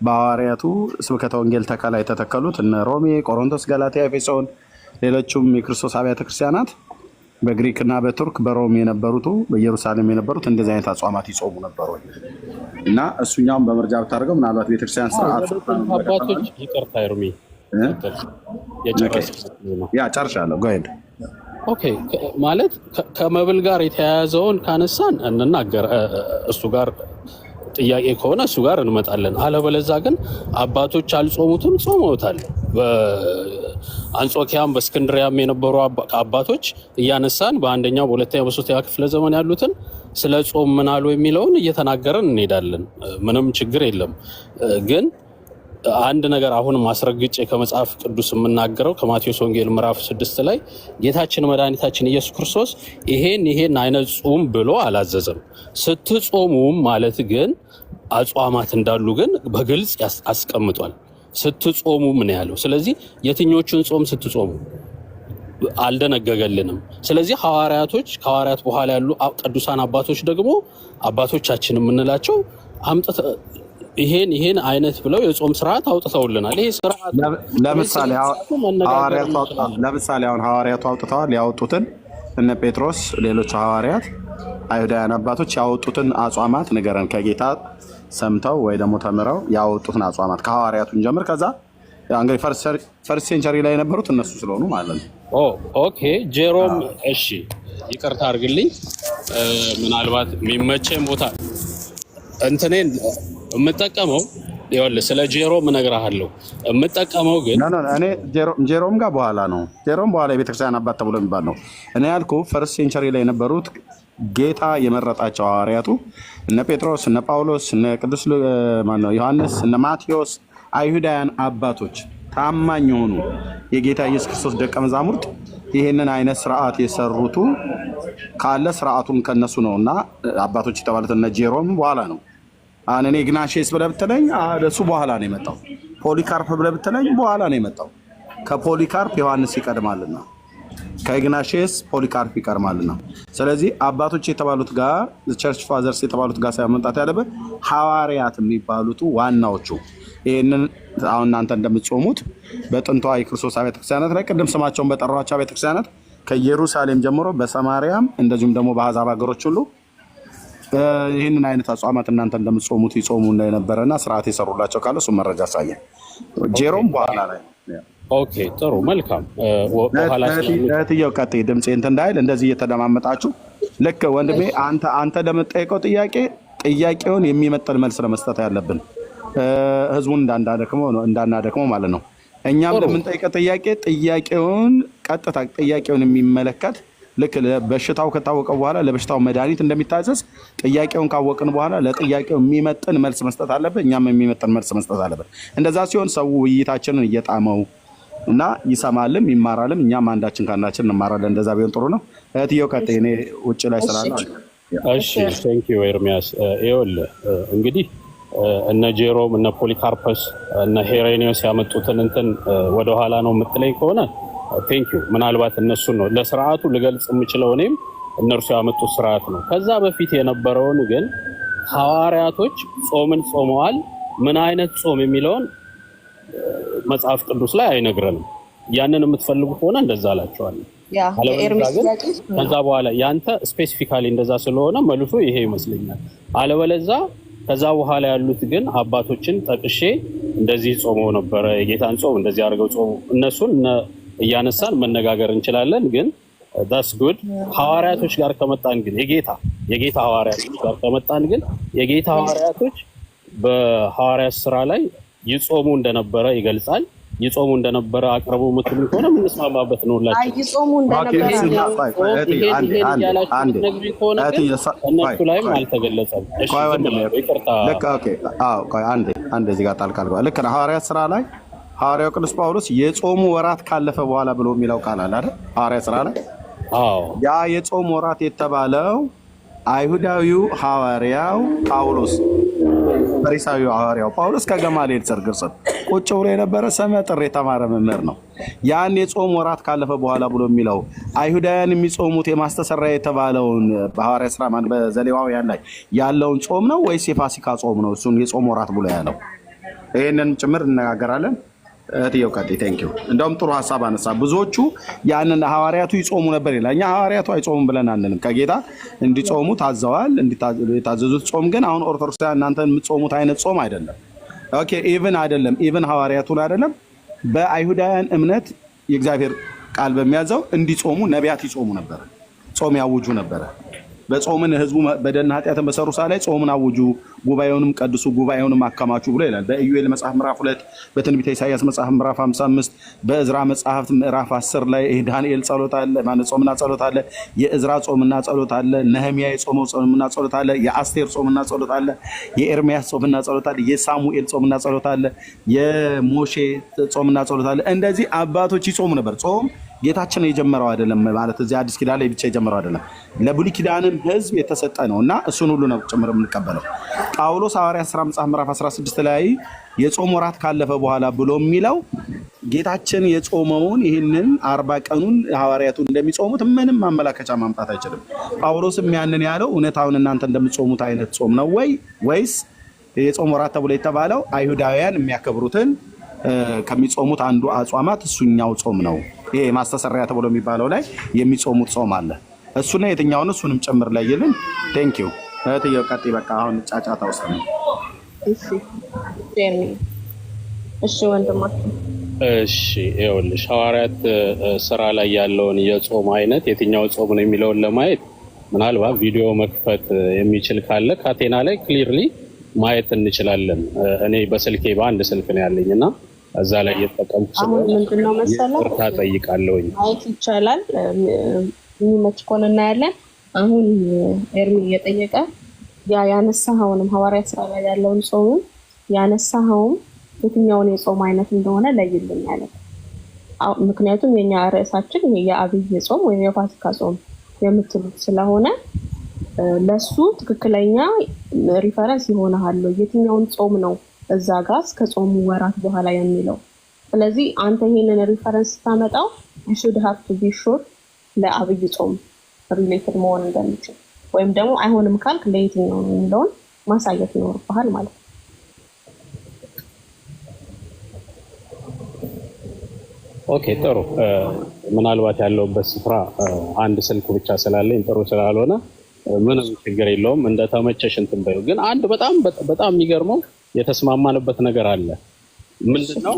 በሐዋርያቱ ስብከተ ወንጌል ተከላ የተተከሉት እነ ሮሜ፣ ቆሮንቶስ፣ ገላትያ፣ ኤፌሶን ሌሎቹም የክርስቶስ አብያተ ክርስቲያናት በግሪክና በቱርክ በሮም የነበሩት በኢየሩሳሌም የነበሩት እንደዚህ አይነት አጽዋማት ይጾሙ ነበሩ እና እሱኛውን በመርጃ ብታደርገው ምናልባት ቤተክርስቲያን ስርዓት አባቶች ይቅርታ ሮሚ ጨርሻለሁ። ጎሄድ ኦኬ። ማለት ከመብል ጋር የተያያዘውን ካነሳን እንናገር፣ እሱ ጋር ጥያቄ ከሆነ እሱ ጋር እንመጣለን። አለበለዛ ግን አባቶች አልጾሙትም፣ ጾመውታል። በአንጾኪያም በእስክንድሪያም የነበሩ አባቶች እያነሳን በአንደኛው በሁለተኛው በሶስተኛ ክፍለ ዘመን ያሉትን ስለ ጾም ምን አሉ የሚለውን እየተናገረን እንሄዳለን። ምንም ችግር የለም። ግን አንድ ነገር አሁን ማስረግጬ ከመጽሐፍ ቅዱስ የምናገረው ከማቴዎስ ወንጌል ምዕራፍ 6 ላይ ጌታችን መድኃኒታችን ኢየሱስ ክርስቶስ ይሄን አይነት ጾም ብሎ አላዘዘም። ስትጾሙም ማለት ግን አጽዋማት እንዳሉ ግን በግልጽ አስቀምጧል። ስትጾሙ ምን ያለው። ስለዚህ የትኞቹን ጾም ስትጾሙ አልደነገገልንም። ስለዚህ ከሐዋርያት በኋላ ያሉ ቅዱሳን አባቶች ደግሞ አባቶቻችን የምንላቸው ይሄን አይነት ብለው የጾም ስርዓት አውጥተውልናል። ይሄ ስርዓት ለምሳሌ አሁን ሐዋርያቱ አውጥተዋል። ያወጡትን እነ ጴጥሮስ ሌሎች ሐዋርያት አይሁዳውያን አባቶች ያወጡትን አጽዋማት ንገረን። ከጌታ ሰምተው ወይ ደግሞ ተምረው ያወጡትን አጽዋማት ከሐዋርያቱን ጀምር። ከዛ እንግዲህ ፈርስት ሴንቸሪ ላይ የነበሩት እነሱ ስለሆኑ ማለት ነው። ኦኬ ጄሮም፣ እሺ ይቅርታ አድርግልኝ። ምናልባት የሚመቸኝ ቦታ እንትኔን የምጠቀመው ይኸውልህ፣ ስለ ጄሮም እነግርሃለሁ። የምጠቀመው ግን እኔ ጄሮም ጋር በኋላ ነው። ጄሮም በኋላ የቤተክርስቲያን አባት ተብሎ የሚባል ነው። እኔ ያልኩህ ፈርስት ሴንቸሪ ላይ የነበሩት ጌታ የመረጣቸው ሐዋርያቱ እነ ጴጥሮስ፣ እነ ጳውሎስ፣ እነ ቅዱስ ዮሐንስ፣ እነ ማቴዎስ አይሁዳውያን አባቶች ታማኝ የሆኑ የጌታ ኢየሱስ ክርስቶስ ደቀ መዛሙርት ይህንን አይነት ስርዓት የሰሩቱ ካለ ስርዓቱን ከነሱ ነው እና አባቶች የተባሉት እነ ጄሮም በኋላ ነው። እኔ ኢግናሼስ ብለህ ብትለኝ እሱ በኋላ ነው የመጣው። ፖሊካርፕ ብለህ ብትለኝ በኋላ ነው የመጣው። ከፖሊካርፕ ዮሐንስ ይቀድማልና ከኢግናሼስ ፖሊካርፕ ይቀድማልና። ስለዚህ አባቶች የተባሉት ጋር ቸርች ፋዘርስ የተባሉት ጋር ሳይሆን መምጣት ያለበት ሐዋርያት የሚባሉት ዋናዎቹ ይህንን አሁን እናንተ እንደምትጾሙት በጥንቷ የክርስቶስ አብያተ ክርስቲያናት ላይ ቅድም ስማቸውን በጠሯቸው አብያተ ክርስቲያናት ከኢየሩሳሌም ጀምሮ በሰማርያም እንደዚሁም ደግሞ በአሕዛብ ሀገሮች ሁሉ ይህንን አይነት አጽዋማት እናንተ እንደምትጾሙት ይጾሙ እንደነበረና ስርዓት የሰሩላቸው ካለ እሱ መረጃ አሳየን። ጄሮም በኋላ ላይ ኦኬ፣ ጥሩ መልካም። እህትየው ቀጥይ፣ ድምፄ እንትን እንዳይል እንደዚህ እየተደማመጣችሁ ልክ ወንድሜ አንተ ለምትጠይቀው ጥያቄውን የሚመጥን መልስ ለመስጠት ያለብን ህዝቡን እንዳናደክመው ማለት ነው። እኛም ለምንጠይቀው ጥያቄውን ቀጥታ ጥያቄውን የሚመለከት ልክ በሽታው ከታወቀ በኋላ ለበሽታው መድኃኒት እንደሚታዘዝ ጥያቄውን ካወቅን በኋላ ለጥያቄው የሚመጥን መልስ መስጠት አለብን። እኛም የሚመጥን መልስ መስጠት አለብን። እንደዛ ሲሆን ሰው ውይይታችንን እየጣመው እና ይሰማልም ይማራልም። እኛም አንዳችን ከአንዳችን እንማራለን። እንደዛ ቢሆን ጥሩ ነው። እህትየው ቀጥይ፣ እኔ ውጭ ላይ ስላለ። እሺ ቴንክ ዩ ኤርሚያስ። ይኸውልህ እንግዲህ እነ ጄሮም እነ ፖሊካርፐስ እነ ሄሬኒዮስ ያመጡትን እንትን ወደኋላ ነው የምትለኝ ከሆነ ቴንክ ዩ። ምናልባት እነሱን ነው ለስርዓቱ ልገልጽ የምችለው። እኔም እነርሱ ያመጡት ስርዓት ነው። ከዛ በፊት የነበረውን ግን ሐዋርያቶች ጾምን ጾመዋል። ምን አይነት ጾም የሚለውን መጽሐፍ ቅዱስ ላይ አይነግረንም። ያንን የምትፈልጉ ከሆነ እንደዛ አላችኋለሁ። ከዛ በኋላ ያንተ ስፔሲፊካሊ እንደዛ ስለሆነ መልሶ ይሄ ይመስለኛል። አለበለዛ ከዛ በኋላ ያሉት ግን አባቶችን ጠቅሼ እንደዚህ ጾመው ነበረ፣ የጌታን ጾም እንደዚህ አድርገው ጾሙ፣ እነሱን እያነሳን መነጋገር እንችላለን። ግን ዳስ ጉድ ሐዋርያቶች ጋር ከመጣን ግን የጌታ ሐዋርያቶች ጋር ከመጣን ግን የጌታ ሐዋርያቶች በሐዋርያት ስራ ላይ ይጾሙ እንደነበረ ይገልጻል። ይጾሙ እንደነበረ አቅርቦ ምትሉ ከሆነ ምንስማማበት ነው ሁላችን። ይጾሙ እንደነበረ እነሱ ላይም አልተገለጸም። እሺ አንድ እዚህ ጋር ጣልቃ ልገባ። ልክ ነው። ሐዋርያት ስራ ላይ ሐዋርያው ቅዱስ ጳውሎስ የጾሙ ወራት ካለፈ በኋላ ብሎ የሚለው ቃል አለ አይደል? ሐዋርያት ስራ ላይ ያ የጾም ወራት የተባለው አይሁዳዊው ሐዋርያው ጳውሎስ ፈሪሳዊው ሐዋርያው ጳውሎስ ከገማልኤል ስር ቁጭ ብሎ የነበረ ሰመጥር የተማረ መምህር ነው። ያን የጾም ወራት ካለፈ በኋላ ብሎ የሚለው አይሁዳውያን የሚጾሙት የማስተሰሪያ የተባለውን በሐዋርያት ስራ በዘሌዋውያን ላይ ያለውን ጾም ነው ወይስ የፋሲካ ጾም ነው? እሱን የጾም ወራት ብሎ ያለው ይሄንን ጭምር እንነጋገራለን። እህትየው ቀጥይ። ቴንኪው። እንደውም ጥሩ ሐሳብ አነሳ። ብዙዎቹ ያንን ሐዋርያቱ ይጾሙ ነበር ይላል። እኛ ሐዋርያቱ አይጾሙም ብለን አንልም። ከጌታ እንዲጾሙ ታዘዋል። የታዘዙት ጾም ግን አሁን ኦርቶዶክሳውያን እናንተ የምትጾሙት አይነት ጾም አይደለም። ኦኬ ኢቭን አይደለም፣ ኢቭን ሐዋርያቱን አይደለም። በአይሁዳውያን እምነት የእግዚአብሔር ቃል በሚያዘው እንዲጾሙ ነቢያት ይጾሙ ነበር፣ ጾም ያውጁ ነበር። በጾምን ህዝቡ በደልና ኃጢአትን በሰሩ ሰዓት ላይ ጾምን አውጁ፣ ጉባኤውንም ቀድሱ፣ ጉባኤውንም አከማቹ ብሎ ይላል። በኢዩኤል መጽሐፍ ምዕራፍ 2፣ በትንቢተ ኢሳይያስ መጽሐፍ ምዕራፍ 55፣ በእዝራ መጽሐፍ ምዕራፍ 10 ላይ ዳንኤል ጸሎት አለ፣ ማነው ጾምና ጸሎት አለ፣ የእዝራ ጾምና ጸሎት አለ፣ ነህሚያ የጾመው ጾምና ጸሎት አለ፣ የአስቴር ጾምና ጸሎት አለ፣ የኤርሚያስ ጾምና ጸሎት አለ፣ የሳሙኤል ጾምና ጸሎት አለ፣ የሞሼ ጾምና ጸሎት አለ። እንደዚህ አባቶች ይጾሙ ነበር። ጾም ጌታችን የጀመረው አይደለም ማለት እዚህ አዲስ ኪዳን ላይ ብቻ የጀመረው አይደለም፣ ለብሉይ ኪዳንም ህዝብ የተሰጠ ነው እና እሱን ሁሉ ነው ጭምር የምንቀበለው። ጳውሎስ ሐዋርያት ሥራ መጽሐፍ ምዕራፍ 16 ላይ የጾም ወራት ካለፈ በኋላ ብሎ የሚለው ጌታችን የጾመውን ይህንን 40 ቀኑን ሐዋርያቱ እንደሚጾሙት ምንም ማመላከቻ ማምጣት አይችልም። ጳውሎስም ያንን ያለው እውነታውን እናንተ እንደምትጾሙት አይነት ጾም ነው ወይስ የጾም ወራት ተብሎ የተባለው አይሁዳውያን የሚያከብሩትን ከሚጾሙት አንዱ አጽዋማት እሱኛው ጾም ነው? ይሄ ማስተሰሪያ ተብሎ የሚባለው ላይ የሚጾሙት ጾም አለ። እሱና የትኛውን እሱንም ጭምር ለይልን። ቴንኪው እህትየው ቀጥይ። በቃ አሁን ጫጫታ ውስጥ ነው። እሺ ወንድማችን። እሺ ይኸውልሽ ሐዋርያት ስራ ላይ ያለውን የጾም አይነት የትኛው ጾም ነው የሚለውን ለማየት ምናልባት ቪዲዮ መክፈት የሚችል ካለ ካቴና ላይ ክሊርሊ ማየት እንችላለን። እኔ በስልኬ በአንድ ስልክ ነው ያለኝና እዛ ላይ እየተጠቀምኩ ስለሆነ ምንድነው መሰለህ እርታ ጠይቃለሁኝ። ማየት ይቻላል። የሚመች ከሆነ እናያለን። አሁን ኤርሚ እየጠየቀ ያነሳኸውንም ሐዋርያት ስራ ላይ ያለውን ጾም ያነሳኸውም የትኛውን የጾም አይነት እንደሆነ ለይልኝ ያለ። ምክንያቱም የኛ ርዕሳችን የአብይ ጾም ወይም የፋሲካ ጾም የምትሉት ስለሆነ ለሱ ትክክለኛ ሪፈረንስ ይሆናል የትኛውን ጾም ነው እዛ ጋር እስከ ጾሙ ወራት በኋላ የሚለው። ስለዚህ አንተ ይሄንን ሪፈረንስ ታመጣው you should have to be sure ለአብይ ጾም ሪሌትድ መሆን እንደሚችል ወይም ደግሞ አይሆንም ካልክ ለየትኛው ነው የሚለውን ማሳየት ይኖርብሃል ማለት ነው። ኦኬ ጥሩ። ምናልባት ያለውበት ስፍራ አንድ ስልክ ብቻ ስላለኝ ጥሩ ስላልሆነ ምንም ችግር የለውም። እንደተመቸሽ እንትን በይው። ግን አንድ በጣም የሚገርመው የተስማማንበት ነገር አለ። ምንድነው?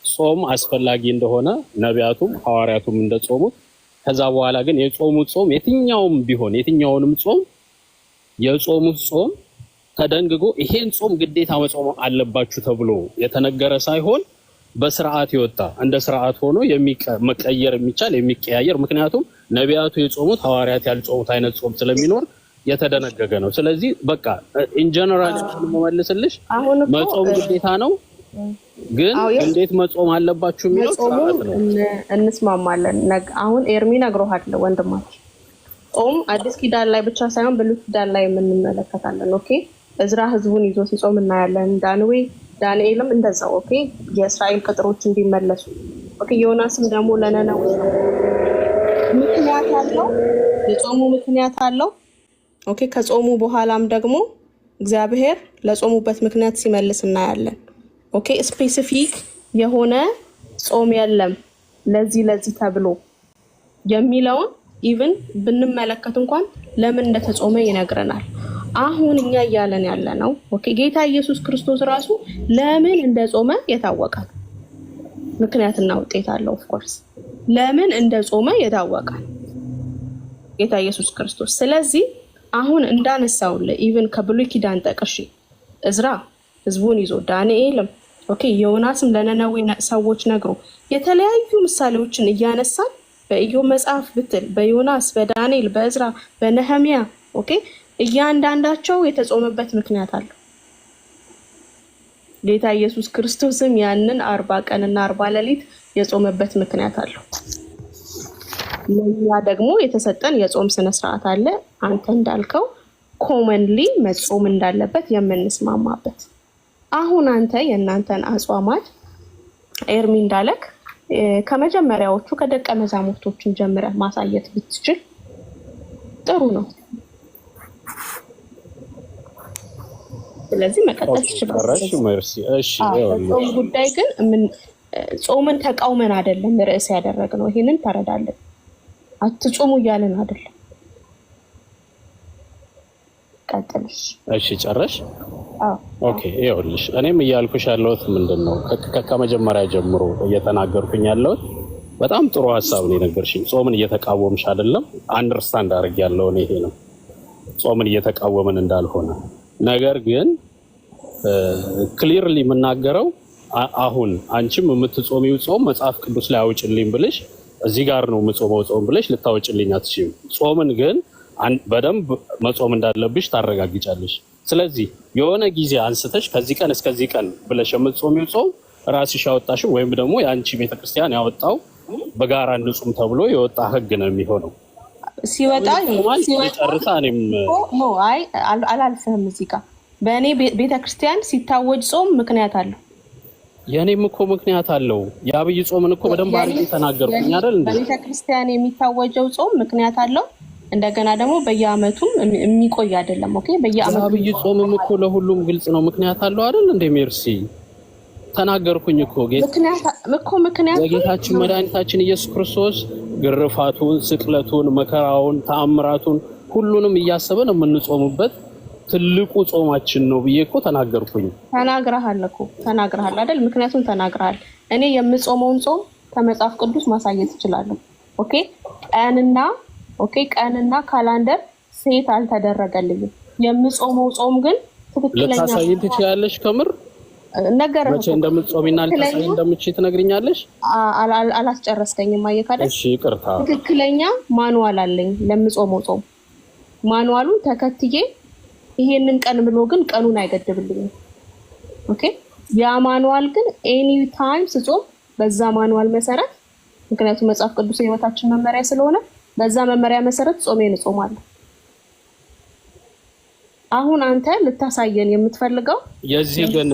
ጾም አስፈላጊ እንደሆነ ነቢያቱም ሐዋርያቱም እንደጾሙት፣ ከዛ በኋላ ግን የጾሙት ጾም የትኛውም ቢሆን የትኛውንም ጾም የጾሙት ጾም ተደንግጎ ይሄን ጾም ግዴታ መጾም አለባችሁ ተብሎ የተነገረ ሳይሆን በስርዓት ይወጣ እንደ ስርዓት ሆኖ መቀየር የሚቻል የሚቀያየር። ምክንያቱም ነቢያቱ የጾሙት ሐዋርያት ያልጾሙት አይነት ጾም ስለሚኖር የተደነገገ ነው። ስለዚህ በቃ ኢን ጀነራል መመልስልሽ መጾም ግዴታ ነው፣ ግን እንዴት መጾም አለባችሁ የሚለው ስርዓት ነው። እንስማማለን። አሁን ኤርሚ ነግሮሃል ወንድማችን። ጾም አዲስ ኪዳን ላይ ብቻ ሳይሆን ብሉይ ኪዳን ላይ የምንመለከታለን። ኦኬ እዝራ ህዝቡን ይዞ ሲጾም እናያለን። ዳንኤልም እንደዛው። ኦኬ የእስራኤል ቅጥሮች እንዲመለሱ። ኦኬ ዮናስም ደግሞ ለነነዌ ምክንያት አለው፣ የጾሙ ምክንያት አለው። ኦኬ ከጾሙ በኋላም ደግሞ እግዚአብሔር ለጾሙበት ምክንያት ሲመልስ እናያለን። ኦኬ ስፔሲፊክ የሆነ ጾም የለም ለዚህ ተብሎ የሚለውን ኢቭን ብንመለከት እንኳን ለምን እንደተጾመ ይነግረናል። አሁን እኛ እያለን ያለ ነው ኦኬ ጌታ ኢየሱስ ክርስቶስ ራሱ ለምን እንደጾመ የታወቀ ምክንያትና ውጤት አለው። ኦፍ ኮርስ ለምን እንደጾመ የታወቀ ጌታ ኢየሱስ ክርስቶስ። ስለዚህ አሁን እንዳነሳውለ ኢቭን ከብሉይ ኪዳን ጠቅሼ እዝራ ህዝቡን ይዞ ዳንኤልም ኦኬ ዮናስም ለነነዌ ሰዎች ነግሮ የተለያዩ ምሳሌዎችን እያነሳን በኢዮብ መጽሐፍ ብትል በዮናስ በዳንኤል በእዝራ በነህሚያ ኦኬ እያንዳንዳቸው የተጾመበት ምክንያት አለው። ጌታ ኢየሱስ ክርስቶስም ያንን 40 ቀንና 40 ሌሊት የጾመበት ምክንያት አለው። ለኛ ደግሞ የተሰጠን የጾም ስነ ስርዓት አለ። አንተ እንዳልከው ኮመንሊ መጾም እንዳለበት የምንስማማበት። አሁን አንተ የእናንተን አጽዋማት ኤርሚ እንዳለክ ከመጀመሪያዎቹ ከደቀ መዛሙርቶችን ጀምረህ ማሳየት ብትችል ጥሩ ነው። ስለዚህ መቀጠል ትችላለህ። እሺ ጾም ጉዳይ ግን ጾምን ተቃውመን አይደለም ርዕስ ያደረግነው። ይሄንን ተረዳለን። አትጾሙ እያልን አይደለም። ቀጥልሽ። እሺ ጨረሽ? ኦኬ ይኸውልሽ እኔም እያልኩሽ ያለሁት ምንድነው ከመጀመሪያ ጀምሮ እየተናገርኩኝ ያለሁት በጣም ጥሩ ሐሳብ ነው የነገርሽኝ። ጾምን እየተቃወምሽ አይደለም፣ አንደርስታንድ አድርጌያለሁ። ይሄ ነው ጾምን እየተቃወምን እንዳልሆነ። ነገር ግን ክሊርሊ የምናገረው አሁን አንቺም የምትጾሚው ጾም መጽሐፍ ቅዱስ ላይ አውጭልኝ ብለሽ እዚህ ጋር ነው የምጾመው ጾም ብለሽ ልታወጭልኝ አትችይም። ጾምን ግን በደንብ መጾም እንዳለብሽ ታረጋግጫለሽ። ስለዚህ የሆነ ጊዜ አንስተሽ ከዚህ ቀን እስከዚህ ቀን ብለሽ የምትጾሚው ጾም ራስሽ ያወጣሽው ወይም ደግሞ የአንቺ ቤተክርስቲያን ያወጣው በጋራ እንጾም ተብሎ የወጣ ህግ ነው የሚሆነው። ሲወጣ ጨርሳ እኔም አይ አላልፍህም። እዚህ ጋር በእኔ ቤተክርስቲያን ሲታወጅ ጾም ምክንያት አለው። የኔም እኮ ምክንያት አለው። የአብይ ጾምን እኮ በደንብ አድርጌ ተናገርኩኝ አይደል እንዴ? በቤተክርስቲያን የሚታወጀው ጾም ምክንያት አለው። እንደገና ደግሞ በየአመቱም የሚቆይ አይደለም። ኦኬ በየአመቱ የአብይ ጾምም እኮ ለሁሉም ግልጽ ነው። ምክንያት አለው አይደል እንዴ? ሜርሲ ተናገርኩኝ እኮ ምክንያት የጌታችን መድኃኒታችን ኢየሱስ ክርስቶስ ግርፋቱን፣ ስቅለቱን፣ መከራውን፣ ተአምራቱን ሁሉንም እያሰበን የምንጾምበት ትልቁ ጾማችን ነው ብዬ እኮ ተናገርኩኝ። ተናግረሃል አይደል? ምክንያቱም ተናግረሃል። እኔ የምጾመውን ጾም ከመጽሐፍ ቅዱስ ማሳየት እችላለሁ። ቀንና ካላንደር ሴት አልተደረገልኝም። የምጾመው ጾም ግን ትክክለኛ ልታሳይኝ ትችያለሽ። ከምር ነገርህ መቼ እንደምትጾሚና ልታሳይኝ እንደምትችይ ትነግሪኛለሽ። አላስጨረስከኝም። አየካደ እሺ ይቅርታ። ትክክለኛ ማኑዋል አለኝ ለምጾመው ጾም። ማኑዋሉን ተከትዬ ይሄንን ቀን ብሎ ግን ቀኑን አይገድብልኝም። ኦኬ ያ ማኑዋል ግን ኤኒ ታይም ስጾም በዛ ማኑዋል መሰረት፣ ምክንያቱም መጽሐፍ ቅዱስ የህይወታችን መመሪያ ስለሆነ በዛ መመሪያ መሰረት ጾሜን እጾማለሁ። አሁን አንተ ልታሳየን የምትፈልገው የዚህ ግን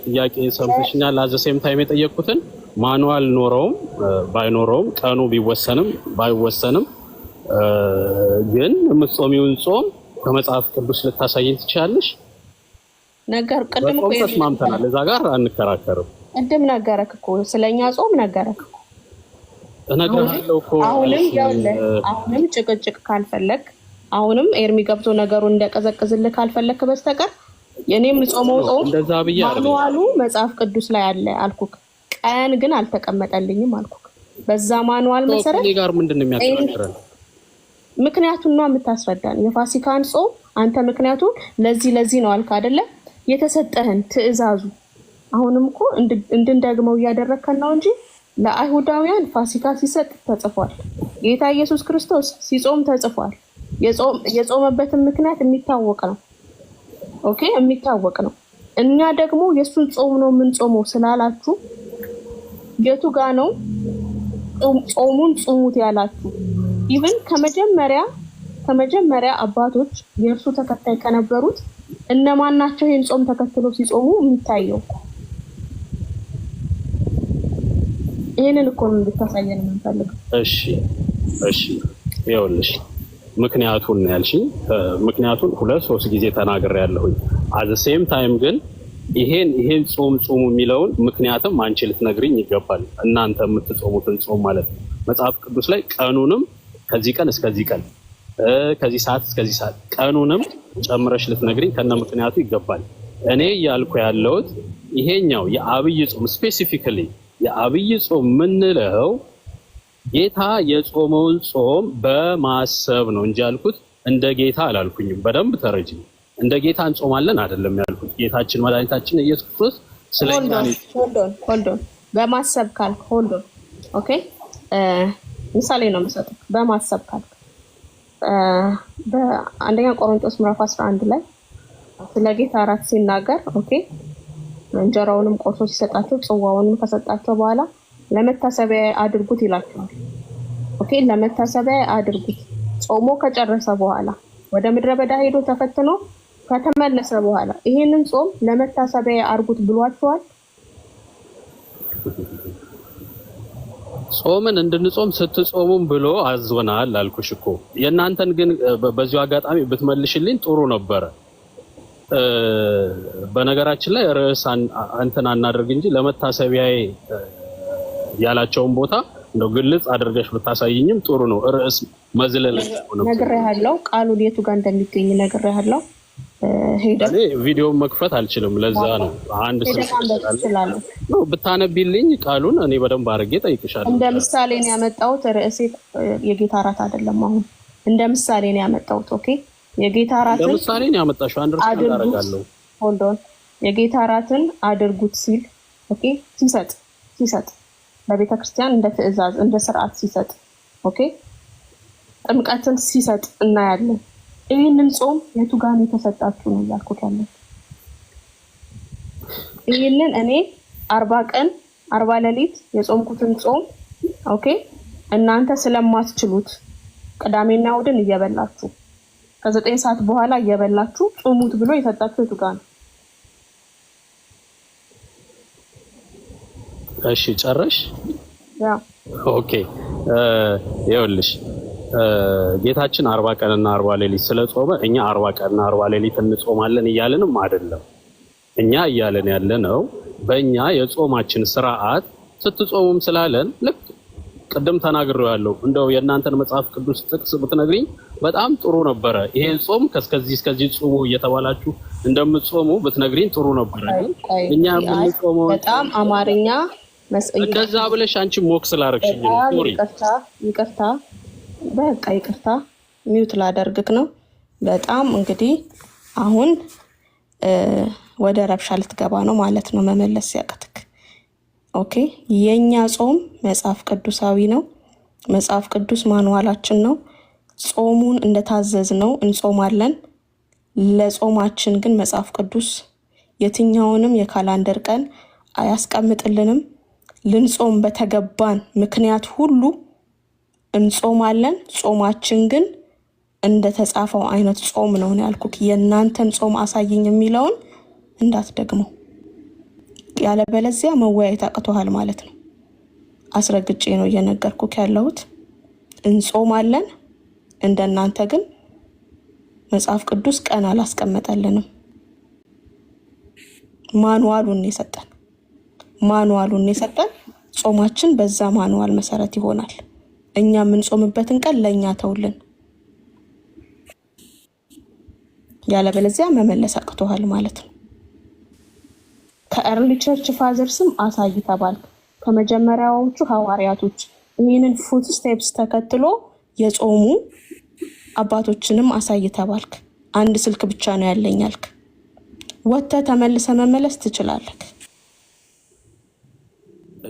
ጥያቄ ሰምተሽኛል። አዘሴም ታይም የጠየቁትን ማኑዋል ኖረውም ባይኖረውም ቀኑ ቢወሰንም ባይወሰንም ግን የምትጾሚውን ጾም ከመጽሐፍ ቅዱስ ልታሳየን ትችያለሽ። ቅድም እኮ ተስማምተናል። እዛ ጋር አንከራከርም። ቅድም ነገረክ እኮ ስለኛ ጾም ነገረክ እኮ እነግርሃለሁ እኮ። አሁንም ጭቅጭቅ ካልፈለግ፣ አሁንም ኤርሚ ገብቶ ነገሩን እንደቀዘቅዝልህ ካልፈለክ በስተቀር የኔም ጾመው ጾም ማኑዋሉ መጽሐፍ ቅዱስ ላይ አለ አልኩክ። ቀን ግን አልተቀመጠልኝም አልኩክ። በዛ ማኑዋል መሰረት ጋር ምንድነው የሚያከራክረን? ምክንያቱን ነው የምታስረዳን። የፋሲካን ጾም አንተ ምክንያቱን ለዚህ ነው አልካ አይደለ? የተሰጠህን ትዕዛዙ አሁንም እኮ እንድንደግመው እያደረከን ነው እንጂ ለአይሁዳውያን ፋሲካ ሲሰጥ ተጽፏል። ጌታ ኢየሱስ ክርስቶስ ሲጾም ተጽፏል። የጾመበትን ምክንያት የሚታወቅ ነው። ኦኬ የሚታወቅ ነው። እኛ ደግሞ የሱን ጾም ነው የምንጾመው ስላላችሁ የቱ ጋ ነው ጾሙን ጾሙት ያላችሁ? ኢቭን ከመጀመሪያ አባቶች የእርሱ ተከታይ ከነበሩት እነማን ናቸው ይህን ጾም ተከትሎ ሲጾሙ የሚታየው? ይሄንን እኮ ነው እንድታሳየን የምንፈልገው። እሺ ይኸውልሽ ምክንያቱን ያልሽኝ ምክንያቱን 2-3 ጊዜ ተናግሬያለሁኝ። አዘ ሴም ታይም ግን ይሄን ጾሙ የሚለውን ምክንያቱም አንቺ ልትነግሪኝ ይገባል። እናንተ የምትጾሙትን ጾም ማለት ነው። መጽሐፍ ቅዱስ ላይ ቀኑንም ከዚህ ቀን እስከዚህ ቀን ከዚህ ሰዓት እስከዚህ ሰዓት ቀኑንም ጨምረሽ ልትነግሪኝ ከነ ምክንያቱ ይገባል። እኔ ያልኩ ያለሁት ይሄኛው የአብይ ጾም ስፔሲፊካሊ የአብይ ጾም ምንለው ጌታ የጾመውን ጾም በማሰብ ነው እንጂ ያልኩት እንደ ጌታ አላልኩኝም። በደንብ ተረጂ። እንደ ጌታ እንጾማለን አይደለም ያልኩት። ጌታችን መድኃኒታችን ኢየሱስ ክርስቶስ ስለኛ ሆልዶን በማሰብ ካልክ ሆልዶን ኦኬ፣ ምሳሌ ነው የምሰጠው። በማሰብ ካልክ በአንደኛ ቆሮንቶስ ምዕራፍ 11 ላይ ስለ ጌታ እራት ሲናገር ኦኬ፣ እንጀራውንም ቆርሶ ሲሰጣቸው ጽዋውንም ከሰጣቸው በኋላ ለመታሰቢያ አድርጉት ይላቸዋል። ኦኬ፣ ለመታሰቢያ አድርጉት። ጾሞ ከጨረሰ በኋላ ወደ ምድረ በዳ ሄዶ ተፈትኖ ከተመለሰ በኋላ ይሄንን ጾም ለመታሰቢያ አድርጉት ብሏቸዋል። ጾምን እንድንጾም ስትጾሙም ብሎ አዞናል አልኩሽ እኮ። የእናንተን ግን በዚሁ አጋጣሚ ብትመልሽልኝ ጥሩ ነበረ። በነገራችን ላይ ርዕስ እንትን አናደርግ እንጂ ለመታሰቢያዬ ያላቸውን ቦታ እንደው ግልጽ አድርገሽ ብታሳይኝም ጥሩ ነው። ርዕስ መዝለል ነው። ነግሬሃለሁ፣ ቃሉን የቱ ጋር እንደሚገኝ ነግሬሃለሁ። ሄደህ ቪዲዮ መክፈት አልችልም። ለዛ ነው አንድ ነው ብታነቢልኝ ቃሉን እኔ በደንብ አድርጌ ጠይቅሻለሁ። እንደ ምሳሌ ነው ያመጣሁት። ርዕሴ የጌታ እራት አይደለም። አሁን እንደ ምሳሌ ነው ያመጣሁት። ኦኬ፣ የጌታ እራትን እንደ ምሳሌ ነው ያመጣሽው። አንደርስታንድ አደርጋለሁ። ሆልዶን የጌታ እራትን አድርጉት ሲል ኦኬ፣ ሲሰጥ በቤተ ክርስቲያን እንደ ትእዛዝ እንደ ስርዓት ሲሰጥ ኦኬ፣ ጥምቀትን ሲሰጥ እናያለን። ይህንን ጾም የቱ ጋር ነው የተሰጣችሁ ነው ያልኩት ያለው። ይህንን እኔ 40 ቀን 40 ሌሊት የጾምኩትን ጾም ኦኬ፣ እናንተ ስለማትችሉት ቅዳሜና እሑድን እየበላችሁ ከ9 ሰዓት በኋላ እየበላችሁ ጾሙት ብሎ የሰጣችሁ የቱ ጋር ነው? እሺ ጨረሽ? ያ ኦኬ። ይኸውልሽ ጌታችን 40 ቀንና 40 ሌሊት ስለጾመ እኛ 40 ቀንና 40 ሌሊት እንጾማለን እያለንም አይደለም። እኛ እያለን ያለነው በእኛ የጾማችን ስርዓት ስትጾሙም ስላለን ልክ ቅድም ተናግሬዋለሁ። እንደው የእናንተን መጽሐፍ ቅዱስ ጥቅስ ብትነግሪኝ በጣም ጥሩ ነበረ። ይሄን ጾም እስከዚህ ጾሙ እየተባላችሁ እንደምትጾሙ ብትነግሪኝ ጥሩ ነበረ። እኛ የምንጾመው በጣም አማርኛ እንደዛ ብለሽ አንቺ ሞክ ስላደረግሽኝ ነው። ሶሪ ይቅርታ፣ በቃ ይቅርታ፣ ሚውት ላደርግክ ነው። በጣም እንግዲህ አሁን ወደ ረብሻ ልትገባ ነው ማለት ነው፣ መመለስ ያቅትክ። ኦኬ፣ የኛ ጾም መጽሐፍ ቅዱሳዊ ነው። መጽሐፍ ቅዱስ ማንዋላችን ነው። ጾሙን እንደታዘዝ ነው እንጾማለን። ለጾማችን ግን መጽሐፍ ቅዱስ የትኛውንም የካላንደር ቀን አያስቀምጥልንም። ልንጾም በተገባን ምክንያት ሁሉ እንጾማለን። ጾማችን ግን እንደተጻፈው አይነት ጾም ነው ያልኩት። የእናንተን ጾም አሳይኝ የሚለውን እንዳትደግመው፣ ያለበለዚያ መወያየት አቅቶሃል ማለት ነው። አስረግጬ ነው እየነገርኩክ ያለሁት። እንጾማለን። እንደናንተ ግን መጽሐፍ ቅዱስ ቀን አላስቀመጠልንም። ማኑዋሉን የሰጠን ጾማችን በዛ ማኑዋል መሰረት ይሆናል። እኛ የምንጾምበትን ቀን ለእኛ ተውልን፣ ያለበለዚያ መመለስ አቅቶሃል ማለት ነው። ከኤርሊ ቸርች ፋዘርስም አሳይ ተባልክ። ከመጀመሪያዎቹ ሐዋርያቶች ይህንን ፉት ስቴፕስ ተከትሎ የጾሙ አባቶችንም አሳይ ተባልክ። አንድ ስልክ ብቻ ነው ያለኝ አልክ። ወጥተህ ተመልሰ መመለስ ትችላለህ።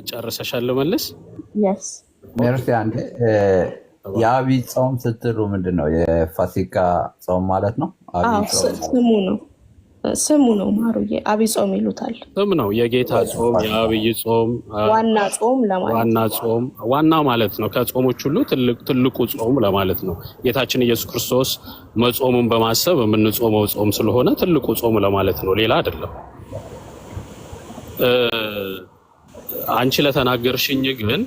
ጨርሰሻል? መልስ የስ ሜርሲ። አንዴ የአብይ ጾም ስትሉ ምንድን ነው? የፋሲካ ጾም ማለት ነው? ስሙ ነው ማሩዬ፣ አብይ ጾም ይሉታል። ስም ነው። የጌታ ጾም፣ የአብይ ጾም፣ ዋና ጾም ለማለት ዋና ጾም፣ ዋና ማለት ነው። ከጾሞች ሁሉ ትልቁ ጾም ለማለት ነው። ጌታችን ኢየሱስ ክርስቶስ መጾሙን በማሰብ የምንጾመው ጾም ስለሆነ ትልቁ ጾም ለማለት ነው፣ ሌላ አይደለም። አንቺ ለተናገርሽኝ ግን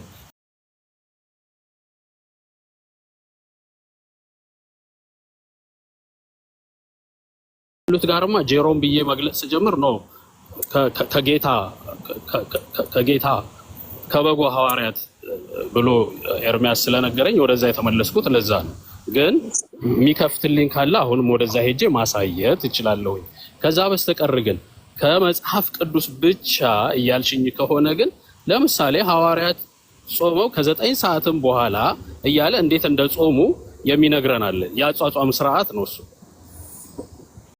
ሉት ጋርማ ጄሮም ብዬ መግለጽ ስጀምር ነው ከጌታ ከበጎ ሐዋርያት ብሎ ኤርሚያስ ስለነገረኝ ወደዛ የተመለስኩት ለዛ ነው። ግን የሚከፍትልኝ ካለ አሁንም ወደዛ ሄጄ ማሳየት እችላለሁ። ከዛ በስተቀር ግን ከመጽሐፍ ቅዱስ ብቻ እያልሽኝ ከሆነ ግን ለምሳሌ ሐዋርያት ጾመው ከ9 ሰዓትም በኋላ እያለ እንዴት እንደጾሙ የሚነግረን አለ። የአጿጿም ስርዓት ነው እሱ።